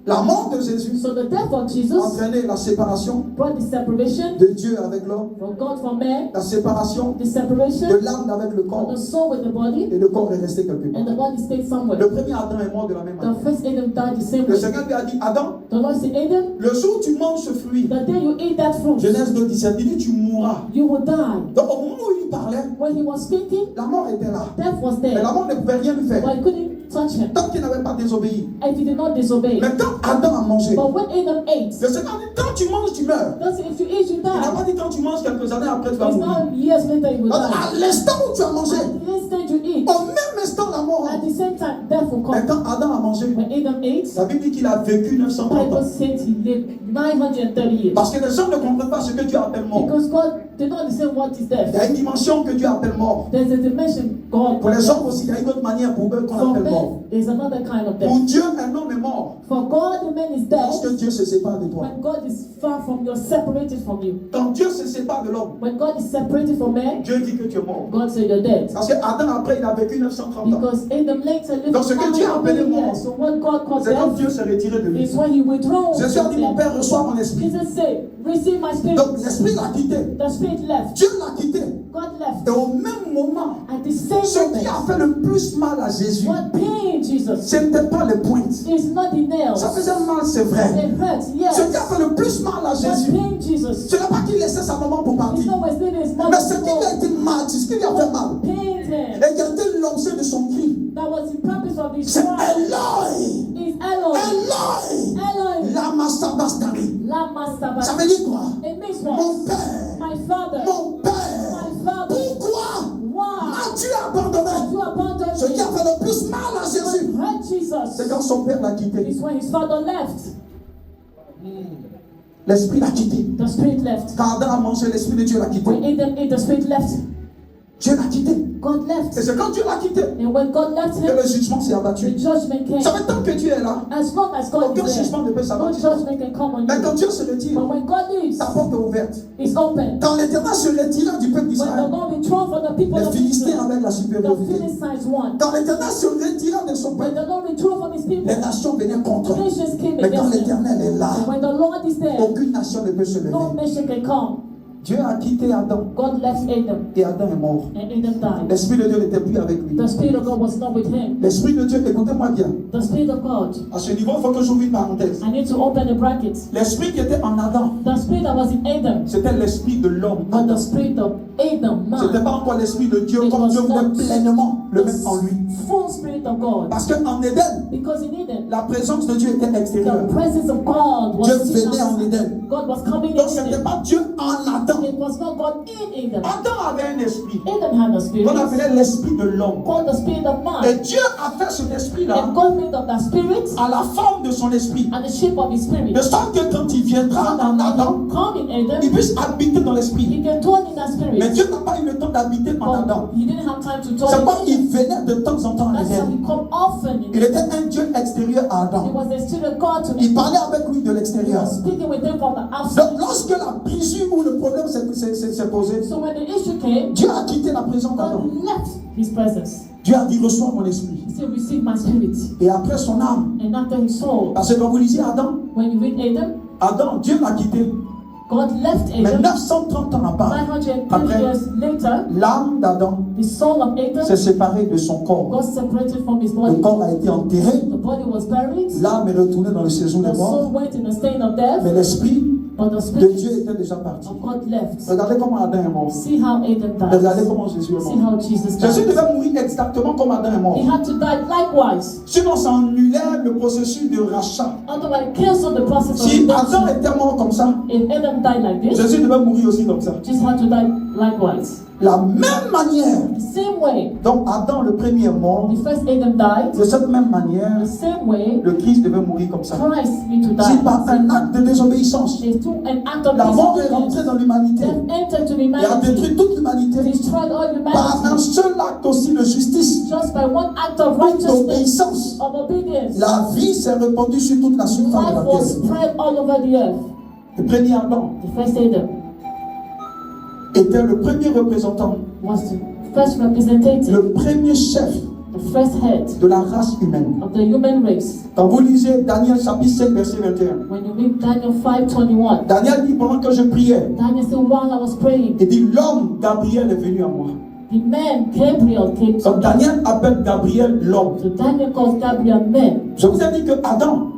C: la mort de Jésus
B: So the death of
C: a
B: Jesus
C: entraîné la séparation
B: brought the separation
C: de Dieu avec l'homme,
B: from God from man,
C: la séparation
B: the separation
C: de l'âme avec le
B: of
C: corps,
B: the soul with the body,
C: et le corps est resté quelque part.
B: and the body stayed somewhere.
C: Le premier Adam est mort de la même
B: The
C: manière.
B: first Adam died the same
C: Le
B: way.
C: Seigneur lui a dit, Adam,
B: The Lord said, Adam,
C: le jour où tu manges ce fruit,
B: the day you eat that fruit,
C: Genèse 2, 17, il dit, tu mourras.
B: you will die.
C: Donc au moment où il parlait,
B: When he was speaking,
C: la mort était là.
B: death was
C: Mais la
B: there.
C: mort ne pouvait rien lui faire.
B: But he couldn't touch him
C: Tant qu'il n'avait pas désobéi.
B: if he did not disobey.
C: Mais quand Adam a mangé,
B: But when Adam ate,
C: le Seigneur dit, quand tu manges, tu meurs.
B: don't say if you eat, you
C: Il n'a
B: die.
C: pas dit quand tu manges quelques années après, tu vas
B: It's
C: mourir.
B: not years later you will
C: Donc,
B: die.
C: à l'instant où tu as mangé,
B: At the instant you eat,
C: au même instant la mort.
B: at the same time, death will
C: Mais
B: come.
C: quand Adam a mangé,
B: When Adam ate,
C: la Bible dit qu'il a vécu 930 ans.
B: Bible said he lived 930 years.
C: Parce que les gens ne comprennent pas ce que Dieu appelle mort.
B: Because God did not understand what is
C: Il y
B: death.
C: a une dimension que Dieu appelle mort.
B: There's a dimension God.
C: Pour les hommes aussi, il y a une autre manière pour eux qu'on
B: For
C: appelle mort.
B: men, there's another kind of
C: Pour
B: death.
C: Dieu, un homme est mort.
B: For God, the man is dead
C: Lorsque Dieu se sépare de toi.
B: when God is far from you, separated from you.
C: Quand Dieu se sépare de l'homme,
B: When God is separated from man,
C: Dieu dit que tu es mort.
B: God said you're dead.
C: Parce que Adam, après, il a vécu 930 ans.
B: Because Adam later lived
C: Donc, ce que Dieu a appelé
B: 930
C: mort,
B: years. So what God called
C: C'est quand
B: death
C: Dieu s'est retiré de lui.
B: is when he withdraws.
C: Jésus a dit, mon
B: from
C: Père,
B: them.
C: reçois mon esprit.
B: Jesus said, receive my spirit.
C: Donc l'esprit l'a quitté.
B: The spirit left.
C: Dieu l'a quitté.
B: God left.
C: Et au même moment,
B: At the same
C: ce qui a
B: moment,
C: fait le plus mal à Jésus,
B: what pained Jesus
C: ce n'était pas les pointes.
B: is not the nails.
C: Ça faisait mal, c'est vrai.
B: It hurts, yes.
C: Ce qui a fait le plus mal à
B: What
C: Jésus,
B: pained Jesus?
C: ce n'est pas qu'il laissait sa maman pour
B: It's
C: partir.
B: not was his mother.
C: Mais ce qui lui a été mal, c'est ce qui lui a fait mal.
B: Pained him.
C: Et qui a été l'objet de son cri.
B: That was the purpose of his
C: C'est
B: cry.
C: Eloi.
B: Is Eloi.
C: Eloi.
B: Eloi.
C: Lama sabachthani.
B: Lama
C: Ça
B: sabachthani.
C: veut dire quoi?
B: It means
C: Mon
B: what?
C: père.
B: My father.
C: Mon père.
B: My father.
C: Pourquoi
B: Why?
C: as-tu abandonné?
B: You abandoned
C: Ce qui a
B: me.
C: fait le plus mal à Jésus,
B: What hurt Jesus
C: c'est quand son père l'a quitté.
B: is when his father left.
C: L'esprit l'a quitté.
B: The spirit left.
C: Quand Adam a mangé, l'esprit de Dieu l'a quitté.
B: When Adam ate, the spirit left.
C: Dieu l'a quitté.
D: God left.
C: Et c'est quand Dieu l'a quitté
D: And when God left
C: que
D: him,
C: le jugement s'est abattu.
D: the judgment came.
C: Ça fait tant que Dieu est là,
D: As long as God
C: aucun
D: is there,
C: jugement ne peut
D: no
C: s'abattre.
D: judgment can come on
C: Mais quand
D: you.
C: Dieu se retire,
D: But when God leaves,
C: sa porte est ouverte.
D: it's open.
C: Quand l'Éternel se retira du peuple
D: When the
C: d'Israël,
D: Lord withdraw from the people
C: les
D: of
C: Philistins
D: Israel,
C: avaient la
D: the
C: supériorité.
D: Philistines won.
C: Quand l'Éternel se retira de son
D: When
C: peuple,
D: the Lord withdrew from his people,
C: les nations venaient contre eux.
D: nations came
C: Mais quand
D: against him.
C: l'Éternel est là,
D: And when the Lord is there,
C: aucune nation ne peut se lever.
D: no nation can come.
C: Dieu a quitté Adam
D: God left Adam,
C: et Adam est mort.
D: and Adam died.
C: L'Esprit de Dieu n'était plus avec lui.
D: The Spirit of God was not with him.
C: L'Esprit de Dieu, écoutez-moi bien.
D: The Spirit of God.
C: À ce niveau, il faut que j'ouvre une parenthèse.
D: I need to open the brackets.
C: L'Esprit qui était en Adam,
D: The Spirit that was in Adam,
C: c'était l'Esprit de l'homme.
D: but the Spirit of Adam,
C: C'était
D: man,
C: pas encore l'Esprit de Dieu,
D: It
C: comme
D: was
C: Dieu voulait
D: not
C: pleinement le mettre en lui.
D: the full Spirit of God.
C: Parce qu'en Éden,
D: Because in Eden,
C: la présence de Dieu était extérieure.
D: the presence of God
C: Dieu
D: was seen
C: venait en
D: outside.
C: Éden.
D: God was coming
C: Donc
D: in
C: ce n'était
D: Eden.
C: pas Dieu en Adam.
D: It was not God in Adam.
C: Adam avait un esprit
D: Adam had a spirit
C: qu'on appelait l'esprit de l'homme.
D: called the Spirit of
C: Et
D: man.
C: Dieu a fait cet esprit-là
D: And God made of that spirit
C: à la forme de son esprit.
D: and the shape of his spirit.
C: De sorte que quand il viendra en Adam,
D: Come in Adam,
C: il puisse habiter dans l'esprit.
D: he can dwell in that
C: Mais
D: spirit.
C: Dieu n'a pas eu le temps d'habiter en Adam.
D: But he didn't have time to
C: C'est
D: dwell
C: pas
D: in
C: qu'il venait de temps en temps en
D: That's why
C: Éden.
D: he come often in
C: Il était un Dieu extérieur à
D: He
C: Adam.
D: was the Spirit of God to
C: Il
D: him.
C: parlait avec lui de
D: He
C: l'extérieur.
D: was speaking with him from the outside.
C: Donc lorsque la brisure ou le problème s'est posé,
D: So when the issue came,
C: Dieu a quitté la présence d'Adam.
D: God left his presence.
C: Dieu a dit reçois mon esprit.
D: He said, receive my spirit.
C: Et après son âme,
D: And after his soul,
C: parce que quand vous lisez Adam,
D: when you read Adam,
C: Dieu l'a quitté.
D: God left
C: Mais
D: Adam.
C: 930 ans à part,
D: 930
C: après,
D: years later,
C: l'âme d'Adam
D: the soul of Adam
C: s'est séparée de son corps.
D: got separated from his
C: Le
D: body.
C: corps a été enterré,
D: The body was buried.
C: l'âme est retournée dans le séjour des
D: The
C: morts,
D: soul went in a state of death,
C: mais l'esprit
D: but the
C: de
D: spirit
C: Dieu était déjà parti.
D: of God left.
C: Regardez comment Adam est mort.
D: See how Adam
C: Regardez
D: died.
C: comment Jésus est
D: See
C: mort.
D: how Jesus
C: Jésus
D: died.
C: devait mourir exactement comme Adam est mort.
D: He had to die likewise.
C: Sinon, ça annulait le processus de rachat.
D: Otherwise, cancel the process of
C: Si Adam
D: redemption.
C: était mort comme ça,
D: If Adam died like this,
C: Jésus devait mourir aussi comme ça.
D: Jesus had to die likewise.
C: La même manière
D: The same way
C: dont Adam le premier est mort,
D: the first Adam died,
C: de cette même manière,
D: the same way
C: le Christ devait mourir comme ça.
D: Christ need to
C: Si
D: die.
C: par un acte de désobéissance,
D: It's through an act of
C: la mort est rentrée
D: disobedience.
C: dans l'humanité
D: Death entered to
C: et a détruit
D: humanity,
C: toute l'humanité,
D: destroyed all
C: par un
D: humanity.
C: seul acte aussi de justice,
D: Just by one act of
C: ou
D: righteousness,
C: d'obéissance,
D: of obedience,
C: la vie s'est répandue sur toute la surface de
D: life
C: la
D: was
C: terre.
D: spread all over the earth.
C: Le premier Adam
D: The first Adam
C: était le premier représentant,
D: was the first representative,
C: le premier chef
D: the first head
C: de la race humaine.
D: of the human race.
C: Quand vous lisez Daniel chapitre 5 verset 21,
D: When you read Daniel 5:21,
C: Daniel dit pendant que je priais,
D: Daniel said, while I was praying,
C: il dit l'homme Gabriel est venu à moi.
D: the man Gabriel came to
C: Donc
D: me.
C: Daniel appelle Gabriel l'homme.
D: So Daniel calls Gabriel man.
C: Je vous ai dit que Adam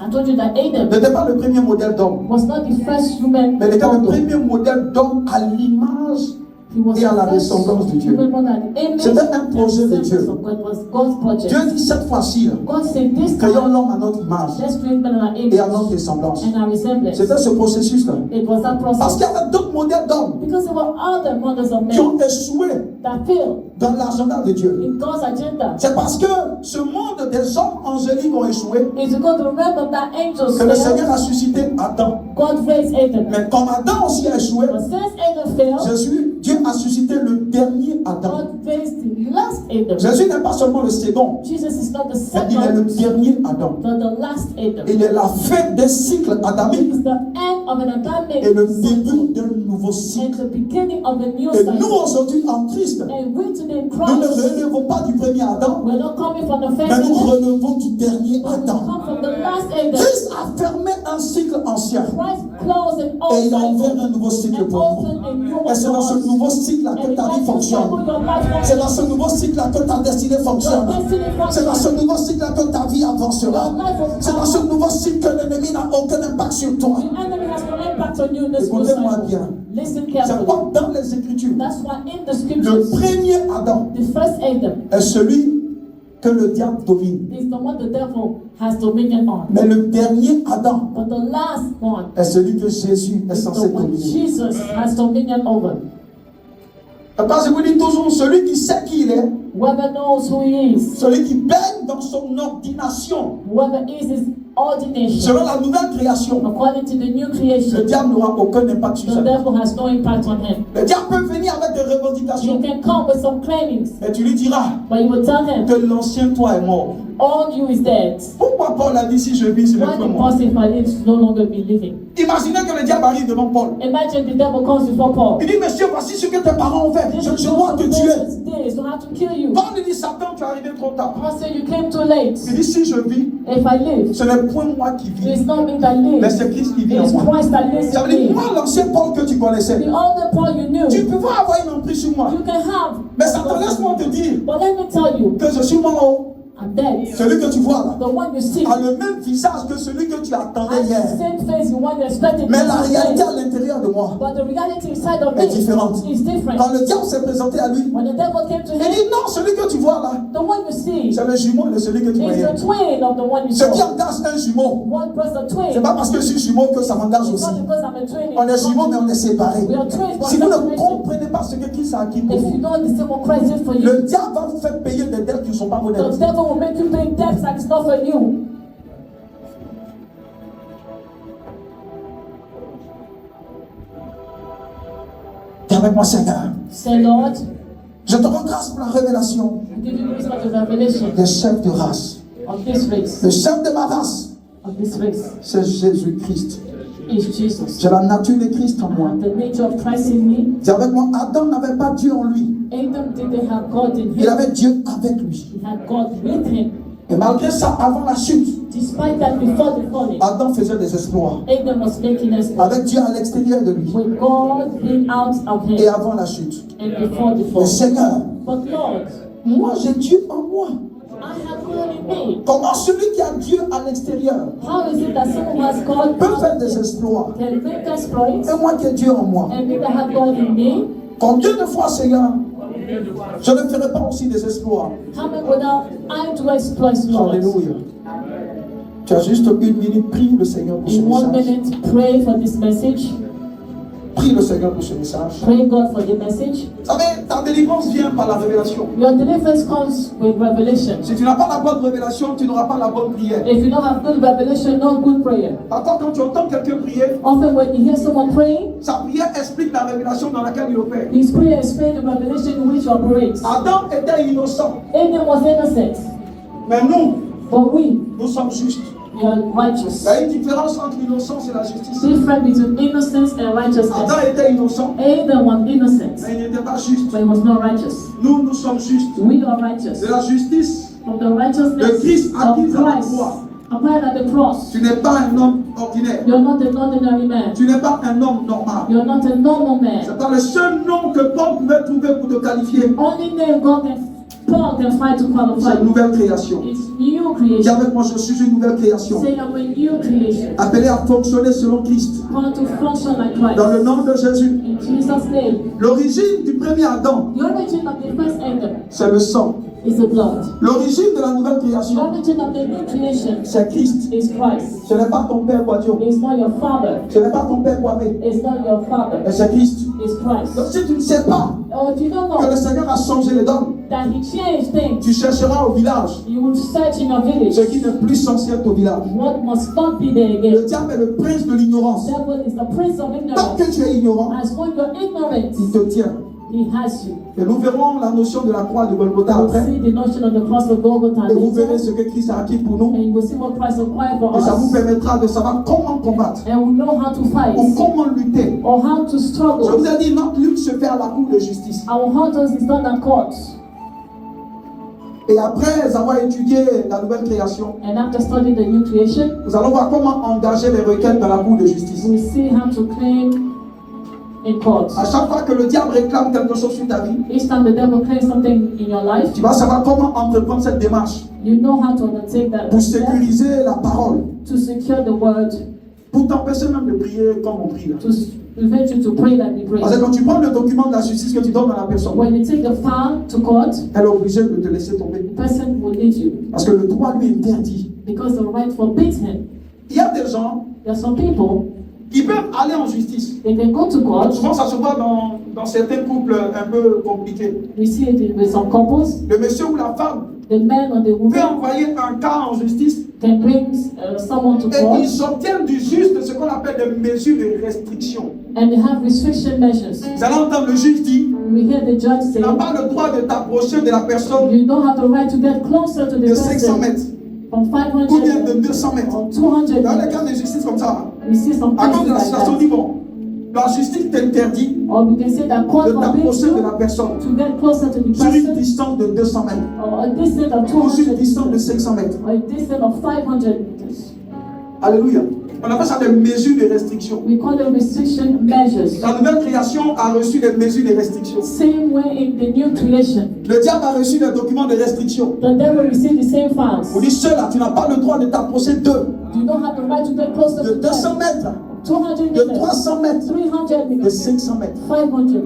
D: I told you that Adam
C: n'était pas le premier modèle d'homme,
D: was not the first human
C: mais il était le
D: model.
C: premier modèle d'homme à l'image.
D: He was
C: et à la
D: the first
C: ressemblance de Dieu.
D: human model. Image
C: C'était un projet de
D: and
C: Dieu.
D: semblance of God was God's project.
C: Dieu dit cette fois-ci,
D: God said this
C: créons
D: time,
C: l'homme à notre image
D: let's create man in our
C: et à
D: image
C: notre ressemblance.
D: and our resemblance.
C: C'était ce processus-là.
D: It was that
C: Parce
D: process.
C: qu'il y avait d'autres modèles d'hommes
D: Because there were other models of
C: qui ont
D: men
C: échoué
D: that failed
C: dans l'agenda de Dieu.
D: in God's agenda.
C: C'est parce que ce monde des hommes angéliques ont échoué
D: It's because the realm of that angels
C: que le Seigneur
D: failed.
C: a suscité Adam.
D: God raised Adam.
C: Mais comme Adam aussi a échoué,
D: But since Adam failed,
C: Dieu a suscité le dernier Adam.
D: God raised the last Adam.
C: Jésus n'est pas seulement le second,
D: Jesus is not the
C: mais il est le
D: second,
C: dernier Adam.
D: but the last Adam.
C: Il est la fin des cycles adamiques
D: It's the end of an Adamic
C: et le
D: cycle
C: début d'un nouveau
D: and
C: cycle.
D: the beginning of a new
C: Et nous
D: cycle.
C: aujourd'hui en Christ,
D: And we today in
C: nous ne
D: Christ,
C: relevons pas du premier Adam,
D: we're not coming from the first
C: mais nous
D: Adam,
C: relevons du dernier
D: but we
C: Adam.
D: come from the last Adam.
C: Christ a fermé un cycle ancien
D: Christ closed an
C: et
D: old
C: il a ouvert
D: cycle
C: un nouveau cycle
D: and
C: pour nous.
D: opened a new
C: Et c'est dans ce
D: one.
C: nouveau cycle-là
D: And
C: que
D: it's
C: ta vie
D: like you
C: fonctionne.
D: cycle your life
C: C'est
D: functions.
C: dans ce nouveau cycle-là que ta destinée fonctionne.
D: Your destiny
C: C'est dans ce
D: functions.
C: nouveau cycle-là que ta vie avancera.
D: Your life will
C: C'est dans ce nouveau cycle que l'ennemi n'a aucun impact sur toi.
D: The enemy has no impact on you in this new
C: Écoutez-moi
D: cycle.
C: bien.
D: Listen
C: C'est
D: carefully.
C: pas dans les Écritures.
D: That's why in the
C: Le
D: scriptures,
C: premier Adam
D: the first Adam
C: est celui que le diable domine.
D: is the one the devil has dominion on.
C: Mais le dernier Adam
D: But the last one
C: est celui que Jésus est
D: is
C: censé
D: the one
C: dominer.
D: Jesus has dominion over.
C: Parce que je vous dis toujours, celui qui sait qui il est,
D: Whoever knows who he is,
C: celui qui baigne dans son ordination,
D: whoever is
B: ordination.
A: Selon la nouvelle création,
B: According to the new
A: le
B: creation,
A: diable n'aura aucun impact sur
B: the
A: ça.
B: devil has no impact on him.
A: Le diable peut venir avec des
B: He
A: revendications.
B: can come with some claimings,
A: Et tu lui diras
B: but you will tell him,
A: que l'ancien toi est mort.
B: all you is dead.
A: Pourquoi Paul a dit si je vis, ce n'est
B: Why
A: plus
B: did
A: moi?
B: Paul say, if I live, to no longer be living?
A: Imaginez que le diable arrive devant Paul.
B: Imagine the devil comes before Paul.
A: Il dit, monsieur, voici ce que tes parents ont fait.
B: This
A: Je
B: is
A: dois
B: what
A: te
B: the
A: tuer.
B: devil did, so I have to kill you.
A: Paul lui dit, Satan, tu es arrivé trop tard.
B: Paul said, you came too late.
A: Il dit, si je vis,
B: If I live,
A: ce n'est point moi qui vis,
B: it's not me that
A: mais
B: lives.
A: c'est Christ qui vit
B: It
A: en
B: is
A: moi.
B: Christ that lives
A: Ça
B: in
A: veut dire,
B: me.
A: moi, l'ancien Paul que tu connaissais,
B: The older Paul you knew,
A: tu peux avoir une emprise sur moi.
B: you can have.
A: Mais Satan, laisse-moi te dire
B: But let me tell you,
A: que je suis mort.
B: I'm dead.
A: Celui que tu vois là
B: The one you see
A: a le même visage que celui que tu attendais
B: has the
A: hier.
B: same face you want you expected.
A: Mais la
B: to
A: réalité
B: see.
A: à l'intérieur de moi
B: But the reality inside of
A: est
B: me
A: différente.
B: is different.
A: Quand le diable s'est présenté à lui,
B: When the devil came to
A: il
B: him,
A: dit non, celui que tu vois là,
B: the one you see
A: c'est le jumeau de celui que tu
B: is
A: voyais.
B: the twin of the one you
A: Ce qui
B: saw.
A: engage un jumeau,
B: One plus a twin.
A: c'est pas parce que je suis jumeau que ça m'engage
B: It's
A: aussi.
B: not because I'm a twin.
A: On est jumeaux, mais on est séparés.
B: We are twins, but
A: Si vous ne
B: separated.
A: comprenez pas ce que Christ a acquis pour
B: If you
A: vous,
B: don't understand what Christ did for you,
A: le diable va vous faire payer des dettes qui ne sont pas
B: the
A: honnêtes.
B: devil will make you pay debts that is not for you.
A: Dis avec moi, Seigneur,
B: Say, Lord,
A: je te rends grâce pour la révélation
B: I give you praise for the revelation
A: des chefs de race.
B: of this race.
A: Le chef de ma race,
B: Of this race
A: c'est Jésus-Christ.
B: is Jesus.
A: J'ai la nature de Christ en moi.
B: The nature of Christ in me.
A: Dis avec moi, Adam n'avait pas Dieu en lui.
B: Adam didn't have God in
A: Il
B: him.
A: avait Dieu avec lui.
B: He had God with him.
A: Et malgré ça, avant la chute,
B: Despite that, before the falling,
A: Adam faisait des exploits.
B: Adam was making us
A: Avec Dieu à l'extérieur de lui.
B: with God being out of
A: Et
B: him
A: avant la chute.
B: and before the
A: Mais
B: fall.
A: Seigneur,
B: But Lord,
A: moi j'ai Dieu en moi.
B: I have God in me.
A: Comment celui qui a Dieu à l'extérieur
B: How is it that someone who has God
A: peut faire
B: out
A: des
B: of him
A: exploits?
B: can make exploits
A: Et moi qui ai Dieu en moi.
B: and me that have God in me?
A: Combien de fois, Seigneur, je ne ferai pas aussi des exploits?
B: How many without I do exploits, Lord?
A: Alléluia. Tu as juste une minute, prie le Seigneur pour ce
B: In 1
A: message.
B: minute, pray for this message.
A: Prie le Seigneur pour ce message.
B: Pray God for the message.
A: Vous savez, ta délivrance vient par la révélation.
B: Your deliverance comes with revelation.
A: Si tu n'as pas la bonne révélation, tu n'auras pas la bonne prière.
B: If you don't have good revelation, no good prayer.
A: Parfois, quand tu entends quelqu'un prier,
B: Often when you hear someone praying,
A: sa prière explique la révélation dans laquelle il opère.
B: his prayer explains the revelation in which he operates.
A: Adam était innocent,
B: Adam was innocent,
A: mais nous,
B: but we
A: nous sommes justes.
B: are
A: Il
B: righteous.
A: y a une différence entre l'innocence et la justice.
B: Different between innocence and righteousness.
A: Adam était innocent,
B: Adam was innocent,
A: mais il n'était pas juste.
B: but he was not righteous.
A: Nous, nous sommes justes.
B: We are righteous.
A: De la justice,
B: From the righteousness
A: de Christ
B: of
A: acquise à la
B: Christ
A: croix.
B: applied at the cross.
A: Tu n'es pas un homme ordinaire.
B: You're not an ordinary man.
A: Tu n'es pas un homme normal.
B: You're not a normal man.
A: C'est pas le seul nom que Paul pouvait trouver pour te qualifier.
B: Only name God can Paul can find to
A: C'est
B: qualify
A: une nouvelle création.
B: It's new
A: Dis
B: creation.
A: avec moi, je suis une nouvelle création.
B: Say I'm a new creation.
A: Appelé à fonctionner selon Christ.
B: Called to function like Christ.
A: Dans le nom de Jésus.
B: In Jesus' name.
A: L'origine du premier Adam,
B: The origin of the first Adam
A: c'est le sang.
B: is the blood.
A: L'origine de la nouvelle
B: The
A: création,
B: origin of the new creation
A: c'est Christ.
B: is Christ.
A: Ce n'est pas ton père Guadio.
B: It's not your father.
A: Ce n'est pas ton père Kwame.
B: It's not your father.
A: Mais c'est Christ.
B: It's Christ.
A: Donc si tu ne sais pas
B: Or if you don't
A: que le
B: know
A: Seigneur a changé les dons,
B: that he changed things,
A: tu chercheras au village
B: you will search in your village
A: ce qui n'est plus censé être au village.
B: what must not be there
A: Le
B: again.
A: diable est le prince de l'ignorance.
B: Devil is the prince of
A: Tant
B: ignorance.
A: que tu es ignorant,
B: As when you're ignorant,
A: il te tient.
B: he has you.
A: Et nous verrons la notion de la croix de Golgotha
B: You'll
A: après.
B: see the notion of the cross of Golgotha
A: Et vous verrez
B: later,
A: ce que Christ a acquis pour nous.
B: and you will see what Christ acquired for
A: Et ça vous
B: us,
A: permettra de savoir comment combattre
B: and we'll know how to fight
A: ou comment lutter.
B: or how to
A: Je
B: struggle.
A: vous ai dit, notre lutte se fait à la cour de justice.
B: Our hunters is done at court,
A: Et après avoir étudié la nouvelle création,
B: and after studying the new creation,
A: nous allons voir comment engager les requêtes dans la cour de justice.
B: we see how to claim in court.
A: À chaque fois que le diable réclame quelque chose sur ta vie,
B: Each time the devil claims something in your life,
A: tu vas savoir comment entreprendre cette démarche
B: you know how to undertake that
A: pour
B: step
A: sécuriser la parole,
B: to secure the word,
A: pour t'empêcher même de prier comme on prie là.
B: to prevent you to pray that we pray.
A: Parce que quand tu prends le document de la justice que tu donnes à la personne,
B: When you take the file to court,
A: elle est obligée de te laisser tomber.
B: the person will leave you
A: Parce que le droit lui interdit.
B: because the right forbids him.
A: Il y a des gens
B: There are some people,
A: qui peuvent aller en justice.
B: they can go to court.
A: Souvent, ça se voit dans certains couples un peu compliqués.
B: We see it with some couples.
A: Le monsieur ou la femme
B: the man or the
C: peut
B: woman
C: envoyer un cas en justice
B: can bring someone to
C: et
B: court,
C: ils obtiennent du juge de ce qu'on appelle des mesures de restriction.
B: and they have restriction measures.
C: Vous allez entendre le juge dire,
B: We hear the judge
C: tu
B: say,
C: n'as pas le droit de t'approcher de la personne
B: you don't have the right to get closer to the
C: de 500
B: person
C: mètres
B: from
C: ou bien de
B: 500
C: 200 mètres.
B: or 200
C: Dans les
B: meters.
C: cas de justice comme ça,
B: We see some
C: à cause
B: cases
C: de la
B: like
C: situation, on
B: that.
C: dit bon, la justice t'interdit
B: Or we can say that court
C: de
B: forbids
C: t'approcher de la
B: you
C: personne
B: to get closer to the
C: sur une
B: person
C: distance de 200 mètres
B: or a distance of
C: ou sur
B: 200
C: une distance de
B: meters
C: 500 mètres.
B: or a distance of 500 meters.
C: Alléluia. On appelle ça des mesures de restriction.
B: We call them restriction measures.
C: La nouvelle création a reçu des mesures de restriction.
B: Same way in the new creation.
C: Le diable a reçu des documents de restriction.
B: The devil received the same files.
C: On dit ceux-là, tu n'as pas le droit de t'approcher d'eux.
B: You don't have the right to get closer
C: De
B: to
C: 200
B: them.
C: mètres,
B: 200
C: de
B: meters,
C: 300 mètres,
B: 300
C: de
B: meters,
C: 500 mètres.
B: 500 meters.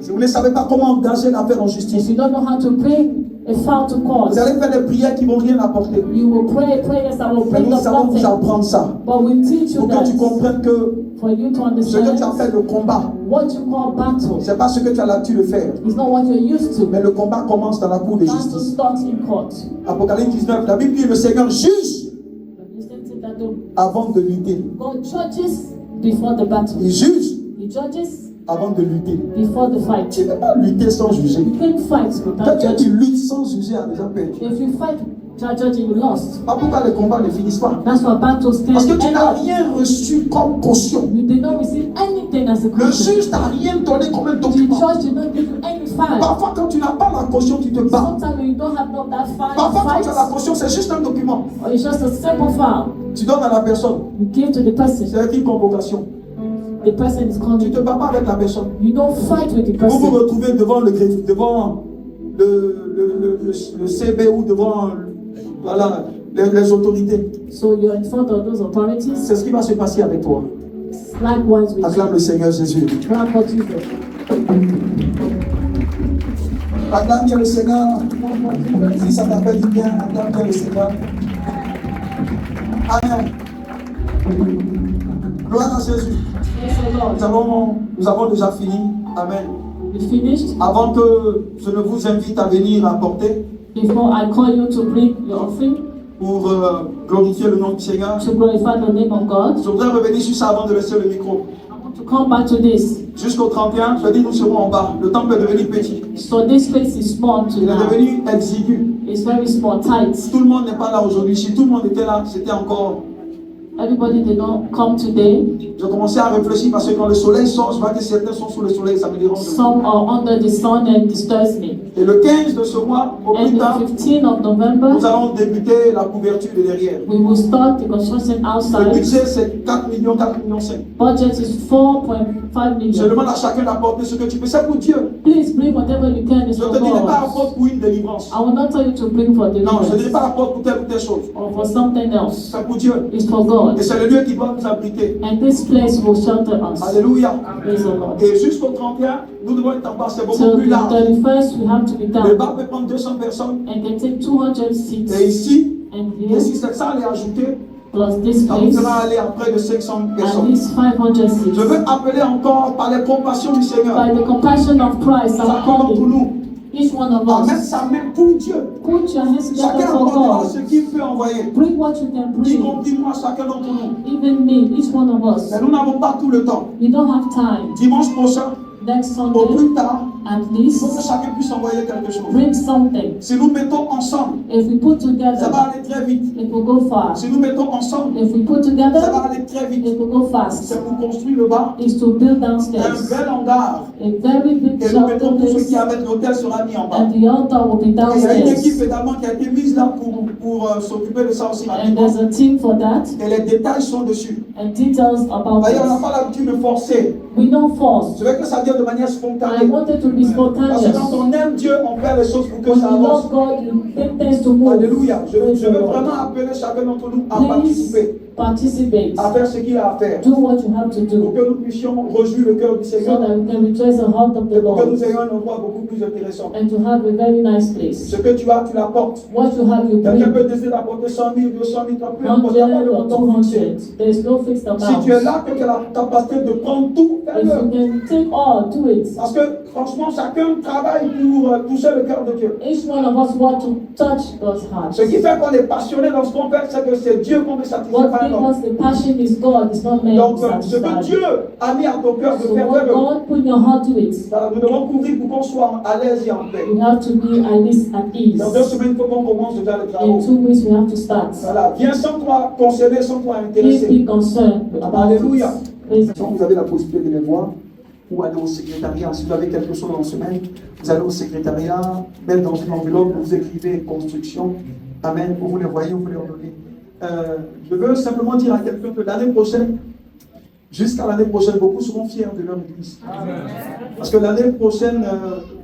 C: Si vous ne savez pas comment engager l'affaire en
B: If
C: justice,
B: you don't know how to bring a file to court,
C: vous allez faire des prières qui ne vont rien apporter.
B: you will pray prayers that will
C: Mais
B: bring
C: nous
B: up
C: savons vous
B: nothing.
C: apprendre ça.
B: But we teach you
C: Pour que tu
B: that
C: comprennes que
B: for you to
C: ce que tu
B: understand
C: appelles le combat,
B: what you call battle
C: ce n'est pas ce que tu as l'habitude de faire.
B: is not what you're used to.
C: Mais le combat commence dans la cour de
B: Battle
C: justice.
B: starts in court.
C: Apocalypse 19, la Bible dit le Seigneur juge
B: Listen to that though.
C: avant de lutter.
B: God judges before the battle.
C: Il juge
B: He judges
C: avant de lutter.
B: before the fight.
C: Tu ne peux pas lutter sans juger.
B: You can't fight without
C: Quelqu'un qui
B: judging.
C: lutte sans juger a déjà perdu.
B: If you fight without judging, you lost.
C: Pas pourquoi les combats ne finissent pas.
B: That's why battles
C: Parce que
B: can
C: tu n'as
B: end.
C: rien reçu comme caution.
B: You did not receive anything as a
C: Le
B: Christian.
C: juge t'a rien donné comme un
B: The
C: document.
B: judge did not give you any file.
C: Parfois, quand tu n'as pas la caution, tu te bats.
B: Sometimes when you don't have that file,
C: Parfois,
B: you
C: quand tu as la
B: fight.
C: caution, c'est juste un document.
B: Or it's just a simple file.
C: Tu donnes à la personne.
B: You give to the person.
C: C'est écrit convocation.
B: The person is
C: Tu
B: calling.
C: ne te bats pas avec la personne.
B: You don't fight with the
C: Vous vous
B: person.
C: retrouvez devant le greffe, devant le CB ou devant voilà, les autorités.
B: So you're in front of those authorities.
C: C'est ce qui va se passer avec toi.
B: Likewise with
C: Acclame le Seigneur Jésus.
B: Grant what you do.
C: Acclame bien le Seigneur. Si ça t'appelle du bien, acclame bien le Seigneur. Amen. Gloire à Jésus.
B: Praise the Lord.
C: Nous avons déjà fini. Amen.
B: We finished.
C: Avant que je ne vous invite à venir apporter
B: Before I call you to bring your offering
C: pour glorifier le nom du Seigneur,
B: to glorify the name of God,
C: je voudrais revenir sur ça avant de laisser le micro.
B: I want to come back to this.
C: Jusqu'au 31, je dis nous serons en bas. Le temple est devenu petit.
B: So this place is small to
C: Il est
B: now.
C: devenu exigu.
B: It's very small, tight.
C: Tout le monde n'est pas là aujourd'hui. Si tout le monde était là, c'était encore.
B: Everybody did not come today.
C: Je commençais à réfléchir parce que quand le soleil sort, je vois que certains sont sous le soleil, ça me dérange.
B: Some are under the sun and disturbs me.
C: Et le 15 de ce mois, au plus
B: And
C: tard,
B: the 15th of November,
C: nous allons débuter la couverture de derrière.
B: we will start the construction
C: Le
B: outside.
C: budget c'est 4 millions, 4 millions 5.
B: Budget is 4.5
C: Je
B: million.
C: demande à chacun d'apporter ce que tu peux. C'est pour Dieu.
B: Please bring whatever you can. It's
C: Je ne
B: for
C: te dirai pas
B: God.
C: apporte pour une délivrance.
B: I will not tell you to bring for
C: Non, je ne dirai
B: deliverance
C: pas apporte pour telle ou telle chose.
B: or for something else.
C: C'est pour Dieu.
B: It's for God.
C: Et c'est le lieu qui doit nous abriter.
B: And this place will shelter us.
C: Alléluia.
B: Praise the Lord.
C: Et jusqu'au 31, nous devons être en bas. C'est beaucoup
B: Till
C: plus
B: the
C: large.
B: 31st, we have to be
C: Le
B: down
C: bar peut prendre 200 personnes.
B: and can take 200
C: Et
B: seats.
C: ici,
B: And
C: et si
B: here,
C: c'est ça, les ajouter,
B: plus this
C: ça nous
B: place,
C: fera aller à près de 500
B: at
C: personnes.
B: least 500
C: Je
B: seats.
C: veux appeler encore par les compassions du Seigneur.
B: By the compassion of Christ, I'm
C: Chacun d'entre
B: calling
C: nous
B: each one of
C: à mettre
B: us.
C: sa main pour Dieu.
B: Put your hands together
C: Chacun
B: for
C: apportera
B: God.
C: ce qu'il peut envoyer.
B: Bring what you can
C: Y
B: bring.
C: compris moi, chacun d'entre nous.
B: Even me, each one of us.
C: Mais nous n'avons pas tout le temps.
B: We don't have time.
C: Dimanche prochain,
B: Next
C: au
B: Sunday,
C: plus tard,
B: at
C: il faut que
B: least,
C: chacun puisse envoyer quelque chose.
B: bring something.
C: Si nous mettons ensemble,
B: If we put
C: ça va
B: together,
C: aller très vite.
B: it will go far.
C: Si nous mettons ensemble,
B: If we put
C: ça va
B: together,
C: aller très vite.
B: it will go fast.
C: C'est pour construire le bas,
B: Is to build
C: un
B: downstairs.
C: bel hangar.
B: A very big
C: Et nous
B: shelter
C: mettons tout ce
B: place,
C: qui est avec l'hôtel sera mis en bas.
B: and the altar will be
C: Et il y a une équipe
B: downstairs.
C: également qui a été mise là pour s'occuper de ça aussi
B: And
C: rapidement.
B: there's a team for that,
C: Et les détails sont dessus.
B: and details about
C: Voyez, on n'a
B: this.
C: pas l'habitude de forcer.
B: We don't force.
C: Je veux que ça vienne de manière
B: I
C: spontanée.
B: wanted to be
C: Parce que
B: spontaneous.
C: quand on aime Dieu, on fait les choses pour que
B: When
C: ça
B: you
C: avance.
B: love God, you take things to move.
C: Alléluia. Je
B: Praise
C: veux
B: the Lord.
C: vraiment appeler chacun d'entre nous à
B: Please
C: participer,
B: participate.
C: à faire ce qu'il a à faire.
B: Do what you have to
C: Pour
B: do
C: que nous puissions réjouir le cœur du
B: so
C: Seigneur.
B: that we can rejoice the heart of the
C: Et pour que
B: Lord
C: nous ayons un endroit beaucoup plus intéressant.
B: and to have a very nice place.
C: Ce que tu as, tu l'apportes.
B: What you have, you
C: Quelqu'un
B: bring.
C: peut décider d'apporter 100 000, 200 000, peu importe, il n'y a pas
B: 100
C: de
B: or
C: montant fixé.
B: 200. There is no fixed
C: Si
B: amount.
C: tu es là, que tu as la capacité de prendre tout,
B: If
C: fais-le.
B: you can take all, do it.
C: Parce que Franchement, chacun travaille pour toucher le cœur de Dieu.
B: Each one of us want to touch God's heart.
C: Ce qui fait qu'on est passionné dans ce qu'on fait, c'est que c'est Dieu qu'on veut satisfaire.
B: What
C: Pas
B: gives
C: l'homme.
B: us the passion is God, it's not man.
C: Donc,
B: who
C: ce que
B: satisfies.
C: Dieu a mis à ton cœur de
B: So
C: faire,
B: what
C: fais-le.
B: God put in your heart to it.
C: Voilà, nous devons couvrir pour qu'on soit à l'aise et en paix.
B: We have to be at least at ease.
C: Dans 2 semaines, il faut qu'on commence déjà le
B: In
C: travail.
B: 2 weeks, we have to start.
C: Voilà, viens sans toi concerné, sans toi
B: Please
C: intéressé.
B: be concerned about
C: Alléluia.
B: it. Praise
C: Si vous avez la possibilité de les voir, ou aller au secrétariat, si vous avez quelque chose en semaine, vous allez au secrétariat, même dans une enveloppe, vous écrivez construction. Amen. Vous les voyez, vous les ordonnez. Je veux simplement dire à quelqu'un que l'année prochaine, jusqu'à l'année prochaine, beaucoup seront fiers de leur église. Parce que l'année prochaine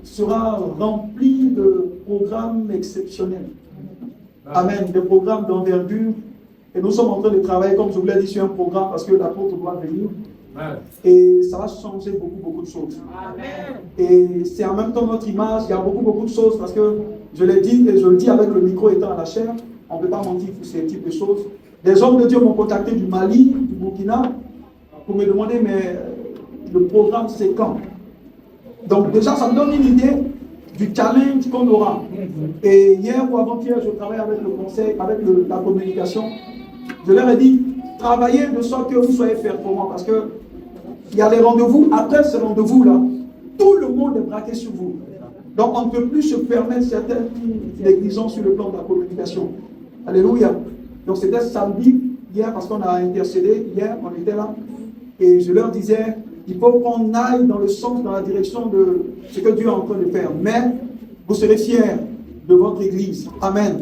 C: sera remplie de programmes exceptionnels. Amen. Des programmes d'envergure. Et nous sommes en train de travailler, comme je vous l'ai dit, sur un programme parce que l'apôtre doit venir. Et ça va changer beaucoup de choses. Et c'est en même temps notre image. Il y a beaucoup de choses parce que je l'ai dit et je le dis avec le micro étant à la chair. On ne peut pas mentir sur ces types de choses. Des hommes de Dieu m'ont contacté du Mali, du Burkina, pour me demander mais le programme c'est quand? Donc déjà ça me donne une idée du challenge qu'on aura. Et hier ou avant-hier, je travaille avec le conseil, avec la communication. Je leur ai dit, travaillez de sorte que vous soyez performants parce que il y a les rendez-vous. Après ces rendez-vous-là, tout le monde est braqué sur vous. Donc on ne peut plus se permettre certaines négligences sur le plan de la communication. Alléluia. Donc c'était samedi, hier, parce qu'on a intercédé, hier, on était là. Et je leur disais, il faut qu'on aille dans le sens, dans la direction de ce que Dieu est en train de faire. Mais vous serez fiers de votre église. Amen.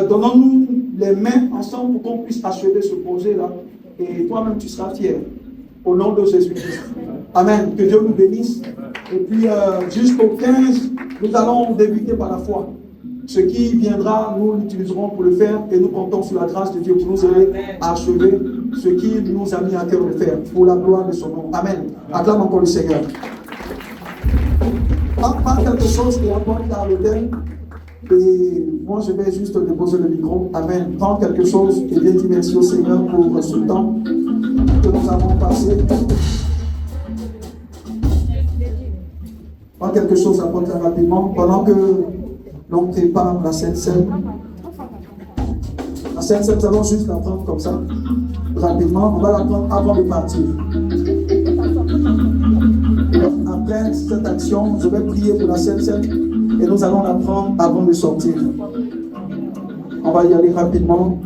C: Donnons-nous les mains ensemble pour qu'on puisse achever ce projet-là. Et toi-même, tu seras fier. Au nom de Jésus-Christ. Amen. Que Dieu nous bénisse. Et puis, jusqu'au 15, nous allons débuter par la foi. Ce qui viendra, nous l'utiliserons pour le faire et nous comptons sur la grâce de Dieu pour nous aider à achever ce qu'il nous a mis à cœur de faire pour la gloire de son nom. Amen. Acclame encore le Seigneur. Prends quelque chose et apporte à l'autel. Et moi, je vais juste déposer le micro. Amen. Prends quelque chose et viens dire merci au Seigneur pour ce temps que nous avons passé. Prends quelque chose, apporte rapidement pendant que l'on prépare la Sainte Seine. La Sainte Seine, nous allons juste la prendre comme ça, rapidement. On va la prendre avant de partir. Après cette action, je vais prier pour la Sainte Seine et nous allons la prendre avant de sortir. On va y aller rapidement.